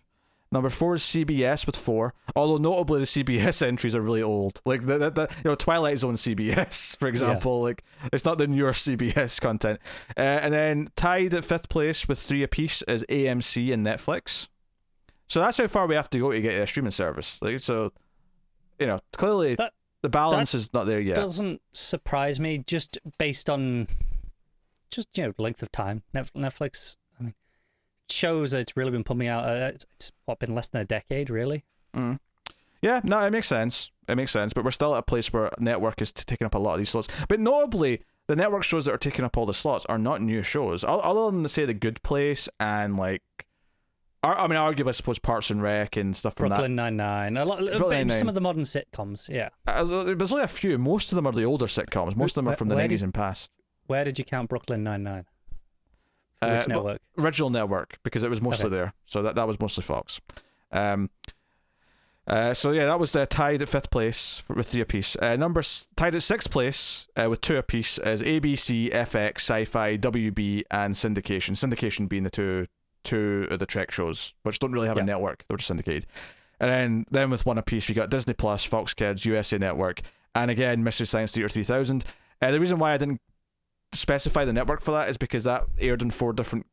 Number 4 is CBS with 4. Although notably the CBS entries are really old. Like Twilight Zone CBS, for example. Yeah. Like it's not the newer CBS content. And then tied at 5th place with 3 apiece is AMC and Netflix. So that's how far we have to go to get a streaming service. Like so, clearly the balance is not there yet. Doesn't surprise me, just based on just length of time. Netflix, I mean, shows that it's really been pumping out. It's been less than a decade, really. Mm. Yeah, no, it makes sense. It makes sense, but we're still at a place where network is taking up a lot of these slots. But notably, the network shows that are taking up all the slots are not new shows. Other than, say, The Good Place and, like, arguably, I suppose, Parks and Rec and stuff from Brooklyn Nine-Nine. Some of the modern sitcoms, yeah. There's only a few. Most of them are the older sitcoms. Most of them are from the 90s and past. Where did you count Brooklyn Nine-Nine? Which network? Original network, because it was mostly there. So that was mostly Fox. So yeah, that was tied at 5th place with 3 apiece. Tied at 6th place with 2 apiece is ABC, FX, Sci-Fi, WB, and Syndication. Syndication being the two of the Trek shows, which don't really have a network; they were just syndicated. And then with 1 apiece, we got Disney Plus, Fox Kids, USA Network, and again Mystery Science Theater 3000. The reason why I didn't specify the network for that is because that aired in 4 different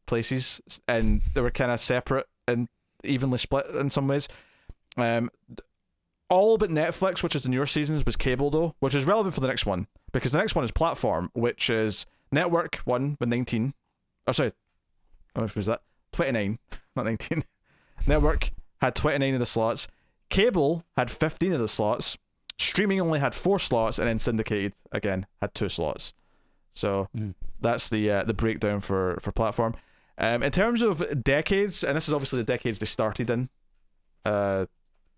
places, and they were kind of separate and evenly split in some ways. All but Netflix, which is the newer seasons, was cable though, which is relevant for the next one, because the next one is platform, which is Network 1 with 19. Oh, sorry. How much was that? 29, not 19. Network had 29 of the slots. Cable had 15 of the slots. Streaming only had 4 slots, and then syndicated again had 2 slots. So that's the breakdown for platform. In terms of decades, and this is obviously the decades they started in,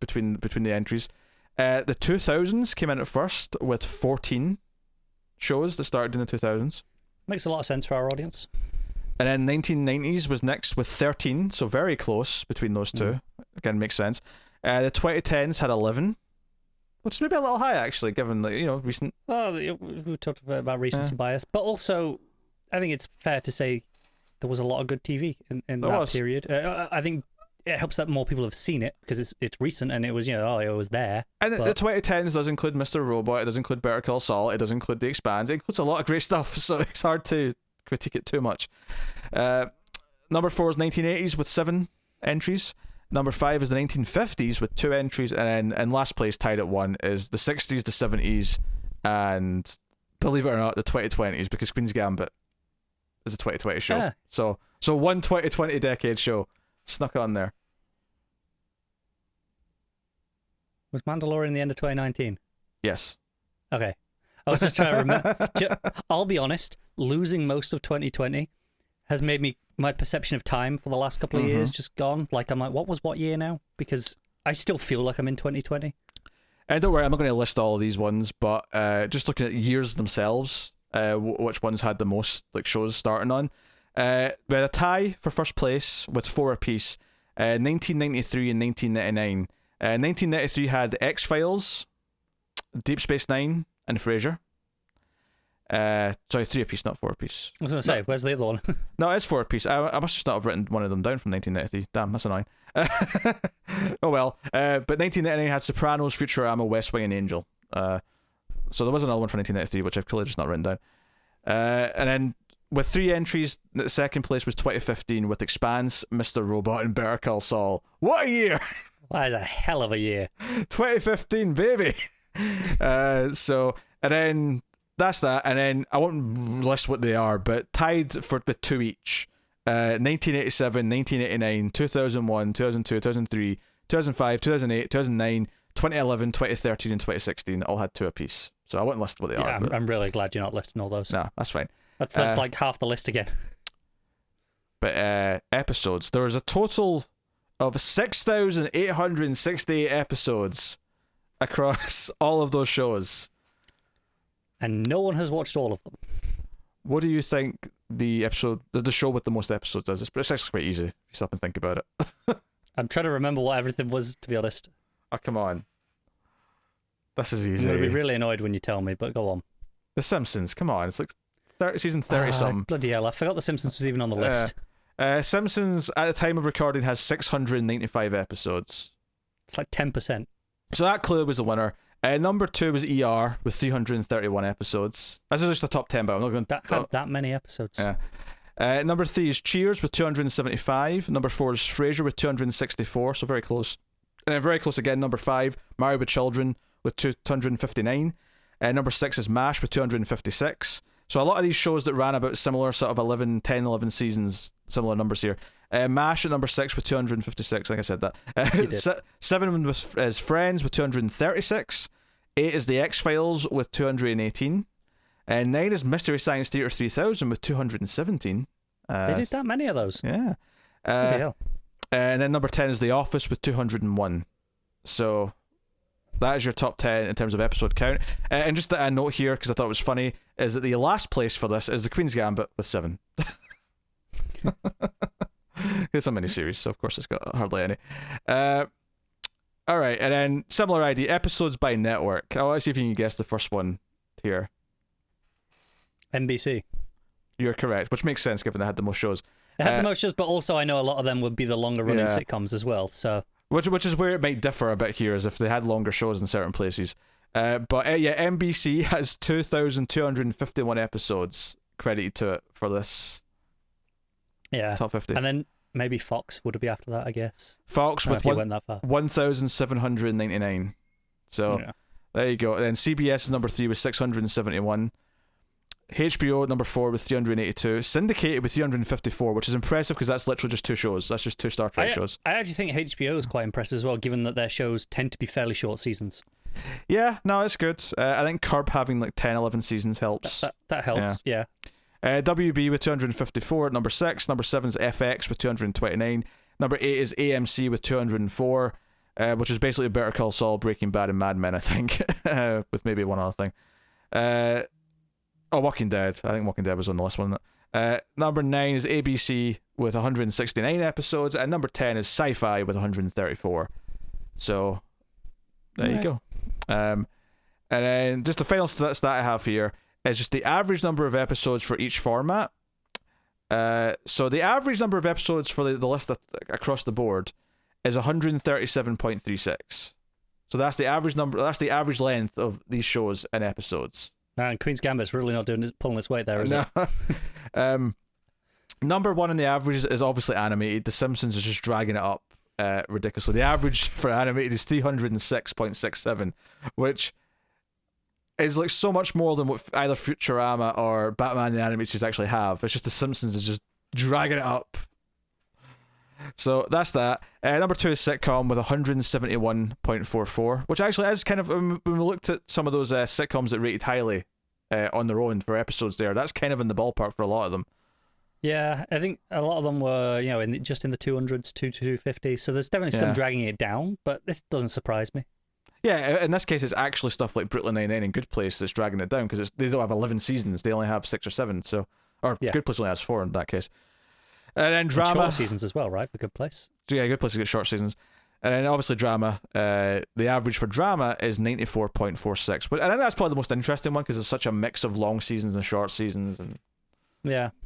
between the entries, the 2000s came in at first with 14 shows that started in the 2000s. Makes a lot of sense for our audience. And then 1990s was next with 13, so very close between those two. Again, makes sense. The 2010s had 11, which is maybe a little high actually, given recent. Well, we talked about recency bias, but also I think it's fair to say there was a lot of good TV in that period. I think it helps that more people have seen it because it's recent and it was it was there. And the 2010s does include Mr. Robot. It does include Better Call Saul. It does include The Expanse. It includes a lot of great stuff. So it's hard to critique it too much. Number 4 is 1980s with 7 entries. Number 5 is the 1950s with 2 entries, and then in last place, tied at 1, is the 60s, the 70s, and believe it or not, the 2020s, because Queen's Gambit is a 2020 show. Yeah. So one 2020 decade show snuck on there. Was Mandalorian the end of 2019? Yes. Okay. I was just trying to remember. I'll be honest, losing most of 2020 has made my perception of time for the last couple of years just gone. Like, I'm like, what was what year now? Because I still feel like I'm in 2020. And don't worry, I'm not going to list all of these ones, but just looking at years themselves, which ones had the most shows starting on. We had a tie for first place with 4 apiece, 1993 and 1999. 1993 had X-Files, Deep Space Nine, and Frasier. Sorry, 3 apiece, not 4 apiece. I was going to say, where's the other one? No, it's 4 apiece. I must just not have written one of them down from 1993. Damn, that's annoying. Oh well. But 1999 had Sopranos, Futurama, West Wing, and Angel. So there was another one from 1993, which I've clearly just not written down. And then with 3 entries, the second place was 2015 with Expanse, Mr. Robot, and Better Call Saul. What a year! That is a hell of a year. 2015, baby! And then that's that, and then I won't list what they are, but tied with 2 each. 1987, 1989, 2001, 2002, 2003, 2005, 2008, 2009, 2011, 2013, and 2016 all had 2 apiece. So I won't list what they are. Yeah, I'm really glad you're not listing all those. No, that's fine. That's like half the list again. But episodes, there was a total of 6,868 episodes across all of those shows. And no one has watched all of them. What do you think the show with the most episodes is? It's actually quite easy if you stop and think about it. I'm trying to remember what everything was, to be honest. Oh, come on. This is easy. I'm going to be really annoyed when you tell me, but go on. The Simpsons, come on. It's like season 30-something. Bloody hell, I forgot The Simpsons was even on the list. Simpsons, at the time of recording, has 695 episodes. It's like 10%. So that clearly was the winner. Number 2 was ER with 331 episodes. This is just the top 10, but I'm not going to... Had that many episodes. Yeah. Number 3 is Cheers with 275. Number 4 is Frasier with 264, so very close. And then very close again, number 5, Married with Children with 259. Number 6 is MASH with 256. So a lot of these shows that ran about similar sort of 11 seasons, similar numbers here. MASH at number 6 with 256. I think I said that. 7 is Friends with 236. 8 is The X-Files with 218. And 9 is Mystery Science Theater 3000 with 217. They did that many of those. Yeah. Bloody hell. And then number 10 is The Office with 201. So that is your top 10 in terms of episode count. And just a note here, because I thought it was funny, is that the last place for this is The Queen's Gambit with 7. It's a miniseries, so of course it's got hardly any. Alright, and then similar idea, episodes by network. I want to see if you can guess the first one here. NBC. You're correct, which makes sense given they had the most shows. They had the most shows, but also I know a lot of them would be the longer running sitcoms as well. So which is where it might differ a bit here, is if they had longer shows in certain places. But NBC has 2,251 episodes credited to it for this top 50. And then maybe Fox would be after that, I guess. Fox with went that far. 1,799. So there you go. And then CBS is number 3 with 671. HBO at number 4 with 382. Syndicated with 354, which is impressive because that's literally just 2 shows. That's just 2 Star Trek shows. I actually think HBO is quite impressive as well, given that their shows tend to be fairly short seasons. Yeah, no, it's good. I think Curb having like 10, 11 seasons helps. That helps, yeah. WB with 254 at number 6. Number 7 is FX with 229. Number 8 is AMC with 204, which is basically Better Call Saul, Breaking Bad, and Mad Men, I think, with maybe one other thing. Walking Dead. I think Walking Dead was on the list, wasn't it? Number 9 is ABC with 169 episodes, and number 10 is Sci-Fi with 134. So there you go. And then just the final stat I have here is just the average number of episodes for each format. So the average number of episodes for the list across the board is 137.36. So that's the average number. That's the average length of these shows and episodes. And Queen's Gambit's really not pulling its weight there, is it? Number 1 in the average is obviously animated. The Simpsons is just dragging it up ridiculously. The average for animated is 306.67, which is like so much more than what either Futurama or Batman the Animated Series actually have. It's just the Simpsons is just dragging it up. So that's that. Number 2 is sitcom with 171.44, which actually is kind of, when we looked at some of those sitcoms that rated highly on their own for episodes there, that's kind of in the ballpark for a lot of them. Yeah, I think a lot of them were, just in the 200s, 250, so there's definitely some dragging it down, but this doesn't surprise me. Yeah, in this case, it's actually stuff like Brooklyn Nine-Nine and Good Place that's dragging it down, because they don't have 11 seasons, they only have 6 or 7, so, Good Place only has 4 in that case. And then drama. And short seasons as well, right? For Good Place. So yeah, Good Place get short seasons. And then obviously drama. The average for drama is 94.46. But I think that's probably the most interesting one because it's such a mix of long seasons and short seasons and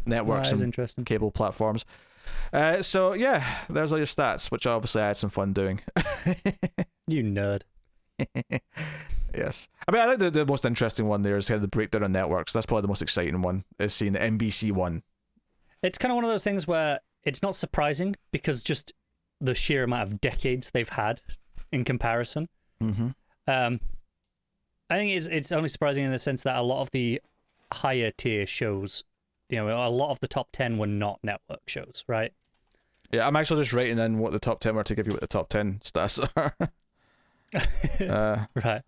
networks and interesting cable platforms. So yeah, there's all your stats, which obviously I had some fun doing. You nerd. Yes. I mean, I think the most interesting one there is kind of the breakdown of networks. That's probably the most exciting one, is seeing the NBC one. It's kind of one of those things where it's not surprising because just the sheer amount of decades they've had in comparison. Mm-hmm. I think it's only surprising in the sense that a lot of the higher tier shows, a lot of the top 10 were not network shows, right? Yeah, I'm actually just writing in what the top 10 were to give you what the top 10 stats are. Right.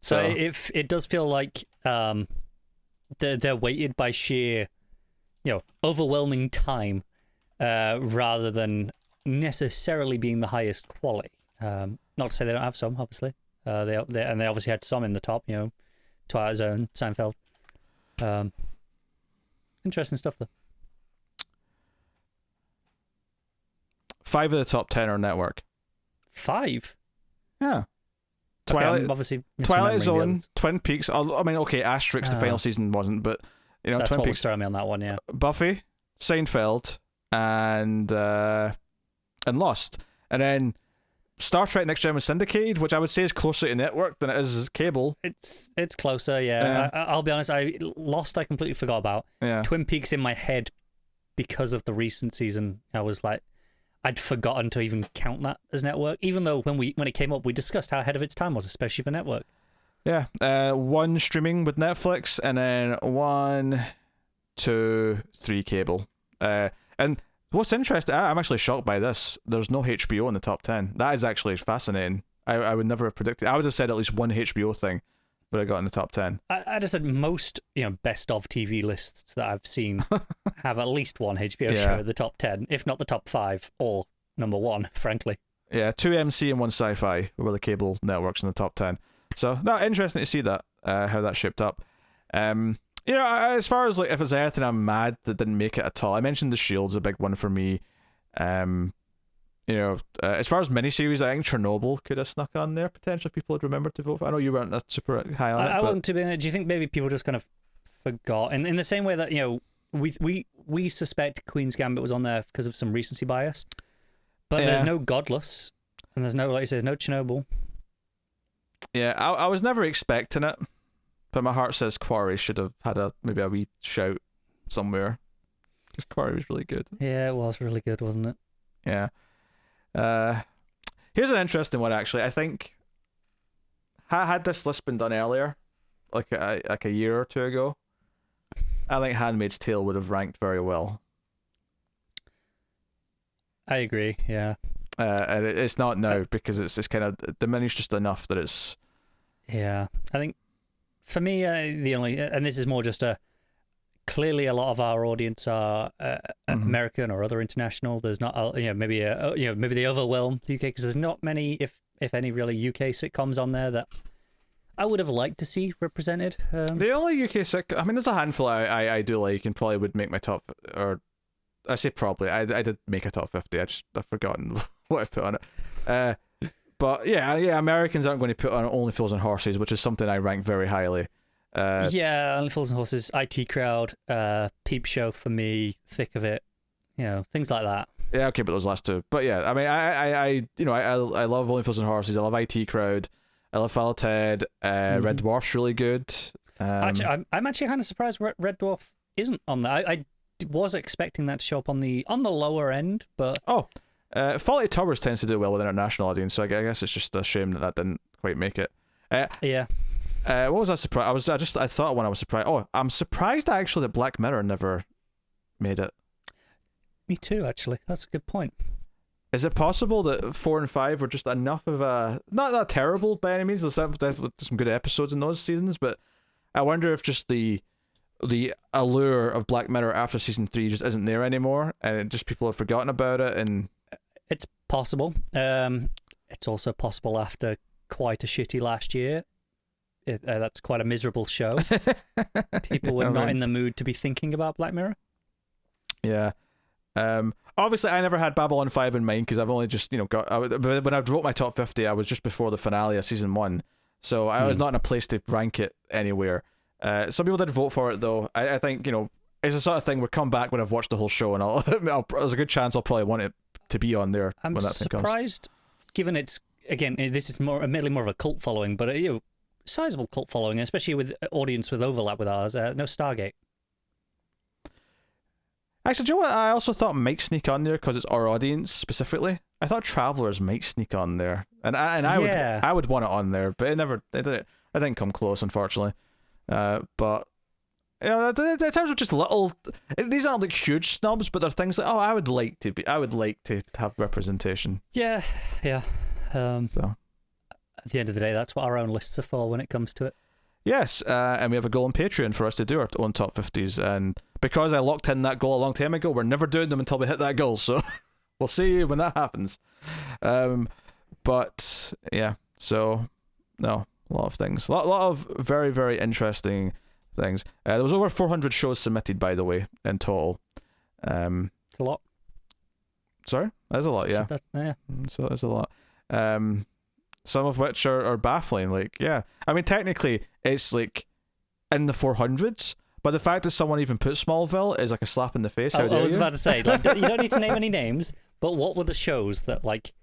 So it does feel like they're weighted by sheer, overwhelming time, rather than necessarily being the highest quality. Not to say they don't have some, obviously. They obviously had some in the top. Twilight Zone, Seinfeld. Interesting stuff though. 5 of the top 10 are network. 5? Yeah. Twilight, obviously. Twilight Zone, Twin Peaks. Asterix, the final season wasn't, but that's Twin what Peaks. Was throwing me on that one. Yeah. Buffy, Seinfeld, and Lost, and then Star Trek Next Gen was syndicated, which I would say is closer to network than it is cable. It's closer, yeah. I'll be honest. Lost I completely forgot about. Yeah. Twin Peaks in my head because of the recent season. I was like, I'd forgotten to even count that as network, even though when it came up, we discussed how ahead of its time was, especially for network. Yeah, one streaming with Netflix, and then 1, 2, 3 cable. And what's interesting, I'm actually shocked by this. There's no HBO in the top 10. That is actually fascinating. I would never have predicted. I would have said at least one HBO thing, but I got in the top 10. I just said most best of TV lists that I've seen have at least one HBO show in the top 10, if not the top 5 or number 1, frankly. Yeah, 2 MC and 1 Sci-Fi were the cable networks in the top 10. So, no, interesting to see that, how that shaped up. As far as like if it's anything I'm mad that didn't make it at all, I mentioned The Shield's a big one for me. As far as miniseries, I think Chernobyl could have snuck on there potentially if people had remembered to vote for. I know you weren't super high on it. I wasn't too big. Do you think maybe people just kind of forgot? And in the same way that we suspect Queen's Gambit was on there because of some recency bias, but there's no Godless, and there's no, like you said, no Chernobyl. Yeah, I was never expecting it, but my heart says Quarry should have had maybe a wee shout somewhere, because Quarry was really good. Yeah, it was really good, wasn't it? Yeah. Here's an interesting one, actually. I think had this list been done earlier, like a year or two ago, I think Handmaid's Tale would have ranked very well. I agree. Yeah. And it's not now because it's kind of diminished just enough that it's. Yeah, I think for me the only, and this is more just clearly a lot of our audience are American or other international. There's not maybe they overwhelm the UK because there's not many, if any, really UK sitcoms on there that I would have liked to see represented. The only UK sitcom, I mean, there's a handful I do like and probably would make my top, or I say probably, I did make a top 50. I've forgotten what I put on it. But yeah, Americans aren't going to put on Only Fools and Horses, which is something I rank very highly. Only Fools and Horses, IT Crowd, Peep Show for me, Thick of It, things like that. Yeah, okay, but those last two. But yeah, I mean, I love Only Fools and Horses. I love IT Crowd. I love Fellow Ted. Red Dwarf's really good. Actually, I'm actually kind of surprised Red Dwarf isn't on there. I was expecting that to show up on the lower end, but Fawlty Towers tends to do well with an international audience, so I guess it's just a shame that didn't quite make it. Yeah. What was I surprised? I thought when I was surprised. Oh, I'm surprised actually that Black Mirror never made it. Me too, actually. That's a good point. Is it possible that 4 and 5 were just enough of a not terrible by any means? There's some good episodes in those seasons, but I wonder if just the allure of Black Mirror after season 3 just isn't there anymore, and just people have forgotten about it. And it's possible. It's also possible after quite a shitty last year. That's quite a miserable show. People were not in the mood to be thinking about Black Mirror. Yeah. Obviously, I never had Babylon 5 in mind because I've only just when I wrote my top 50, I was just before the finale of season 1, so I was not in a place to rank it anywhere. Some people did vote for it though. I think it's the sort of thing where come back when I've watched the whole show, and there's a good chance I'll probably want it to be on there. I'm when that thing comes. Surprised, given it's this is admittedly more of a cult following, but sizable cult following, especially with audience with overlap with ours. No Stargate. Actually, do you know what? I also thought might sneak on there because it's our audience specifically. I thought Travelers might sneak on there, and I would want it on there, but it didn't come close, unfortunately. But in terms of just little, these aren't like huge snubs, but they're things like I would like to have representation. Yeah. So at the end of the day, that's what our own lists are for when it comes to it. Yes, and we have a goal on Patreon for us to do our own top 50s, and because I locked in that goal a long time ago, we're never doing them until we hit that goal, so we'll see when that happens. But yeah, so no, a lot of things, a lot of very, very interesting things. There was over 400 shows submitted, by the way, in total. It's a lot. Sorry? That's a lot, yeah. So that's a lot. Some of which are baffling. Like, yeah. I mean, technically, it's like in the 400s, but the fact that someone even put Smallville is like a slap in the face. I was about to say, like, you don't need to name any names, but what were the shows that, like,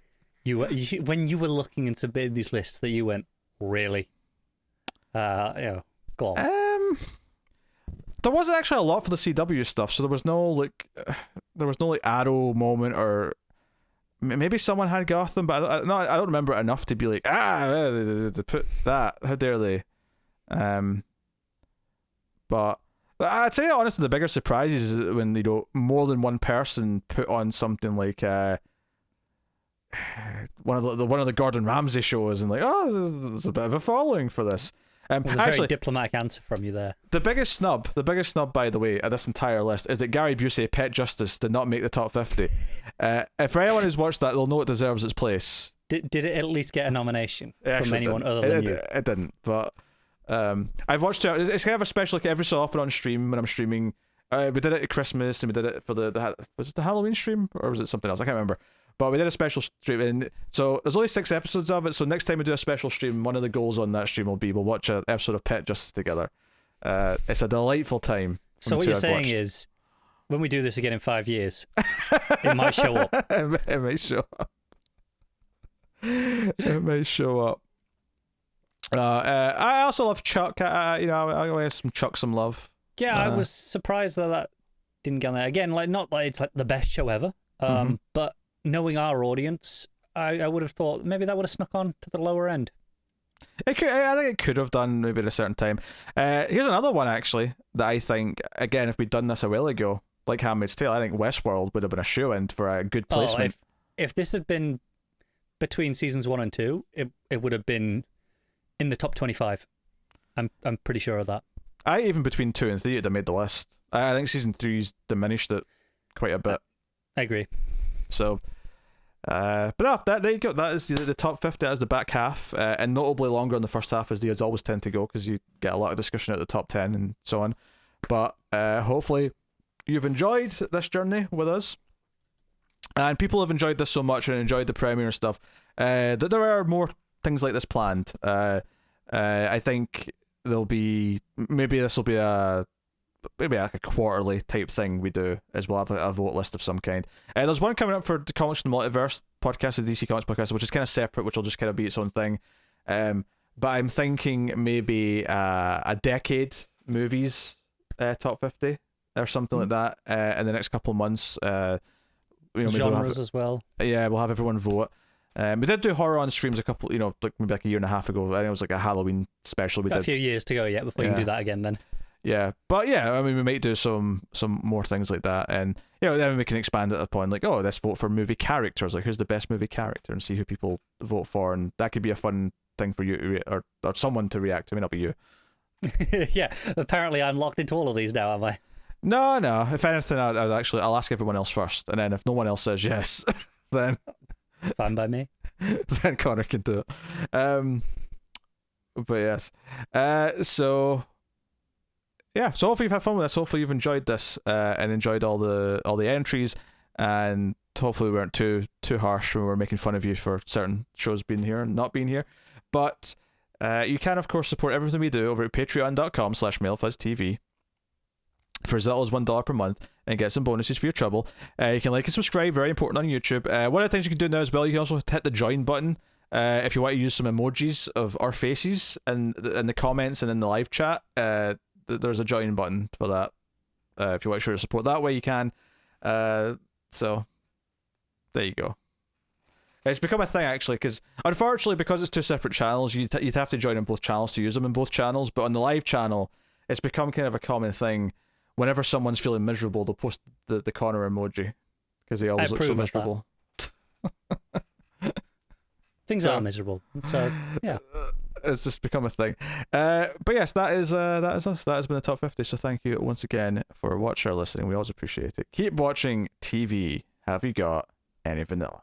you when you were looking into these lists that you went, really? Go on. There wasn't actually a lot for the CW stuff, so there was no Arrow moment, or maybe someone had Gotham, but I don't remember it enough to be like, they put that. How dare they? But I'd say honestly, the bigger surprise is when more than one person put on something like one of the Gordon Ramsay shows and like, oh, there's a bit of a following for this. There's a very diplomatic answer from you there. The biggest snub, by the way, at this entire list is that Gary Busey, Pet Justice, did not make the top 50. For anyone who's watched that, they'll know it deserves its place. Did it at least get a nomination from anyone other than you? It didn't, but I've watched it. It's kind of a special, like every so often on stream when I'm streaming. We did it at Christmas, and we did it for was it the Halloween stream, or was it something else? I can't remember. But we did a special stream, and so there's only 6 episodes of it. So next time we do a special stream, one of the goals on that stream will be we'll watch an episode of Pet Justice together. It's a delightful time. So what you're saying is, when we do this again in 5 years, it might show up. It might show up. It may show up. I also love Chuck. I always some Chuck some love. Yeah, I was surprised that didn't get on there again. Like, not that it's like the best show ever, but knowing our audience, I would have thought maybe that would have snuck on to the lower end. I think it could have done maybe at a certain time. Here's another one actually that I think, again, if we'd done this a while ago, like Handmaid's Tale, I think Westworld would have been a shoe-in for a good placement. If this had been between seasons 1 and 2, it would have been in the top 25. I'm pretty sure of that. Even between 2 and 3 it'd have made the list. I think season 3's diminished it quite a bit. I agree. So, but no, there you go. That is the top 50. That is the back half, and notably longer in the first half, as these always tend to go, because you get a lot of discussion at the top 10 and so on. But hopefully you've enjoyed this journey with us, and people have enjoyed this so much and enjoyed the premiere and stuff that there are more things like this planned. I think there'll be this will be maybe like a quarterly type thing we do, as we'll have a vote list of some kind. There's one coming up for the Comics from the Multiverse podcast, the DC Comics podcast, which is kind of separate, which will just kind of be its own thing. But I'm thinking maybe a decade movies top 50 or something like that in the next couple of months. Maybe genres as well. Yeah, we'll have everyone vote. We did do horror on streams a couple, maybe like a year and a half ago. I think it was like a Halloween special. Got a few years to go yet before you can do that again then. Yeah, but yeah, I mean, we might do some more things like that, and then we can expand it upon like, let's vote for movie characters. Like, who's the best movie character, and see who people vote for, and that could be a fun thing for you to or someone to react to. It may not be you. Yeah, apparently I'm locked into all of these now, am I? No. If anything, I'll ask everyone else first, and then if no one else says yes, then it's fine by me. Then Connor can do it. But yes, so. Yeah, so hopefully you've had fun with this. Hopefully you've enjoyed this and enjoyed all the entries, and hopefully we weren't too harsh when we were making fun of you for certain shows being here and not being here. But you can of course support everything we do over at patreon.com/MailFuzzTV for as little as $1 per month and get some bonuses for your trouble. You can like and subscribe, very important on YouTube. One of the things you can do now as well, you can also hit the join button if you want to use some emojis of our faces in the comments and in the live chat. There's a join button for that. If you want to show your support that way, you can. So there you go. It's become a thing actually, because unfortunately, because it's 2 separate channels, you'd have to join in both channels to use them in both channels. But on the live channel, it's become kind of a common thing. Whenever someone's feeling miserable, they'll post the Connor emoji because they always look so miserable. Things are miserable, so yeah. It's just become a thing. But yes, that is us. That has been the top 50. So thank you once again for watching or listening. We always appreciate it. Keep watching TV. Have you got any vanilla?